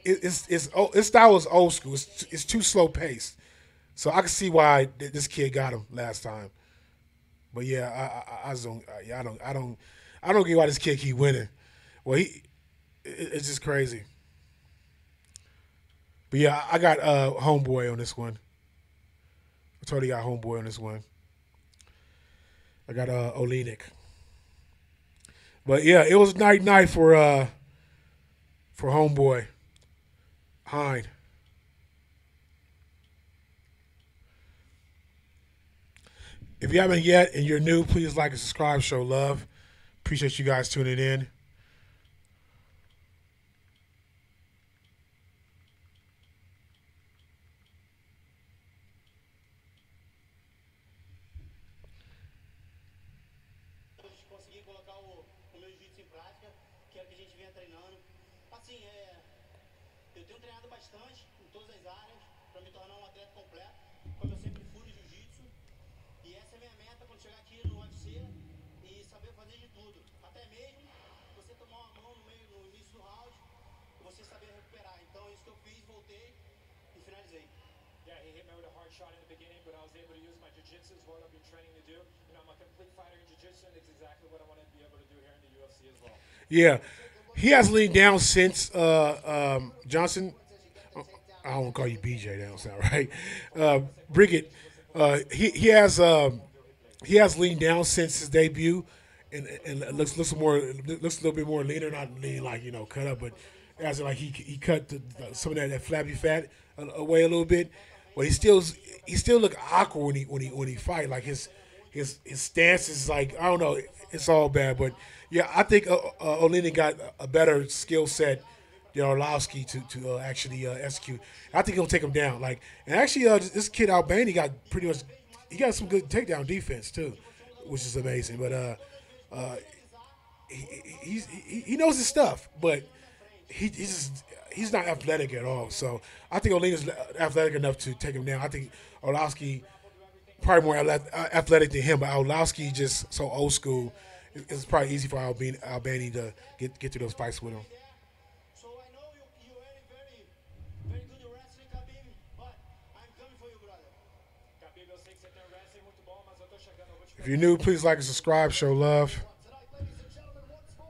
his style is old school. It's too slow paced. So I can see why this kid got him last time. But yeah, I don't get why this kid keep winning. Well, it's just crazy. But yeah, I got homeboy on this one. I totally got homeboy on this one. I got Olenek. But yeah, it was night for homeboy Hine. If you haven't yet and you're new, please like and subscribe, show love. Appreciate you guys tuning in. Yeah, he hit me with a hard shot in the beginning, but I was able to use my jiu-jitsu, is what I've been training to do, and You know, I'm a complete fighter in jiu-jitsu, and it's exactly what I want to be able to do here in the UFC as well. Yeah, he has leaned down since Johnson. I don't want to call you BJ. That don't sound right. Brigitte. He has leaned down since his debut, and looks more looks a little bit more leaner, not lean like cut up, but as in like he cut some of that flabby fat away a little bit, but he still look awkward when he fight. Like his stance is like I don't know. It's all bad, but yeah, I think Olini got a better skill set than Orlovsky to actually execute. I think he'll take him down. Like and actually, this kid Albany got pretty much. He got some good takedown defense too, which is amazing. But he knows his stuff, but he's not athletic at all. So I think Olina's athletic enough to take him down. I think Orlovsky probably more athletic than him, but Orlovsky just so old school. It's probably easy for Albany to get to those fights with him. So I know you very good wrestling, Khabib, but I'm coming for you, brother. Khabib, eu sei que você tem um wrestling muito bom, mas eu tô chegando. Eu vou te If you're new, please like and subscribe. Show love. Tonight, ladies and gentlemen, once more.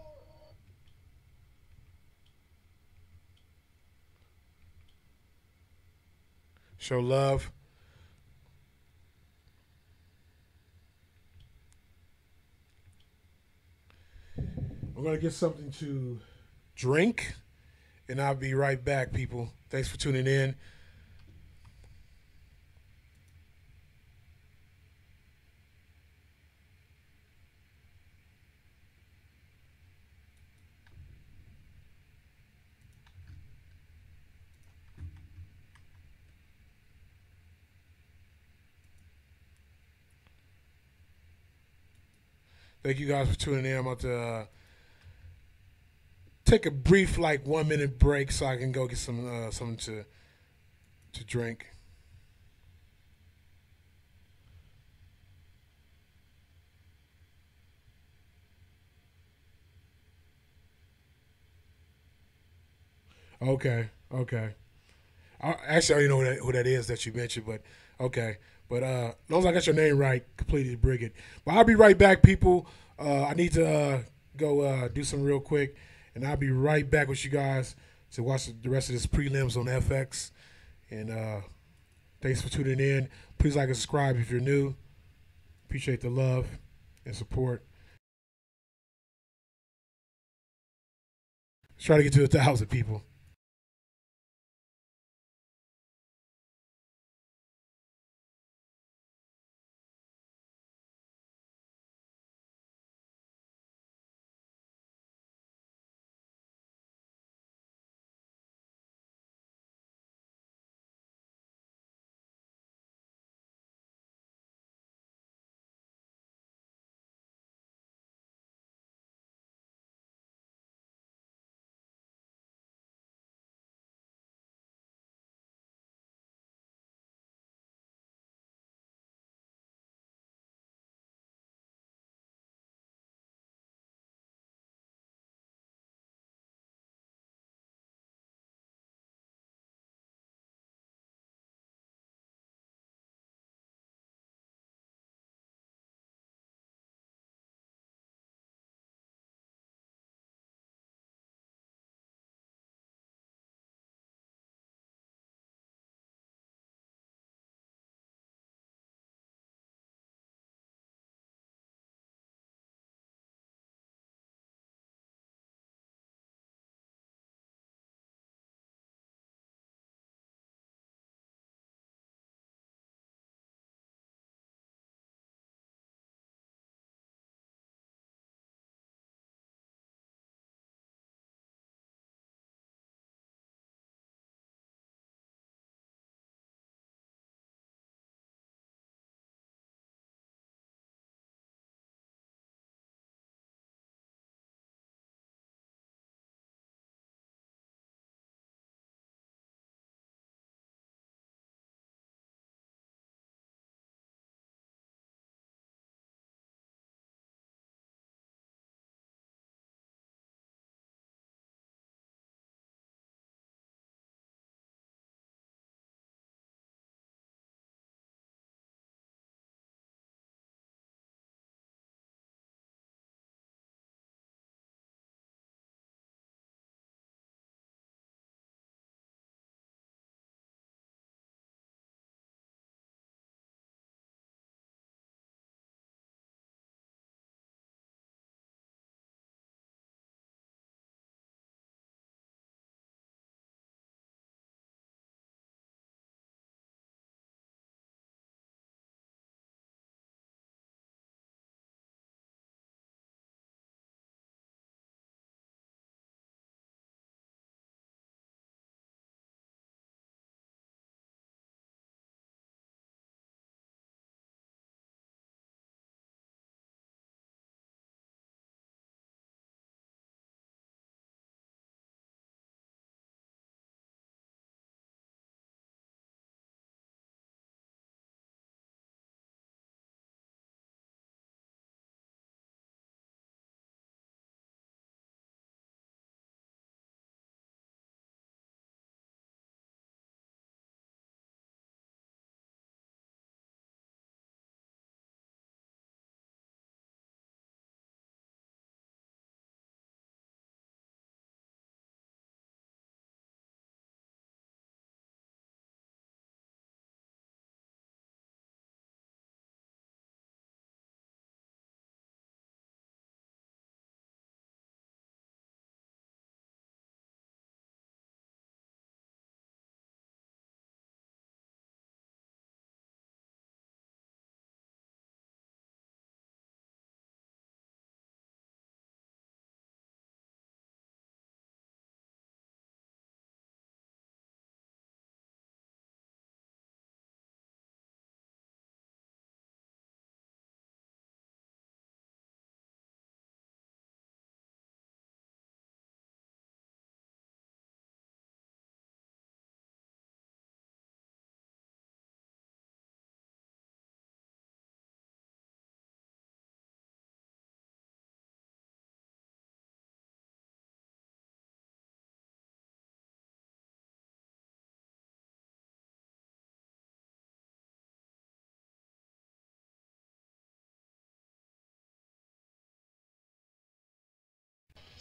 Show love. We're going to get something to drink, and I'll be right back, people. Thanks for tuning in. Thank you guys for tuning in. I'm about to take a brief, like 1 minute break, so I can go get some something to drink. Okay. Actually, I don't even know who that is that you mentioned, but okay. But as long as I got your name right, completely Brigitte. But I'll be right back, people. I need to go do some real quick, and I'll be right back with you guys to watch the rest of this prelims on FX. And thanks for tuning in. Please like and subscribe if you're new. Appreciate the love and support. Let's try to get to 1,000 people.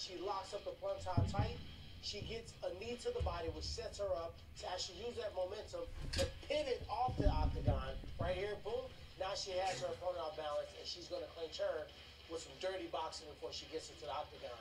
She locks up the puntai tight. She gets a knee to the body, which sets her up to actually use that momentum to pivot off the octagon. Right here, boom. Now she has her opponent off balance, and she's going to clinch her with some dirty boxing before she gets into the octagon.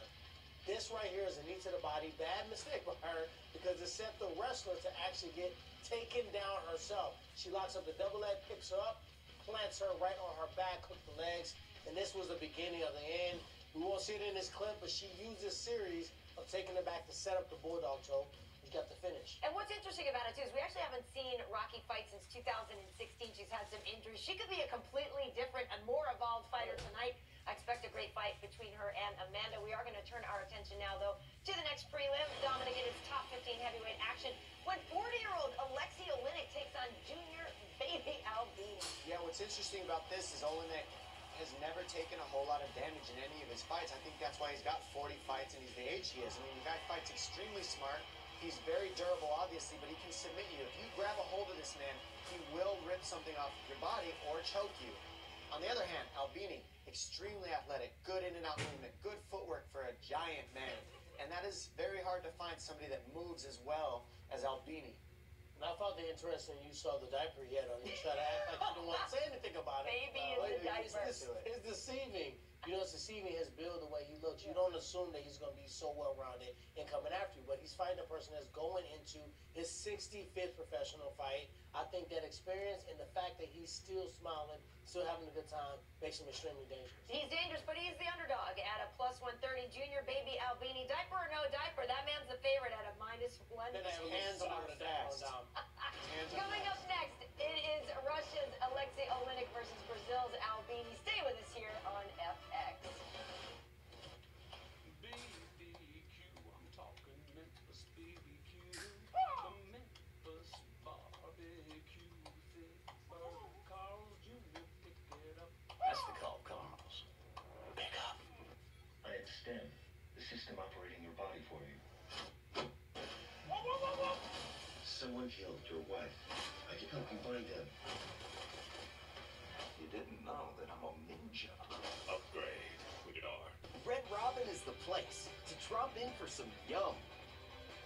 This right here is a knee to the body. Bad mistake by her because it set the wrestler to actually get taken down herself. She locks up the double leg, picks her up, plants her right on her back, hook the legs, and this was the beginning of the end. We won't see it in this clip, but she used this series of taking it back to set up the bulldog choke. We got the finish. And what's interesting about it, too, is we actually haven't seen Rocky fight since 2016. She's had some injuries. She could be a completely different and more evolved fighter tonight. I expect a great fight between her and Amanda. We are going to turn our attention now, though, to the next prelim. Dominic, in its top 15 heavyweight action when 40-year-old Alexei Oleinik takes on junior baby Albini. Yeah, what's interesting about this is Oleinik has never taken a whole lot of damage in any of his fights. I think that's why he's got 40 fights and he's the age he is. I mean, the guy fights extremely smart. He's very durable, obviously, but he can submit you. If you grab a hold of this man, he will rip something off of your body or choke you. On the other hand, Albini, extremely athletic, good in and out movement, good footwork for a giant man. And that is very hard to find somebody that moves as well as Albini. And I found it interesting you saw the diaper he had on. You try to act like you don't want to say anything about it. Baby in the diaper. It's deceiving. You know, it's deceiving his build, the way he looks. You don't assume that he's going to be so well-rounded and coming after you. But he's fighting a person that's going into his 65th professional fight. I think that experience and the fact that he's still smiling, still having a good time, makes him extremely dangerous. He's dangerous, but he's the underdog at a plus 130. Junior baby Albini, diaper or no diaper, that man's the favorite at a minus 1. Hands on the fast. Coming up next, it is Russia's Alexei Oleinik versus Brazil's Albini. Stay with us here on FX. That's the call, Carlos. Pick up. I extend the system operating your body for you. Someone killed your wife. I can help you find him. You didn't know that I'm a ninja. Upgrade. Rated R. Red Robin is the place to drop in for some yum,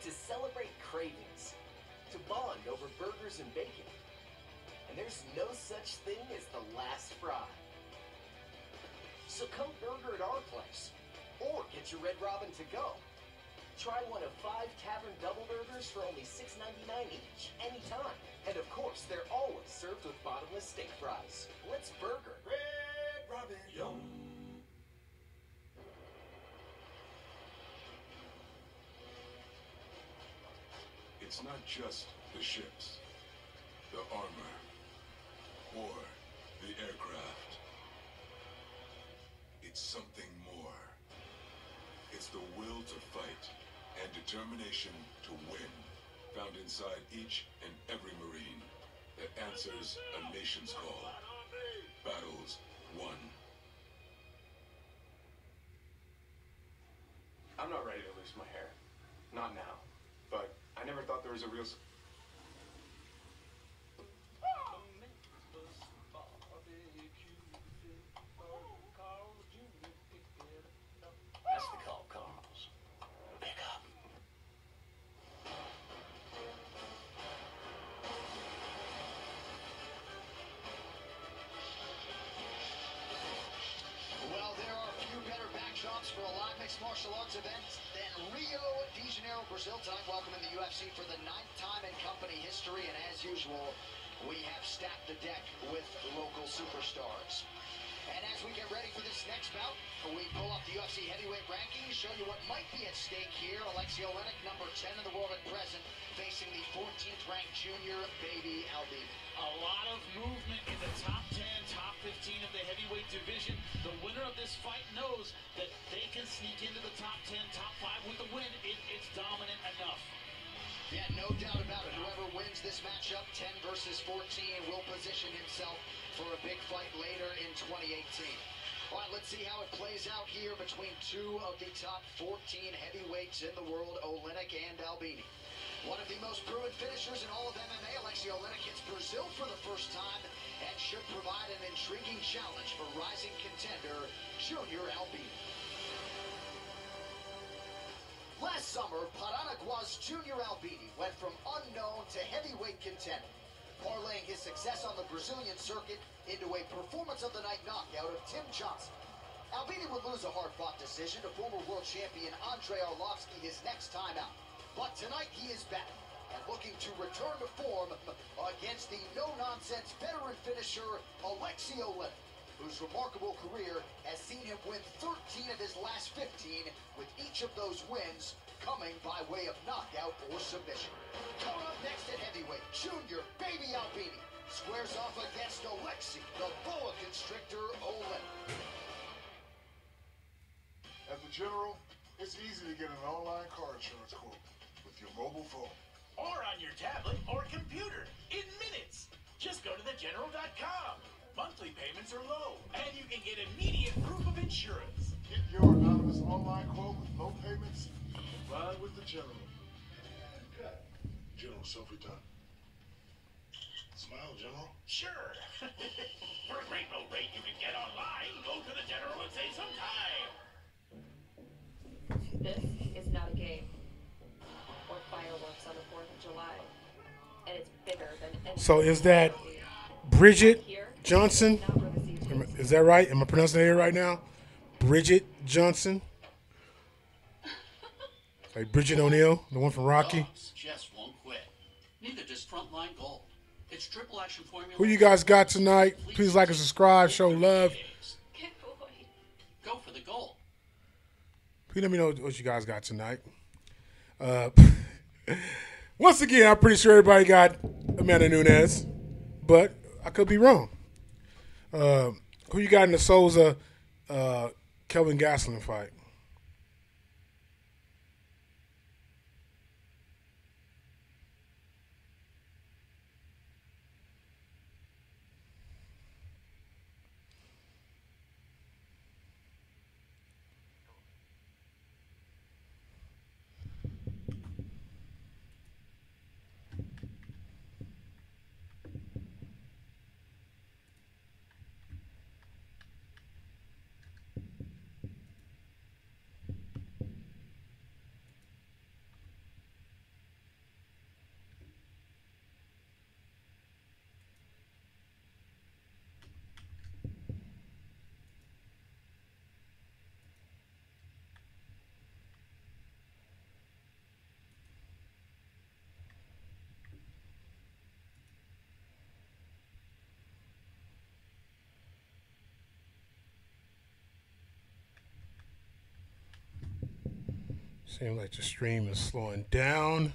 to celebrate cravings, to bond over burgers and bacon. And there's no such thing as the last fry. So come burger at our place, or get your Red Robin to go. Try one of 5 Tavern Double Burgers for only $6.99 each, anytime. And of course, they're always served with bottomless steak fries. Let's burger. Red Robin. Yum. It's not just the ships, the armor, or the aircraft. It's something more. It's the will to fight and determination to win, found inside each and every Marine that answers a nation's call. Battles won. I'm not ready to lose my hair. Not now. But I never thought there was a real... That's the call, Carlos. Pick up. Well, there are few better backdrops for a live mixed martial arts event than Rio de Janeiro, Brazil. Tonight, welcoming the UFC for the 9th time in company history. And as usual, we have stacked the deck with local superstars. And as we get ready for this next bout, we pull up the UFC heavyweight rankings, show you what might be at stake here. Alexei Oleinik, number 10 in the world at present, facing the 14th ranked junior baby Albini. A lot of movement in the top 10, top 15 of the heavyweight division. The winner of this fight knows that they can sneak into the top 10, top 5 with the win if it's dominant enough. Yeah, no doubt about it. Whoever wins this matchup, 10 versus 14, will position himself for a big fight later in 2018. All right, let's see how it plays out here between 2 of the top 14 heavyweights in the world, Oleinik and Albini. One of the most proven finishers in all of MMA, Alexei Oleinik hits Brazil for the first time and should provide an intriguing challenge for rising contender Junior Albini. Last summer, Paranagua's Junior Albini went from unknown to heavyweight contender, parlaying his success on the Brazilian circuit into a performance of the night knockout of Tim Johnson. Albini would lose a hard-fought decision to former world champion Andrei Arlovski his next time out. But tonight he is back and looking to return to form against the no-nonsense veteran finisher Alexei Oleinik, whose remarkable career has seen him win 13 of his last 15, with each of those wins coming by way of knockout or submission. Coming up next at heavyweight, Junior Baby Albini squares off against Alexei, the boa constrictor Oleinik. At the General, it's easy to get an online car insurance quote with your mobile phone. Or on your tablet or computer in minutes. Just go to thegeneral.com. Monthly payments are low, and you can get immediate proof of insurance. Get your anonymous online quote with low payments. Ride with the General. General self-return. Smile, General. Sure. For a great low rate you can get online, go to the General and save some time. This is not a game or fireworks on the 4th of July, and it's bigger than any. So is that Bridget Johnson? Is that right? Am I pronouncing it right now? Bridget Johnson? Like Bridget O'Neill, the one from Rocky? Dogs just won't quit. Neither does Frontline Gold. It's triple action formula. Who you guys got tonight? Please like and subscribe, show love. Go for the gold. Please let me know what you guys got tonight. Once again, I'm pretty sure everybody got Amanda Nunes, but I could be wrong. Who you got in the Souza Kelvin Gastelum fight? Seems like the stream is slowing down.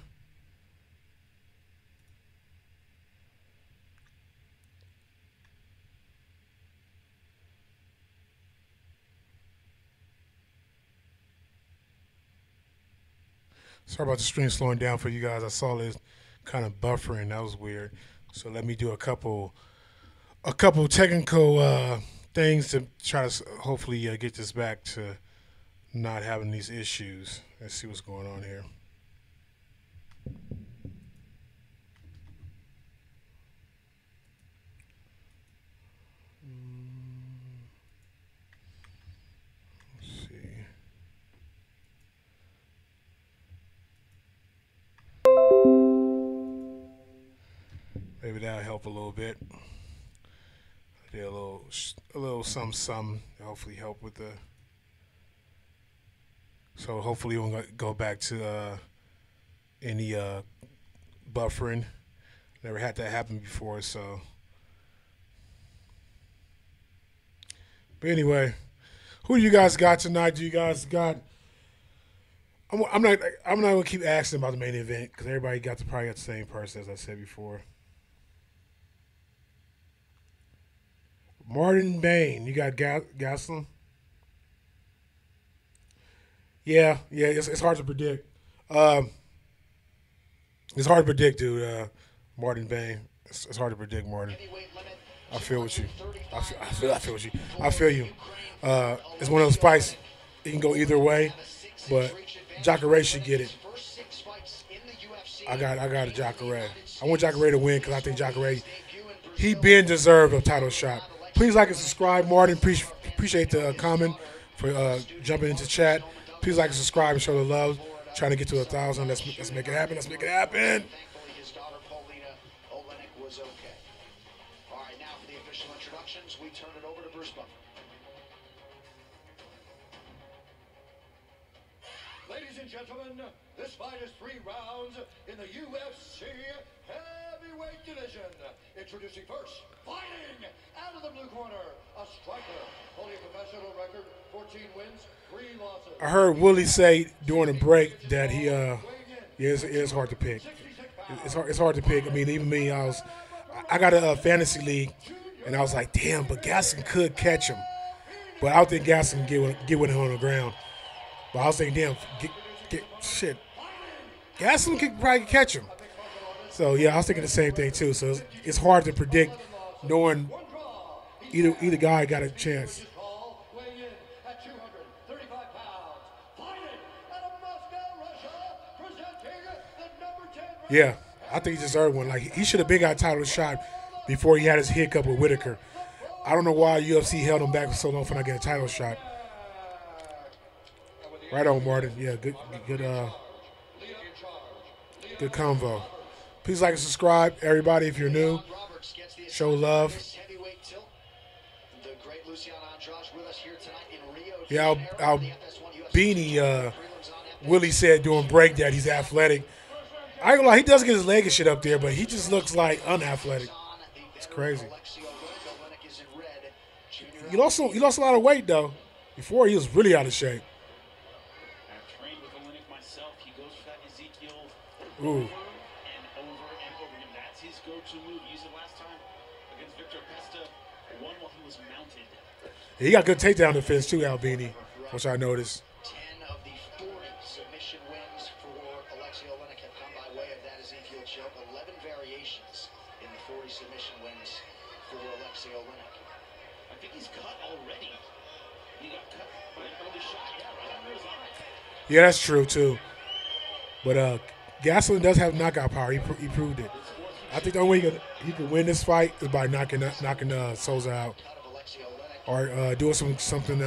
Sorry about the stream slowing down for you guys. I saw this kind of buffering. That was weird. So let me do a couple technical things to try to hopefully get this back to not having these issues. Let's see what's going on here. Let's see. Maybe that'll help a little bit. I did a little some hopefully help with the. So hopefully we won't go back to any buffering. Never had that happen before, so. But anyway, who do you guys got tonight? Do you guys got? I'm not gonna keep asking about the main event because everybody probably got the same person as I said before. Martin Bain, you got Gastelum? Yeah, it's hard to predict. It's hard to predict, dude. Martin Bain, it's hard to predict, Martin. I feel with you. I feel with you. I feel you. It's one of those fights. It can go either way, but Jacare should get it. I got a Jacare. I want Jacare to win because I think Jacare, he been deserved a title shot. Please like and subscribe, Martin. Appreciate the comment for jumping into chat. Please like and subscribe and show the love. Trying to get to 1,000. Let's make it happen. Let's make it happen. Thankfully, his daughter Paulina Olenek was okay. All right, now for the official introductions, we turn it over to Bruce Buffer. Ladies and gentlemen, this fight is 3 rounds in the UFC heavyweight division. Introducing first, fighting out of the blue corner, a striker holding a professional record, 14 wins, 3 losses. I heard Willie say during the break that he it's hard to pick. It's hard to pick. I mean, even me, I got a fantasy league, and I was like, damn, but Gaston could catch him, but I don't think Gaston can get with him on the ground. But I was thinking, damn, shit, Gaston could probably catch him. So yeah, I was thinking the same thing too. So it's hard to predict, knowing either guy got a chance. Yeah, I think he deserved one. Like, he should have been got a title shot before he had his hiccup with Whitaker. I don't know why UFC held him back for so long for not getting a title shot. Right on, Martin. Yeah, good convo. Please like and subscribe, everybody, if you're new. Show love. Yeah, Beanie, Willie said during break that he's athletic. I ain't gonna lie, he does get his leg and shit up there, but he just looks like unathletic. It's crazy. He lost a lot of weight though. Before he was really out of shape. I've trained with Olenek myself. He goes for that Ezekiel Ooh. over and over. And that's his go-to move. He used it last time against Victor Pesta. One while he was mounted. He got good takedown defense too, Albini, which I noticed. 10 of the 40 submission wins for Alexei Olenek have come by way of that Ezekiel choke. 11 variations in the 40 submission wins for Alexei Olenek. I think he's cut already. He got cut by an early shot. Yeah, right under his eye. Yeah, that's true too. But Gastelum does have knockout power. He proved it. I think the only way he could win this fight is by knocking Souza out, or doing something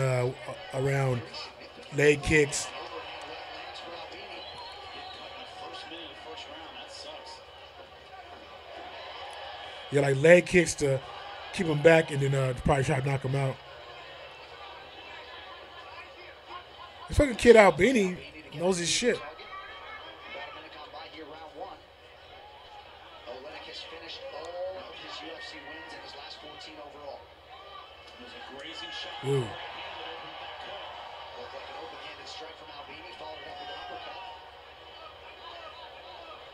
around leg kicks. Yeah, like leg kicks to keep him back, and then probably try to knock him out. This fucking kid Albini knows his shit. Ooh. Looked like an open-handed strike from Albini, followed it up with an uppercut.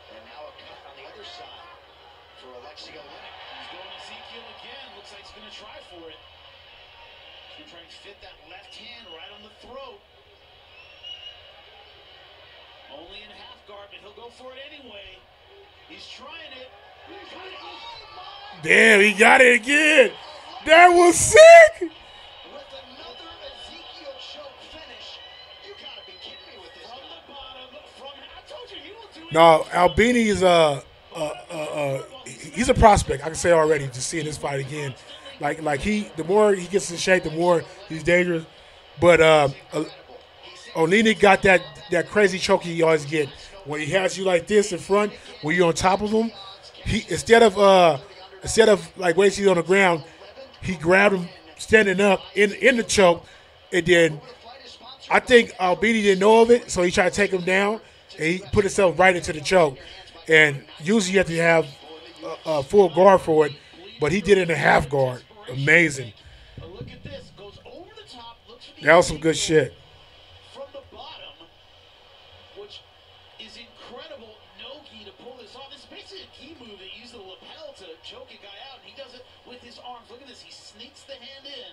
And now a cut on the other side for Alexei Olenek. He's going Ezekiel again. Looks like he's going to try for it. He's going to try and fit that left hand right on the throat. Only in half guard, but he'll go for it anyway. He's trying it. Damn, he got it again. That was sick. No, Albini is he's a prospect. I can say already, just seeing this fight again. Like the more he gets in shape, the more he's dangerous. But Olenek got that crazy choke he always get when he has you like this in front, when you're on top of him. He instead of like waiting on the ground, he grabbed him standing up in the choke, and then I think Albini didn't know of it, so he tried to take him down. And he put himself right into the choke. And usually you have to have a full guard for it, but he did it in a half guard. Amazing. That was some good shit. From the bottom, which is incredible. Nogi to pull this off. This is basically a key move. They use the lapel to choke a guy out, and he does it with his arms. Look at this. He sneaks the hand in.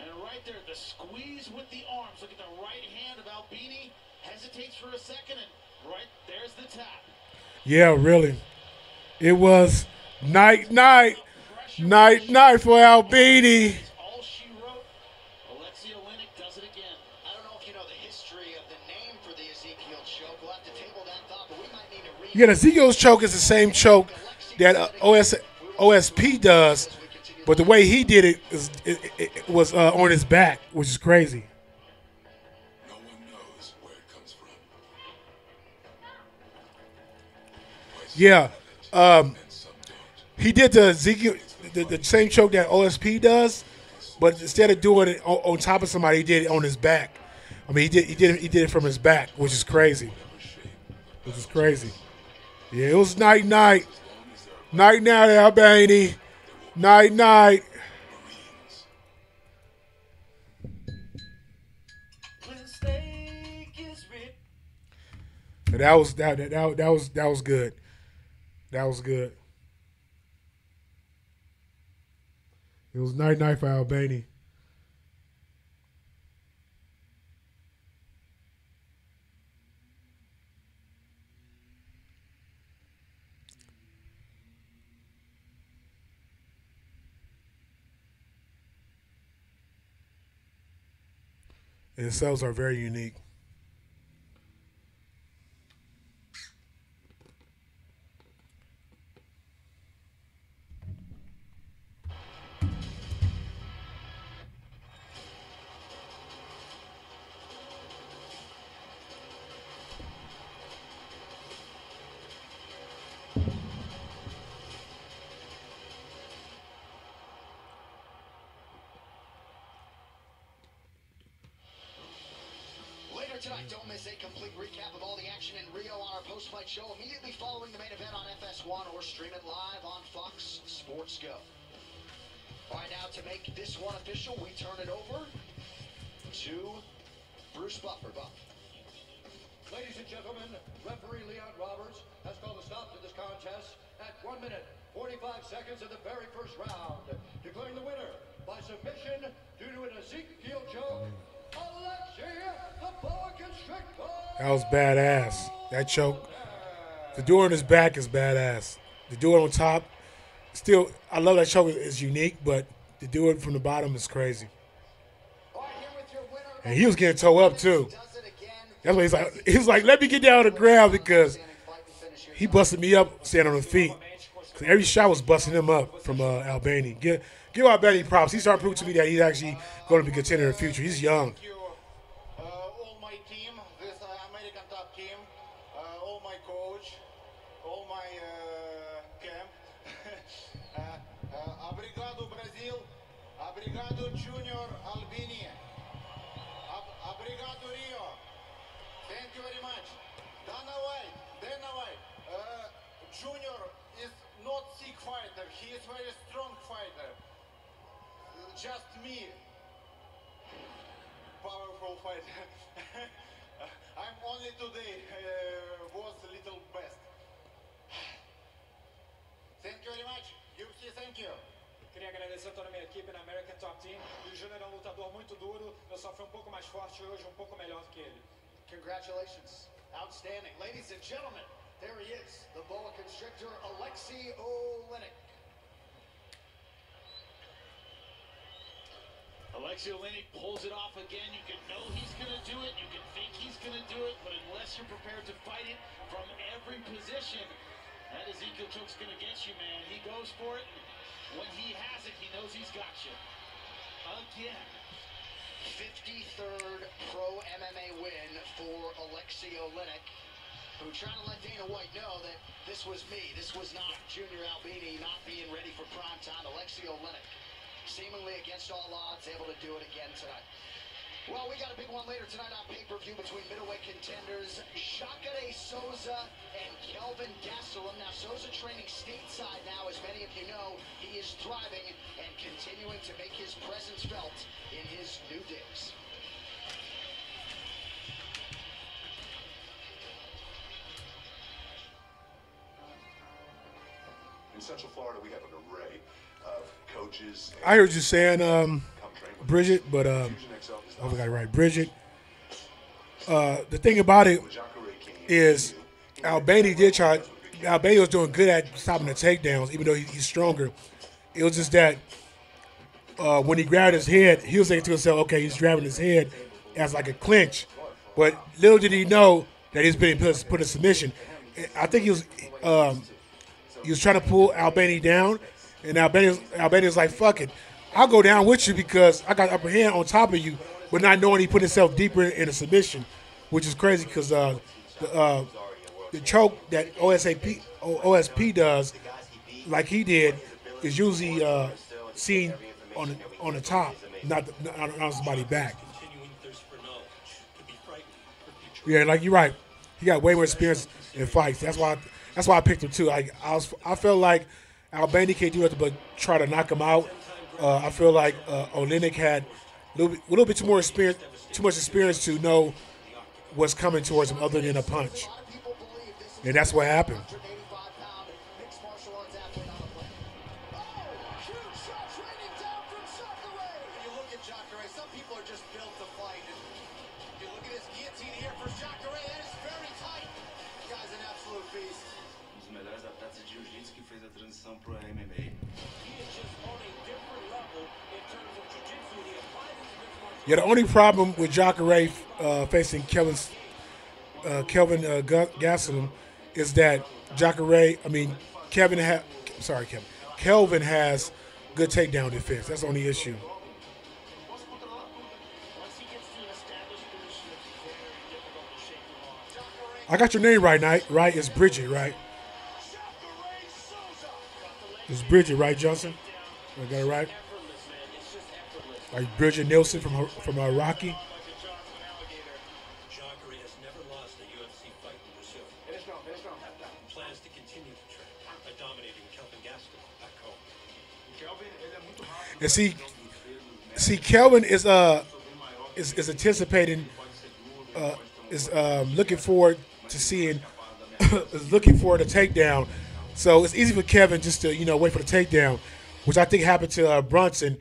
And right there, the squeeze with the arms. Look at the right hand of Albini. Hesitates for a second, and right there's the tap. Yeah, really. It was night for Albini. All she wrote. Alexei Olenek does it again. I don't know if you know the history of the name for the Ezekiel choke. We'll have to table that thought, but we might need to read. Yeah, the Ezekiel's choke is the same choke that OSP does, but the way he did it was on his back, which is crazy. No one knows where it comes from. Yeah. He did the Ezekiel, the same choke that OSP does, but instead of doing it on top of somebody, he did it on his back. I mean, he did it from his back, which is crazy. Which is crazy. Yeah, it was night. Night Albany. Night. And that was good. That was good. It was night for Albany. And the cells are very unique. Later tonight, don't miss a complete recap of all the action in Rio on our post-fight show immediately following the main event on FS1 or stream it live on Fox Sports Go. All right, now to make this one official, we turn it over to Bruce Buffer. Buff. Ladies and gentlemen, referee Leon Roberts has called a stop to this contest at 1 minute, 45 seconds of the very first round, declaring the winner by submission due to an Ezekiel choke, Alexia the Boa Constrictor. That was badass. That choke. To do it on his back is badass. To do it on top, still, I love that choke. It's unique, but to do it from the bottom is crazy. And he was getting toe up too. That's why he's like, let me get down on the ground because he busted me up standing on his feet. Every shot was busting him up from Albany. Give Albany props. He's starting to prove to me that he's actually going to be a contender in the future. He's young. All my team, this American top team, all my coach, all my camp. Obrigado Brazil, obrigado Junior Albania, obrigado Rio. Thank you very much. Dana White. Junior is not sick fighter. He is very strong fighter. Just me. Powerful fighter. I'm only today was a little best. Thank you very much. UFC, thank you. Queria agradecer a toda a minha equipe na American Top Team. O Júnior é um lutador muito duro. Eu só fui um pouco mais forte hoje, um pouco melhor do que ele. Congratulations. Outstanding. Ladies and gentlemen, there he is, the Boa Constrictor, Alexei Olenek. Alexei Olenek pulls it off again. You can know he's going to do it. You can think he's going to do it. But unless you're prepared to fight it from every position, that Ezekiel choke's going to get you, man. He goes for it. When he has it, he knows he's got you. Again. 53rd pro MMA win for Alexei Olenek, who trying to let Dana White know that this was me. This was not Junior Albini not being ready for prime time. Alexei Olenek, seemingly against all odds, able to do it again tonight. Well, we got a big one later tonight on pay-per-view between middleweight contenders Jacare Souza and Kelvin Gastelum. Now, Souza training stateside now, as many of you know. He is thriving and continuing to make his presence felt in his new digs. In Central Florida, we have an array of coaches. I heard you saying Bridget, but I hope I got it right. Bridget. The thing about it is Albany did try. Albany was doing good at stopping the takedowns, even though he's stronger. It was just that when he grabbed his head, he was thinking to himself, okay, he's grabbing his head as like a clinch. But little did he know that he's been put in submission. I think he was trying to pull Albany down, and Albany was like, fuck it. I'll go down with you because I got upper hand on top of you, but not knowing he put himself deeper in a submission, which is crazy because the choke that OSP does, like he did, is usually seen on the top, not somebody back. Yeah, like you're right. He got way more experience in fights. That's why I picked him too. I felt like Albany can't do nothing but try to knock him out. I feel like Olenek had little bit too much experience to know what's coming towards him other than a punch, and that's what happened. Yeah, the only problem with Jacare facing Kelvin Gastelum is that Kelvin has good takedown defense. That's the only issue. I got your name right, Knight. Right? It's Bridget, right? It's Bridget, right, Johnson? I got it right. Like Bridget Nielsen from Rocky. Plans to continue the trend by dominating Kelvin Gastelum back home. And see, Kelvin is anticipating, looking forward to seeing, is looking for the takedown. So it's easy for Kevin just to wait for the takedown, which I think happened to Brunson.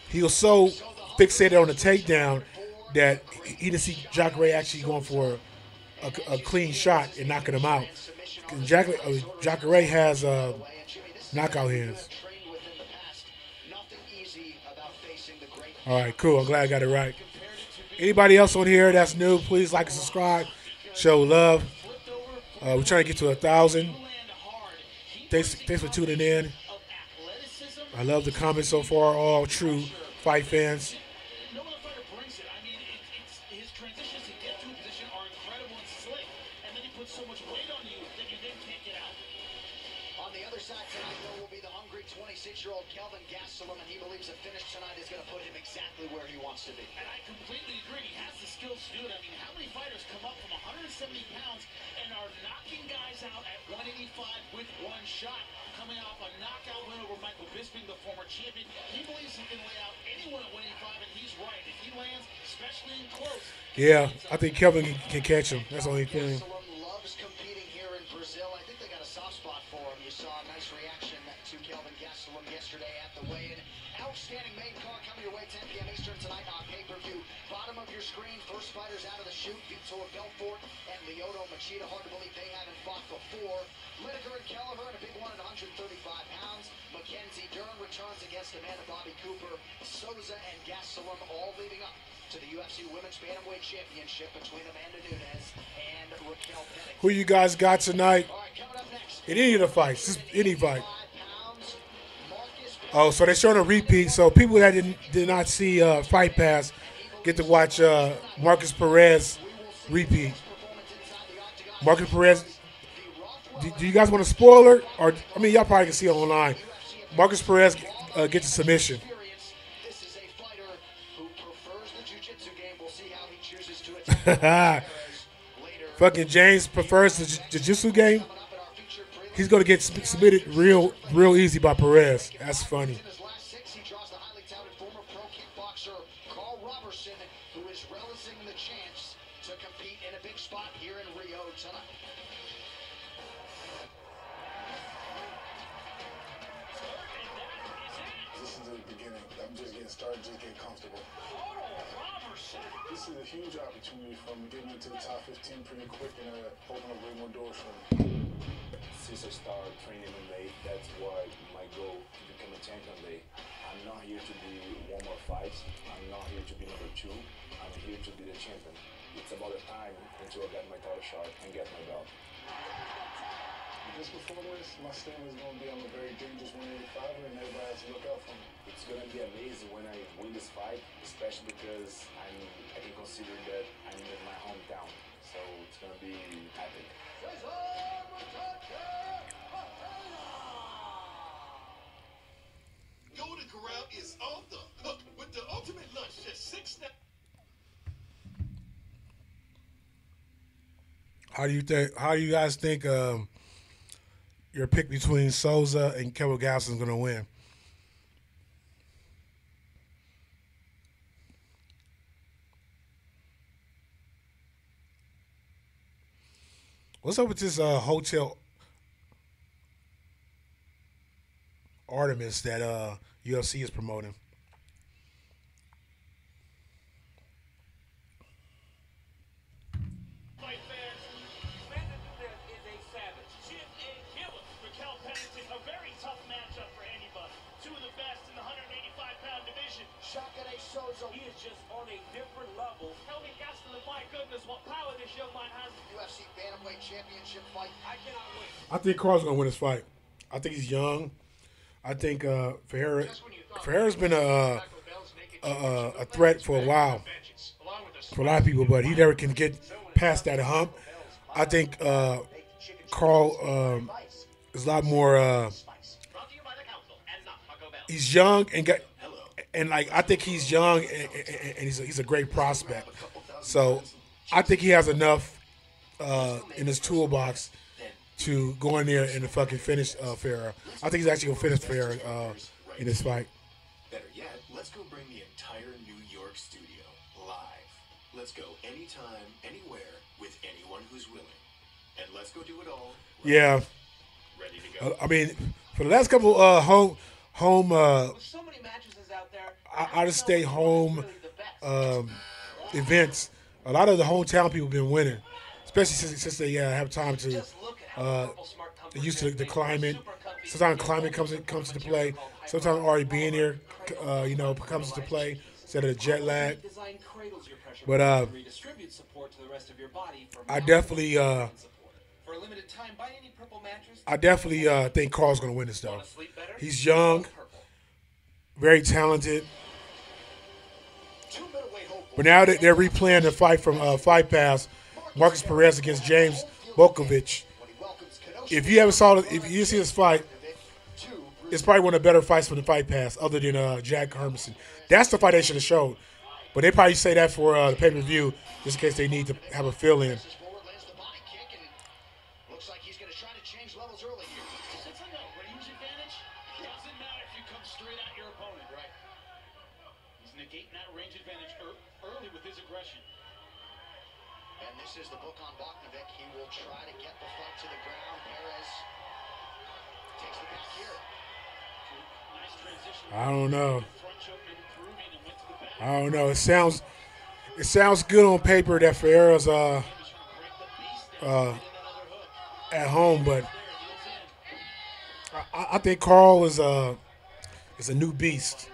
He was so fixated on the takedown that he didn't see Jacare actually going for a clean shot and knocking him out. Jacare has knockout hands. All right, cool. I'm glad I got it right. Anybody else on here that's new, please like and subscribe. Show love. We're trying to get to 1,000. Thanks for tuning in. I love the comments so far. All true fight fans. Kelvin Gastelum, and he believes a finish tonight is going to put him exactly where he wants to be. And I completely agree. He has the skills to do it. I mean, how many fighters come up from 170 pounds and are knocking guys out at 185 with one shot, coming off a knockout win over Michael Bisping, the former champion? He believes he can lay out anyone at 185, and he's right. If he lands, especially in close. Yeah, I think Kelvin can catch him. That's the only thing. Loves competing here in Brazil. I think they got a soft spot for him. You saw a nice reaction to Kelvin Gastelum yesterday at the weigh-in. Outstanding main card coming your way 10 p.m. Eastern tonight on pay-per-view. Bottom of your screen, first fighters out of the chute, Vitor Belfort and Lyoto Machida. Hard to believe they haven't fought before. Lineker and Kelleher in a big one at 135 pounds. Mackenzie Dern returns against Amanda Bobby Cooper. Souza and Gastelum all leading up to the UFC Women's Bantamweight Championship between Amanda Nunes and Raquel Pennington. Who you guys got tonight? In any of the fights, just any fight. Oh, so they're showing a repeat. So people that did not see Fight Pass get to watch Marcus Perez repeat. Marcus Perez. Do you guys want a spoiler? Or I mean, y'all probably can see it online. Marcus Perez gets a submission. Fucking James prefers the jiu-jitsu game. He's going to get submitted real easy by Perez. That's funny. This is a huge opportunity for me getting into the top 15 pretty quick and open up way more doors for me. Since I started training MMA, that's what my goal to become a champion day. I'm not here to do one more fights. I'm not here to be number 2. I'm here to be the champion. It's about the time until I get my title shot and get my belt. This performance, my standard is going to be I'm a very dangerous 185er and everybody has to look out for me. It's going to be amazing when I win this fight, especially because I can consider that I'm in my hometown. So it's gonna be epic. Golden Corral is on the hook with the ultimate lunch, just $6. How do you guys think your pick between Souza and Kevin Gaston is going to win? What's up with this Hotel Artemis that UFC is promoting? Fight fans, Amanda Nunes is a savage. She is a killer. Raquel Pennington, a very tough matchup for anybody. Two of the best in the 185-pound division. Shakare Souza. He is just on a different level. Kelvin Gastelum, my goodness, what power this young man has. UFC Bantamweight Championship fight. I cannot wait. I think Carl's going to win this fight. I think he's young. I think Ferreira's been a threat for a while for a lot of people, but he never can get past that hump. I think Carl is a lot more. He's young and I think he's young and he's a great prospect. So I think he has enough in his toolbox to go in there and fucking finish Ferreira. I think he's actually gonna finish Ferreira in this fight. Better yet, let's go bring the entire New York studio live. Let's go anytime, anywhere, with anyone who's willing. And let's go do it all. Yeah. Ready to go. I mean, for the last couple home out of state home events, a lot of the hometown people have been winning, especially since they have time to. They're used to the climate. Sometimes climate comes into play. Sometimes already being there, comes into play instead of the jet lag. But I definitely think Carl's gonna win this though. He's young, very talented. But now that they're replaying the fight from Fight Pass, Marcus Perez against James Bokovic. If you see this fight, it's probably one of the better fights from the Fight Pass, other than Jack Hermanson. That's the fight they should have showed. But they probably say that for the pay-per-view, just in case they need to have a fill-in. Looks like he's going to try to change levels early here. It's a no. Range advantage doesn't matter if you come straight at your opponent, right? He's negating that range advantage early with his aggression. And this is the book on Bogdanovic. He will try to get the fight to the ground. Perez takes the back here. Nice transition. I don't know. Front choke improving and went to the back. I don't know. It sounds good on paper that Ferreira's at home, but I think Carl is a new beast,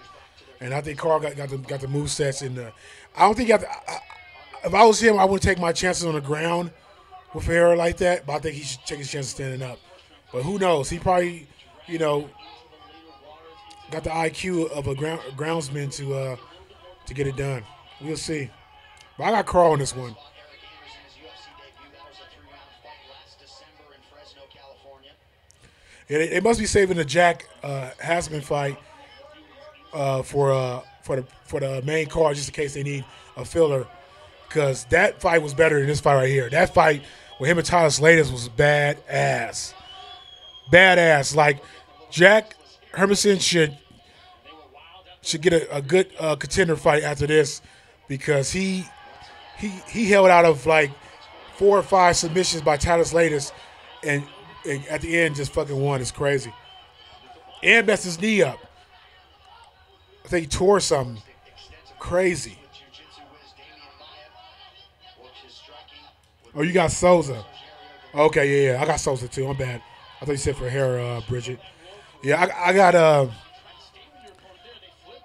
and I think Carl got the movesets in the. I don't think he got. If I was him, I wouldn't take my chances on the ground with Ferreira like that. But I think he should take his chances standing up. But who knows? He probably, got the IQ of a groundsman to get it done. We'll see. But I got Carl on this one. Yeah, they must be saving the Jack Hasman fight for the main card just in case they need a filler. Because that fight was better than this fight right here. That fight with him and Tyler Slater was badass. Badass. Like, Jack Hermanson should get a good contender fight after this because he held out of like 4 or 5 submissions by Tyler Slater and at the end just fucking won. It's crazy. And messed his knee up. I think he tore something. Crazy. Oh, you got Souza. Okay, yeah. I got Souza too. I'm bad. I thought you said for hair, Bridget. Yeah,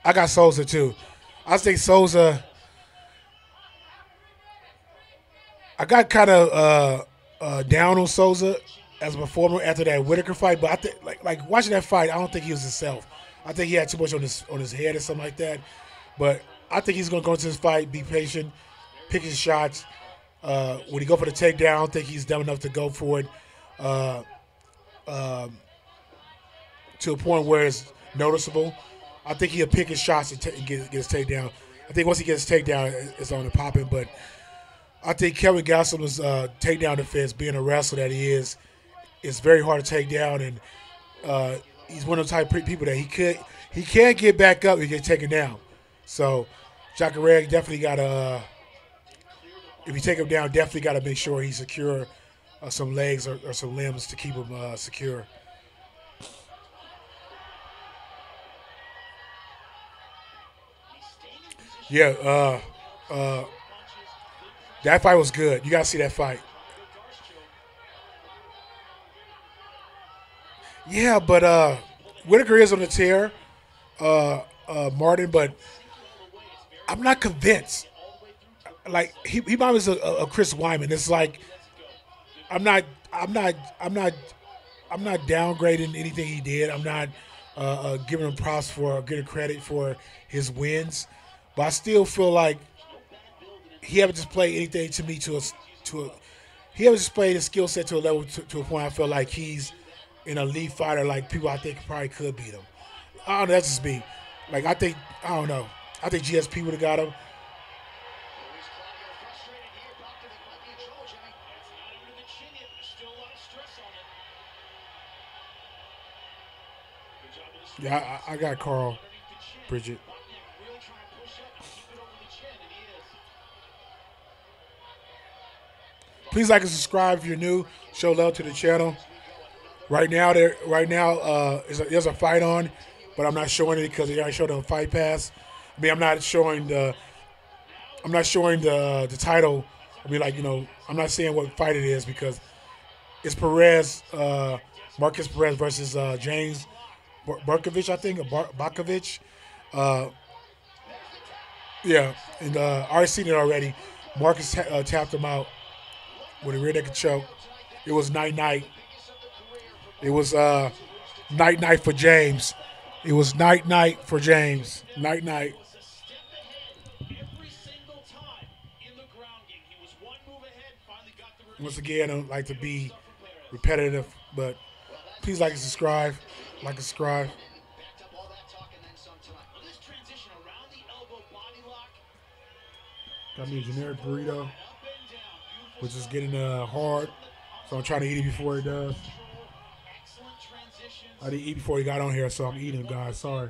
I got Souza too. I think Souza. I got kind of down on Souza as a performer after that Whitaker fight, but I think like watching that fight, I don't think he was himself. I think he had too much on his head or something like that. But I think he's gonna go into this fight, be patient, pick his shots. When he go for the takedown, I don't think he's dumb enough to go for it to a point where it's noticeable. I think he'll pick his shots and get his takedown. I think once he gets his takedown, it's on the popping. But I think Kelvin Gastelum's takedown defense, being a wrestler that he is very hard to take down, and he's one of the type of people that he can't get back up and get taken down. So Jacare definitely got to, if you take him down, definitely got to make sure he's secure some legs or some limbs to keep him secure. Yeah, that fight was good. You got to see that fight. Yeah, but Whitaker is on the tear, Martin, but I'm not convinced. Like he reminds me of Chris Wyman. It's like I'm not downgrading anything he did. I'm not giving him props for getting credit for his wins, but I still feel like he haven't displayed anything to me he haven't displayed his skill set to a level to a point I feel like he's an elite fighter like people I think probably could beat him. I don't know, that's just me. Like I don't know. I think GSP would have got him. Yeah, I got Carl, Bridget. Please like and subscribe if you're new. Show love to the channel. Right now, there's a fight on, but I'm not showing it because they already showed it on Fight Pass. I mean, I'm not showing the title. I mean, like, you know, I'm not saying what fight it is because it's Marcus Perez versus James Barkovich, I think, or Bakovic. Yeah, and I already seen it already. Marcus tapped him out with a rear naked choke. It was night. It was night for James. It was night for James. Night. Once again, I don't like to be repetitive, but please like and subscribe. Got me a generic burrito, which is getting hard, so I'm trying to eat it before it does. I didn't eat before he got on here, so I'm eating, guys. Sorry.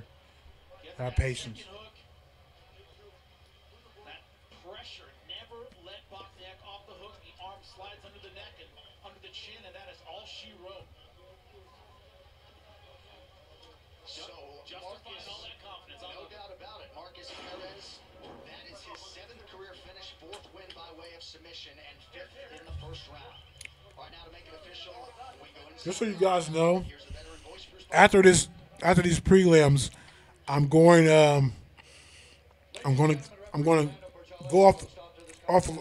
Have patience. Submission and 5th in the first round. All right, now to make it official, we go inside. Just so you guys know, after these prelims, I'm going to go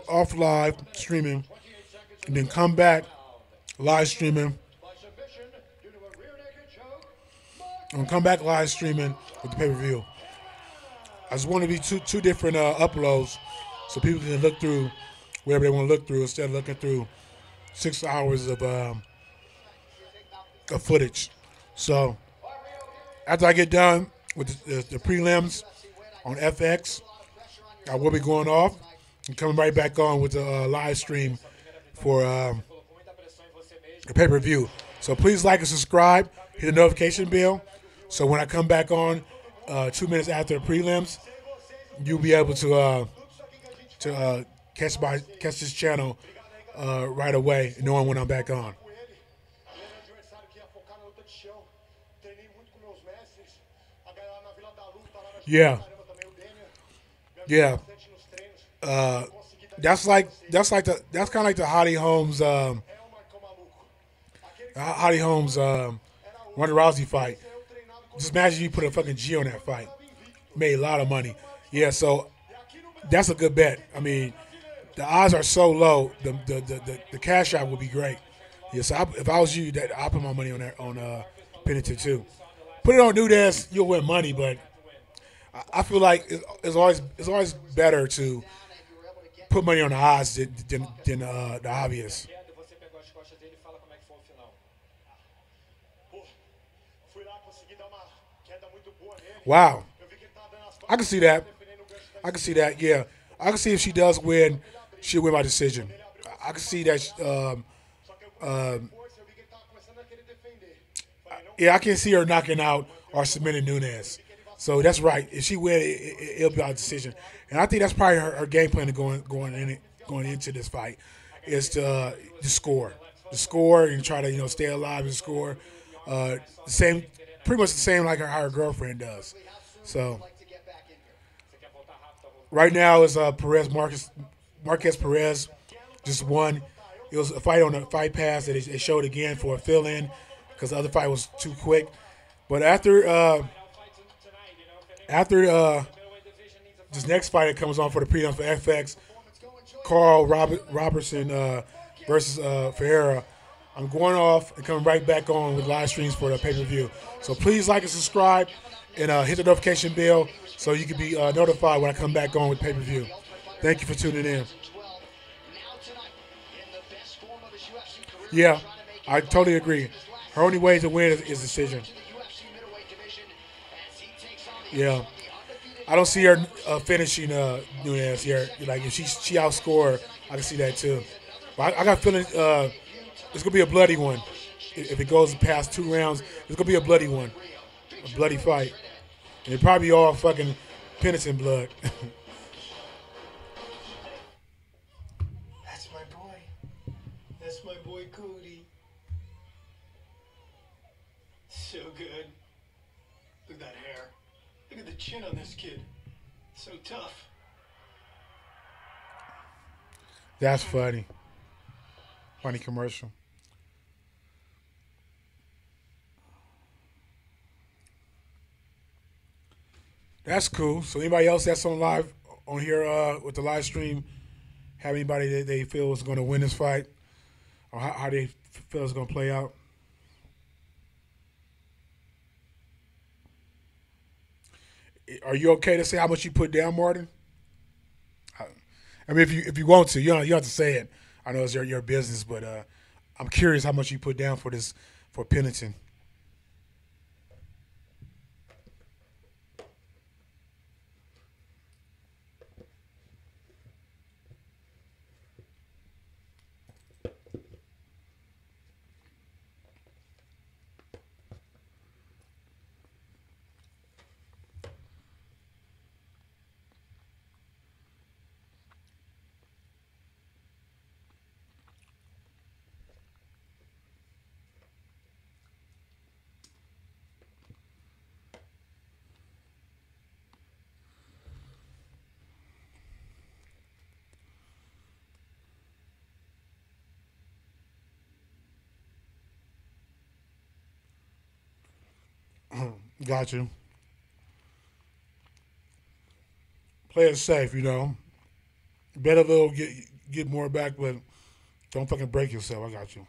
off live streaming, and then come back live streaming. I'm gonna come back live streaming with the pay-per-view. I just want to be two different uploads, so people can look through whatever they want to look through instead of looking through 6 hours of footage. So after I get done with the prelims on FX, I will be going off and coming right back on with the live stream for the pay-per-view. So please like and subscribe, hit the notification bell, so when I come back on 2 minutes after the prelims, you'll be able to catch this channel right away, knowing when I'm back on. Yeah. That's kind of like the Hottie Holmes Ronda Rousey fight. Just imagine you put a fucking G on that fight. Made a lot of money. Yeah, so that's a good bet. I mean, the odds are so low. The cash out would be great. Yeah, so if I was you, I'll put my money on that on Pennington too. Put it on Nunez, you'll win money, but I feel like it's always better to put money on the odds than the obvious. Você pegou as costas dele e fala como é que foi o final. Pô, fui lá, consegui dar uma queda muito boa nele. Wow. Eu vi que ele tava dando as costas. I can see that. I can see that. Yeah, I can see if she does win, she'll win by decision. I can see that. Yeah, I can see her knocking out or submitting Nunes. So that's right. If she win, it'll be by decision. And I think that's probably her game plan going into this fight is to score, and try to stay alive and score. Pretty much the same like how her girlfriend does. So right now is Marquez Perez just won. It was a fight on the Fight Pass that they showed again for a fill-in because the other fight was too quick. But after this next fight that comes on for the prelims for FX, Carl Robertson versus Ferreira, I'm going off and coming right back on with live streams for the pay-per-view. So please like and subscribe and hit the notification bell so you can be notified when I come back on with pay-per-view. Thank you for tuning in. Yeah, I totally agree. Her only way to win is decision. Yeah. I don't see her finishing Nunes here. Like, if she outscore, I can see that too. But I got a feeling it's going to be a bloody one. If it goes past 2 rounds, it's going to be a bloody one. A bloody fight. And it probably all fucking penitent blood. That's my boy. That's my boy Cody. So good. Look at that hair. Look at the chin on this kid. So tough. That's funny. Funny commercial. That's cool. So anybody else that's on live on here with the live stream have anybody that they feel is going to win this fight or how they feel it's going to play out? Are you okay to say how much you put down, Martin? I mean, if you want to, you don't have to say it. I know it's your business, but I'm curious how much you put down for Pennington. Got you. Play it safe, Bet a little, get more back, but don't fucking break yourself. I got you.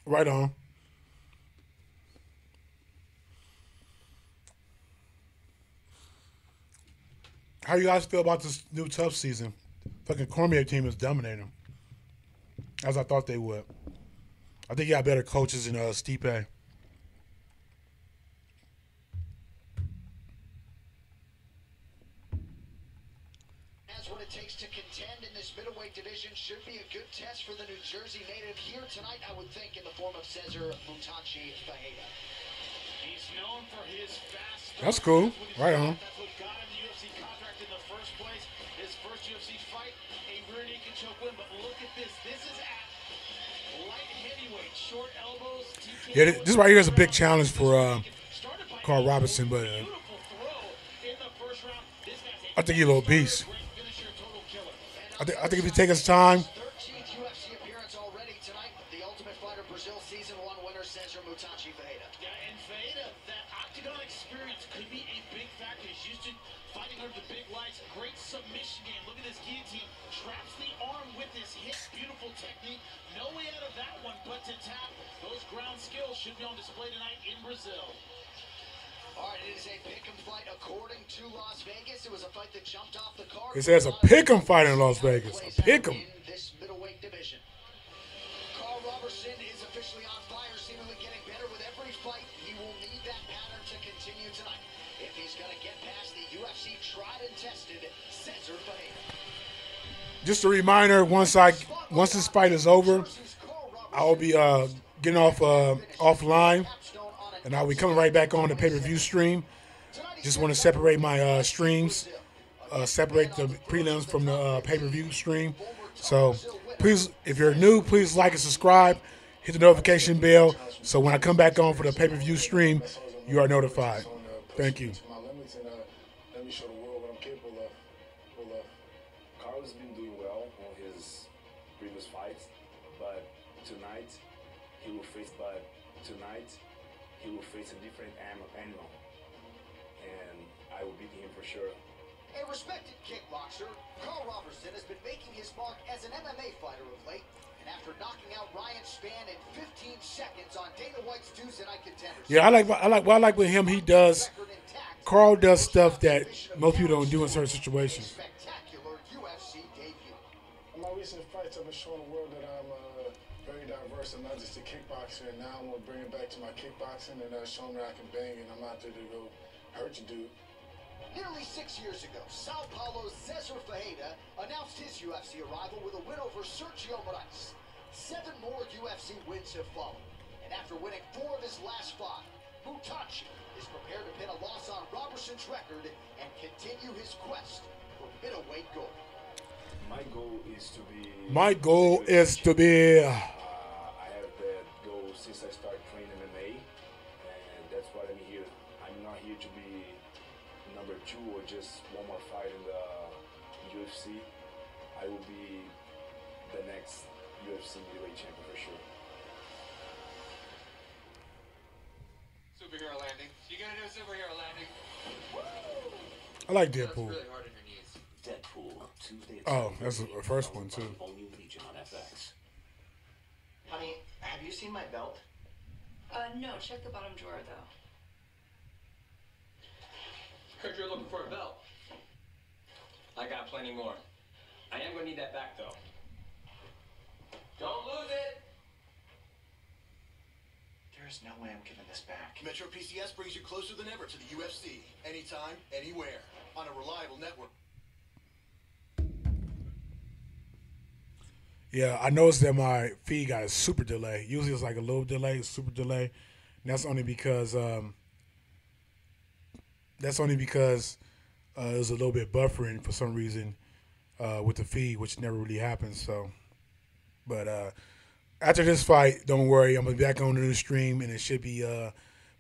Right on. How you guys feel about this new tough season? Fucking Cormier team is dominating, as I thought they would. I think you got better coaches than Stipe. That's what it takes to contend in this middleweight division. Should be a good test for the New Jersey native here tonight, I would think, in the form of Cesar Mutanchi Fajeda. He's known for his fast. That's cool. Right on. That's what got him the UFC contract in the first place. His first UFC fight, a rear naked choke win. But look at this. This is at light heavyweight, short elbows. Yeah, this right here is a big challenge for Carl Robinson, but I think he's a little beast. I think if he takes his time. 13th UFC appearance already tonight. The Ultimate Fighter Brazil Season 1 winner, Cesar Mutanchi Fajeda. Yeah, and Fajeda, that octagon experience could be a big factor. He's used to fighting under the big lights. Great submission game. Look at this guillotine. Traps the arm with his hip. Beautiful technique. No way out of that one but to tap. Those ground skills should be on display tonight in Brazil. All right, it is a pick'em fight according to Las Vegas. It was a fight that jumped off the card. It says a pick'em fight in Las Vegas. A pick'em. In this middleweight division. Carl Robertson is officially on fire, seemingly getting better with every fight. He will need that pattern to continue tonight if he's going to get past the UFC tried and tested Cesar Ferreira. Just a reminder, once this fight is over, I'll be getting offline, and I'll be coming right back on the pay-per-view stream. Just want to separate my streams, separate the prelims from the pay-per-view stream. So please, if you're new, please like and subscribe. Hit the notification bell so when I come back on for the pay-per-view stream, you are notified. Thank you. Let me show the world what I'm capable of. Carlos has been doing well on his previous fights, but tonight he will face a different animal, and I will beat him for sure. A respected kickboxer, Carl Robertson has been making his mark as an MMA fighter of late, and after knocking out Ryan Spann in 15 seconds on Dana White's Tuesday Night Contenders. Yeah, I like with him. He does. Carl does stuff that most people don't do in certain situations. Spectacular UFC debut. In my recent fights, I've been showing the world that I'm very diverse. I'm not just a kickboxer, and now I'm going to bring it back to my kickboxing and show them that I can bang, and I'm out there to go hurt you, dude. Nearly 6 years ago, Sao Paulo's Cesar Ferreira announced his UFC arrival with a win over Sergio Moraes. 7 more UFC wins have followed, and after winning 4 of his last 5, Mutachi is prepared to pin a loss on Robertson's record and continue his quest for middleweight gold. My goal is to be. I have that goal since I started training MMA, and that's why I'm here. I'm not here to be number 2 or just one more fight in the UFC. I will be the next UFC middleweight champion for sure. Superhero landing. You gonna do a superhero landing? I like Deadpool. Really hard on your knees. Deadpool, Tuesday. Oh, that's the first one too. Only Legion on FX. Honey, have you seen my belt? No, check the bottom drawer, though. Heard you're looking for a belt. I got plenty more. I am gonna need that back though. Don't lose it! There's no way I'm giving this back. Metro PCS brings you closer than ever to the UFC. Anytime, anywhere. On a reliable network. Yeah, I noticed that my feed got a super delay. Usually it's like a little delay, super delay. And that's only because it was a little bit buffering for some reason with the feed, which never really happens. So, but after this fight, don't worry, I'm gonna be back on the new stream, and it should be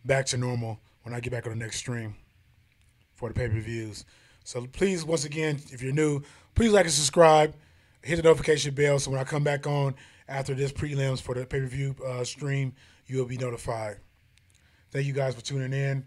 back to normal when I get back on the next stream for the pay-per-views. So please, once again, if you're new, please like and subscribe. Hit the notification bell so when I come back on after this prelims for the pay-per-view stream, you will be notified. Thank you guys for tuning in.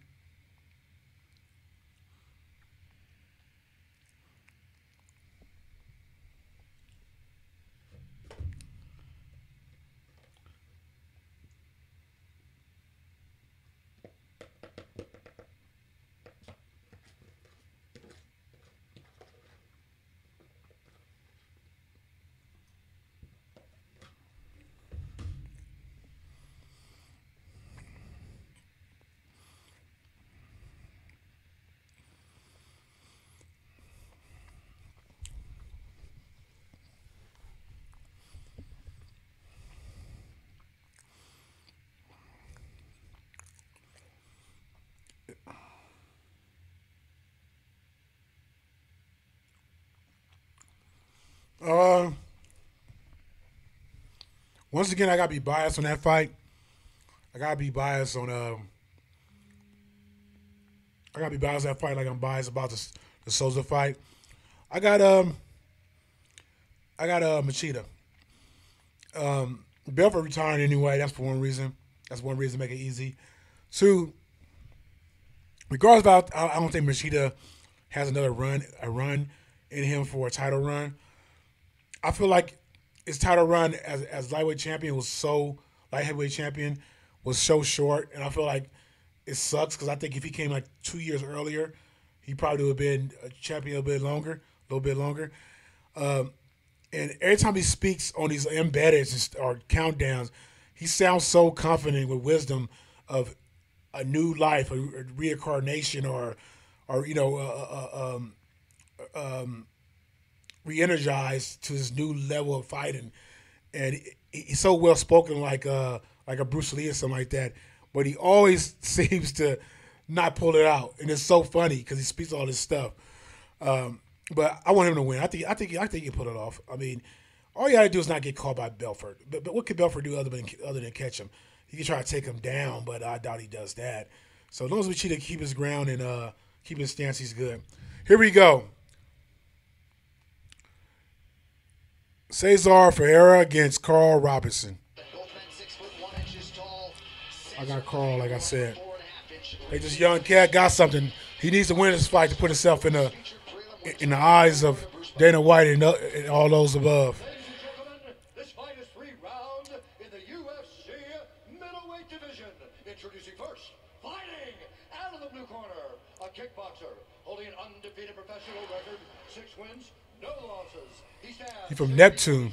Once again, I gotta be biased on that fight. I gotta be biased on that fight, like I'm biased about the Souza fight. I got Machida. Belfort retiring anyway. That's for one reason. That's one reason to make it easy. 2, regardless about, I don't think Machida has a run in him for a title run. I feel like his title run as lightweight champion light heavyweight champion was so short, and I feel like it sucks because I think if he came like 2 years earlier, he probably would have been a champion a little bit longer. And every time he speaks on these embedded or countdowns, he sounds so confident with wisdom of a new life, a reincarnation, or re-energized to this new level of fighting. And he's so well spoken, like a Bruce Lee or something like that. But he always seems to not pull it out, and it's so funny because he speaks all this stuff. But I want him to win. I think he pull it off. I mean, all you got to do is not get caught by Belfort. But what could Belfort do other than catch him? He can try to take him down, but I doubt he does that. So as long as we cheat to keep his ground and keep his stance, he's good. Here we go. Cesar Ferreira against Carl Robinson. I got Carl, like I said. Hey, this young cat got something. He needs to win this fight to put himself in the eyes of Dana White and all those above. This fight is 3 rounds in the UFC middleweight division. Introducing first, fighting out of the blue corner, a kickboxer holding an undefeated professional record, 6 wins, no losses. He's from Neptune.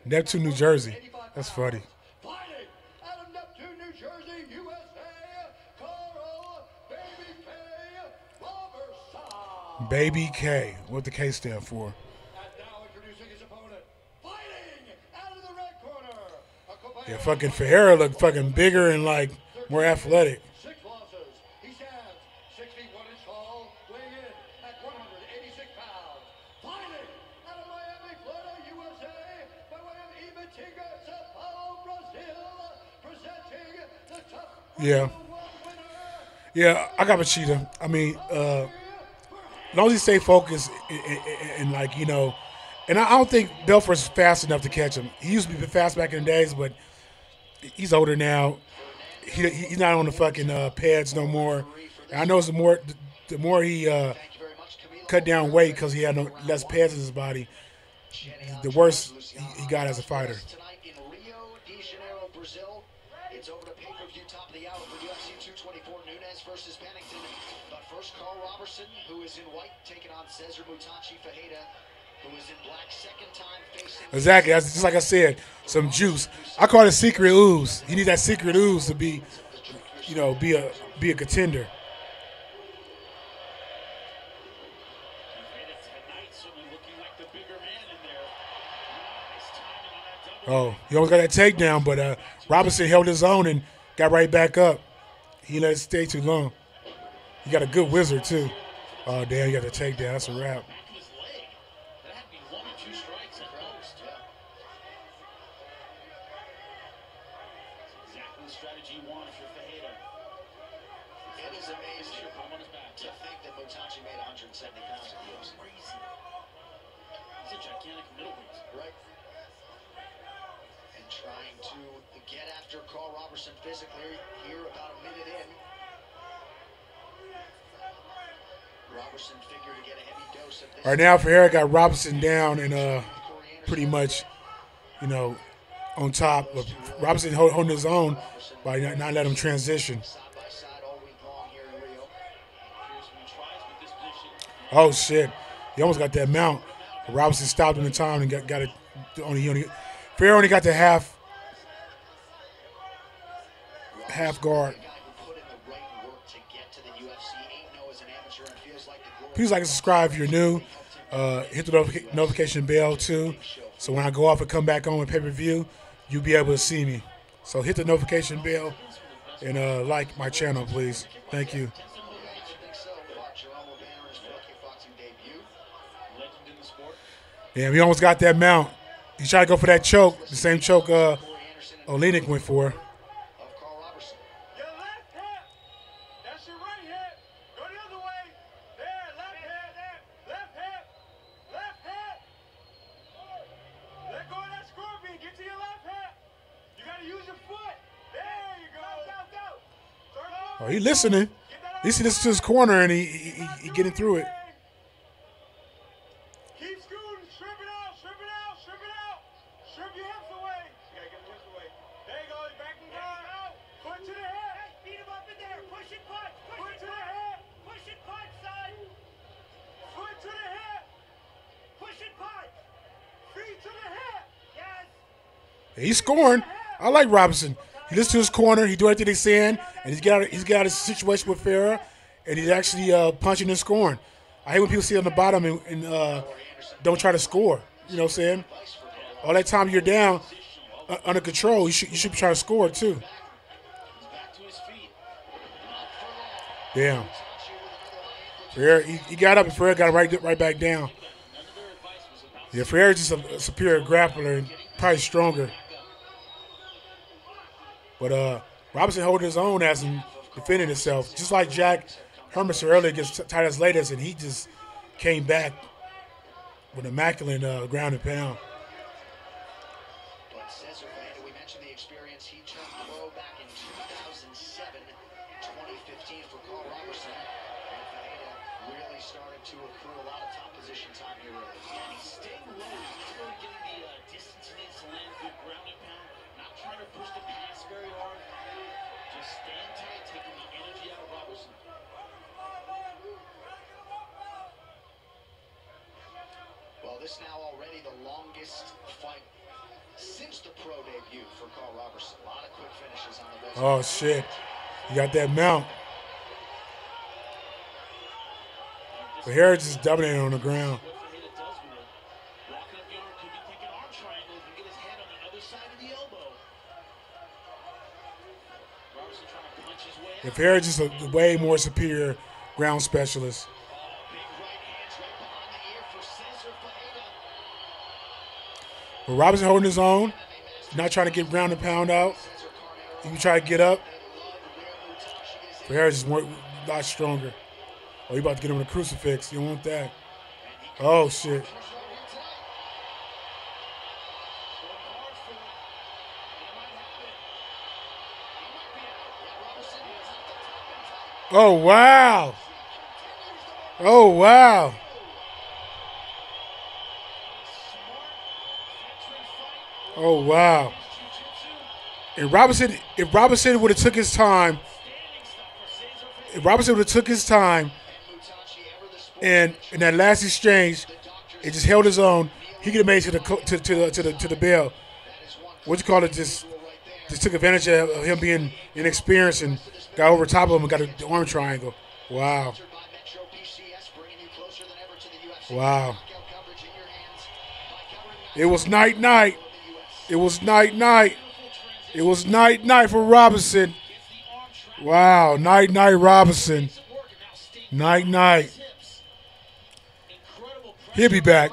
Neptune, New Jersey. That's funny. Fighting out of Neptune, New Jersey, USA, Carl Baby K Robertson. Baby K. What the K stand for? And now introducing his opponent, fighting out of the red corner. Yeah, fucking Ferreira looked fucking bigger and like more athletic. 6 losses. He stands 6 feet 1 inch tall, weighing in at 186 pounds. Fighting out of Miami, Florida, USA, by way of Ibitiga, Sao Paulo, Brazil, presenting the tough Yeah. Yeah, I got Machida. I mean, as long as he stay focused and like, you know, and I don't think Belfort's fast enough to catch him. He used to be fast back in the days, but he's older now. He's not on the fucking pads no more. And I know it's the more he cut down weight because he had less pads in his body, the worse he got as a fighter. In Rio de Janeiro, Brazil. It's over to pay-per-view top of the hour for UFC 224, Nunes versus Pennington. But first, Carl Robertson, who is in white, taking on Cesar Mutachi Fajeda, who is in black, second time facing... Exactly. That's just like I said, some juice. I call it secret ooze. You need that secret ooze to be, you know, be a contender. Oh, he almost got that takedown, but Robinson held his own and got right back up. He let it stay too long. He got a good wizard, too. Oh, damn, he got the takedown. That's a wrap. It is amazing to think that Mutachi made 170 pounds at the UFC. He's a gigantic middleweight. Right. And trying to get after Carl Robertson physically here about a minute in. Robertson figured to get a heavy dose of this. Right now, Ferreira got Robinson down and pretty much, you know, on top. Robinson holding his own by not letting him transition. Oh, shit. He almost got that mount. Robinson stopped him in time and got it. Ferreira only got the half guard. Please like and subscribe if you're new. Hit the notification bell too. So when I go off and come back on with pay-per-view, you'll be able to see me. So hit the notification bell and like my channel, please. Thank you. Yeah, we almost got that mount. He tried to go for that choke, the same choke Olenek went for. Oh, he listening. least he listens to his corner and he getting through it. Keep scooting. Strip it out. Strip it out. Strip it out. Strip your hips away. You gotta get the hips away. There you go. Back and out. Foot to the head. Hey, beat him up in there. Push it, punch. Foot to the head. Push it, punch, son. Foot to the head. Push it, punch. Feet to the head. Yes. He's scoring. I like Robinson. He listens to his corner. He do everything they're saying, and he's got a situation with Farah, and he's actually punching and scoring. I hate when people sit on the bottom and don't try to score. You know what I'm saying? All that time you're down under control, you should be trying to score too. Damn. Ferreira, he got up and Ferreira got right back down. Yeah, Ferreira's just a superior grappler and probably stronger. But Robinson holding his own as him defending himself. Just like Jack Hermanson earlier against Titus Latus, and he just came back with immaculate ground and pound. But Cesar Veda, we mentioned the experience. He turned pro back in 2007, 2015 for Carl Robertson. And Veda really started to accrue a lot of top position time here early. And he's staying low. He's really getting the distance he needs to land good ground and pound. Not trying to push the pass very hard. Just staying tight, taking the energy out of Robertson. Well, this now already the longest fight since the pro debut for Carl Robertson. A lot of quick finishes on the resume. Oh, shit. You got that mount. But Harris just dominating on the ground. If Harris is a way more superior ground specialist. But Robinson holding his own, not trying to get ground and pound out. He try to get up. But Harris is a lot stronger. Oh, you about to get him in a crucifix. You don't want that. Oh, shit. Oh, wow. Oh, wow. Oh, wow. If Robinson would have took his time, and in that last exchange, it just held his own, he could have made it to the bell. What you call it? Just took advantage of him being inexperienced and got over top of him and got the arm triangle. Wow. Wow. It was night. It was night. It was night for Robinson. Wow, night Robinson. Night. He'll be back.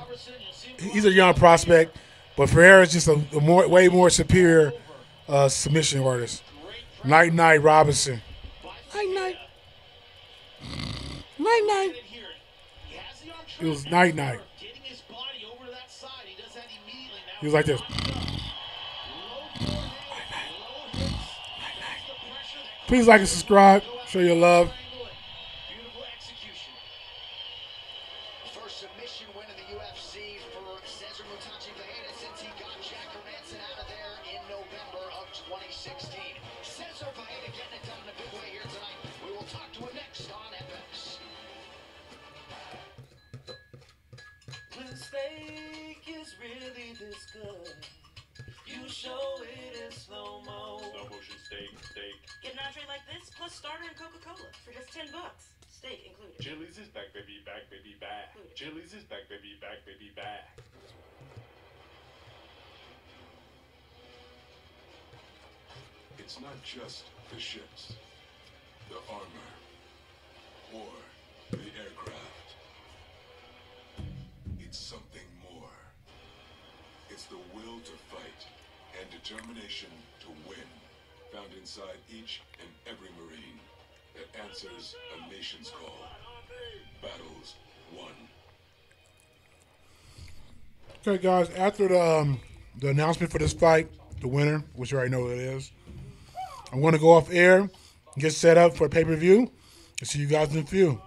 He's a young prospect, but Ferreira is just a way more superior submission artist. Night Robinson. Night. It was night. He was like this. Please like and subscribe. Show your love. First submission win in the UFC for Cesar Veda since he got Jack Hermanson out of there in November of 2016. Cesar Veda getting it done in a big way here tonight. We will talk to him next on FX. When steak is really this good, you show it in slow-mo. Slow motion steak. Get an entree like this, plus starter and Coca-Cola for just $10. Steak included. Chili's is back, baby, back. Chili's is back, baby, back. It's not just the ships, the armor, or the aircraft. It's something more. It's the will to fight and determination to win, found inside each and every Marine that answers a nation's call. Battles won. Okay, guys, after the announcement for this fight, the winner, which you already know what it is, I'm going to go off air and get set up for a pay-per-view. I'll see you guys in a few.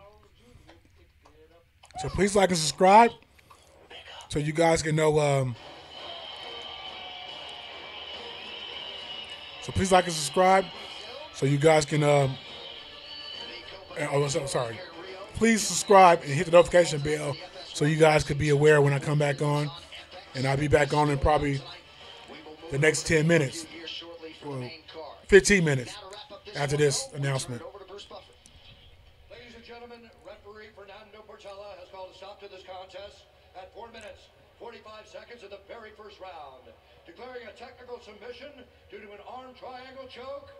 So please like and subscribe so you guys can know. So please like and subscribe so you guys can. Sorry. Please subscribe and hit the notification bell so you guys could be aware when I come back on. And I'll be back on in probably the next 10 minutes. Well, 15 minutes after this announcement. Ladies and gentlemen, referee Fernando Portela has called a stop to this contest at 4 minutes, 45 seconds of the very first round, declaring a technical submission due to an arm triangle choke.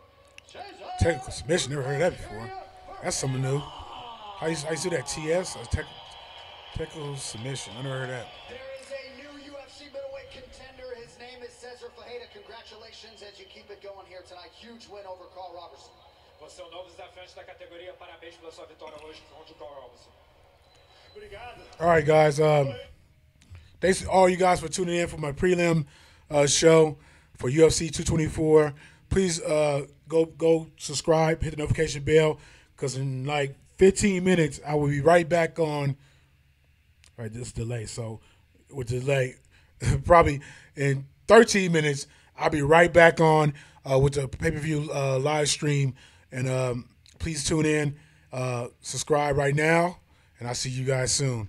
Technical submission, never heard of that before. That's something new. How you do that? TS? Technical submission. I never heard of that. There is a new UFC middleweight contender. His name is Cesar Ferreira. Congratulations as you keep it going here tonight. Huge win over Carl Robertson. Você é o novo desafiante da categoria. Parabéns pela sua vitória hoje contra o Carl Robertson. Obrigado. All right, guys. Thanks all you guys for tuning in for my prelim show for UFC 224. Please go subscribe, hit the notification bell, because in like 15 minutes I will be right back on. All right, this delay. So with delay, probably in 13 minutes I'll be right back on with the pay-per-view live stream. And please tune in, subscribe right now, and I'll see you guys soon.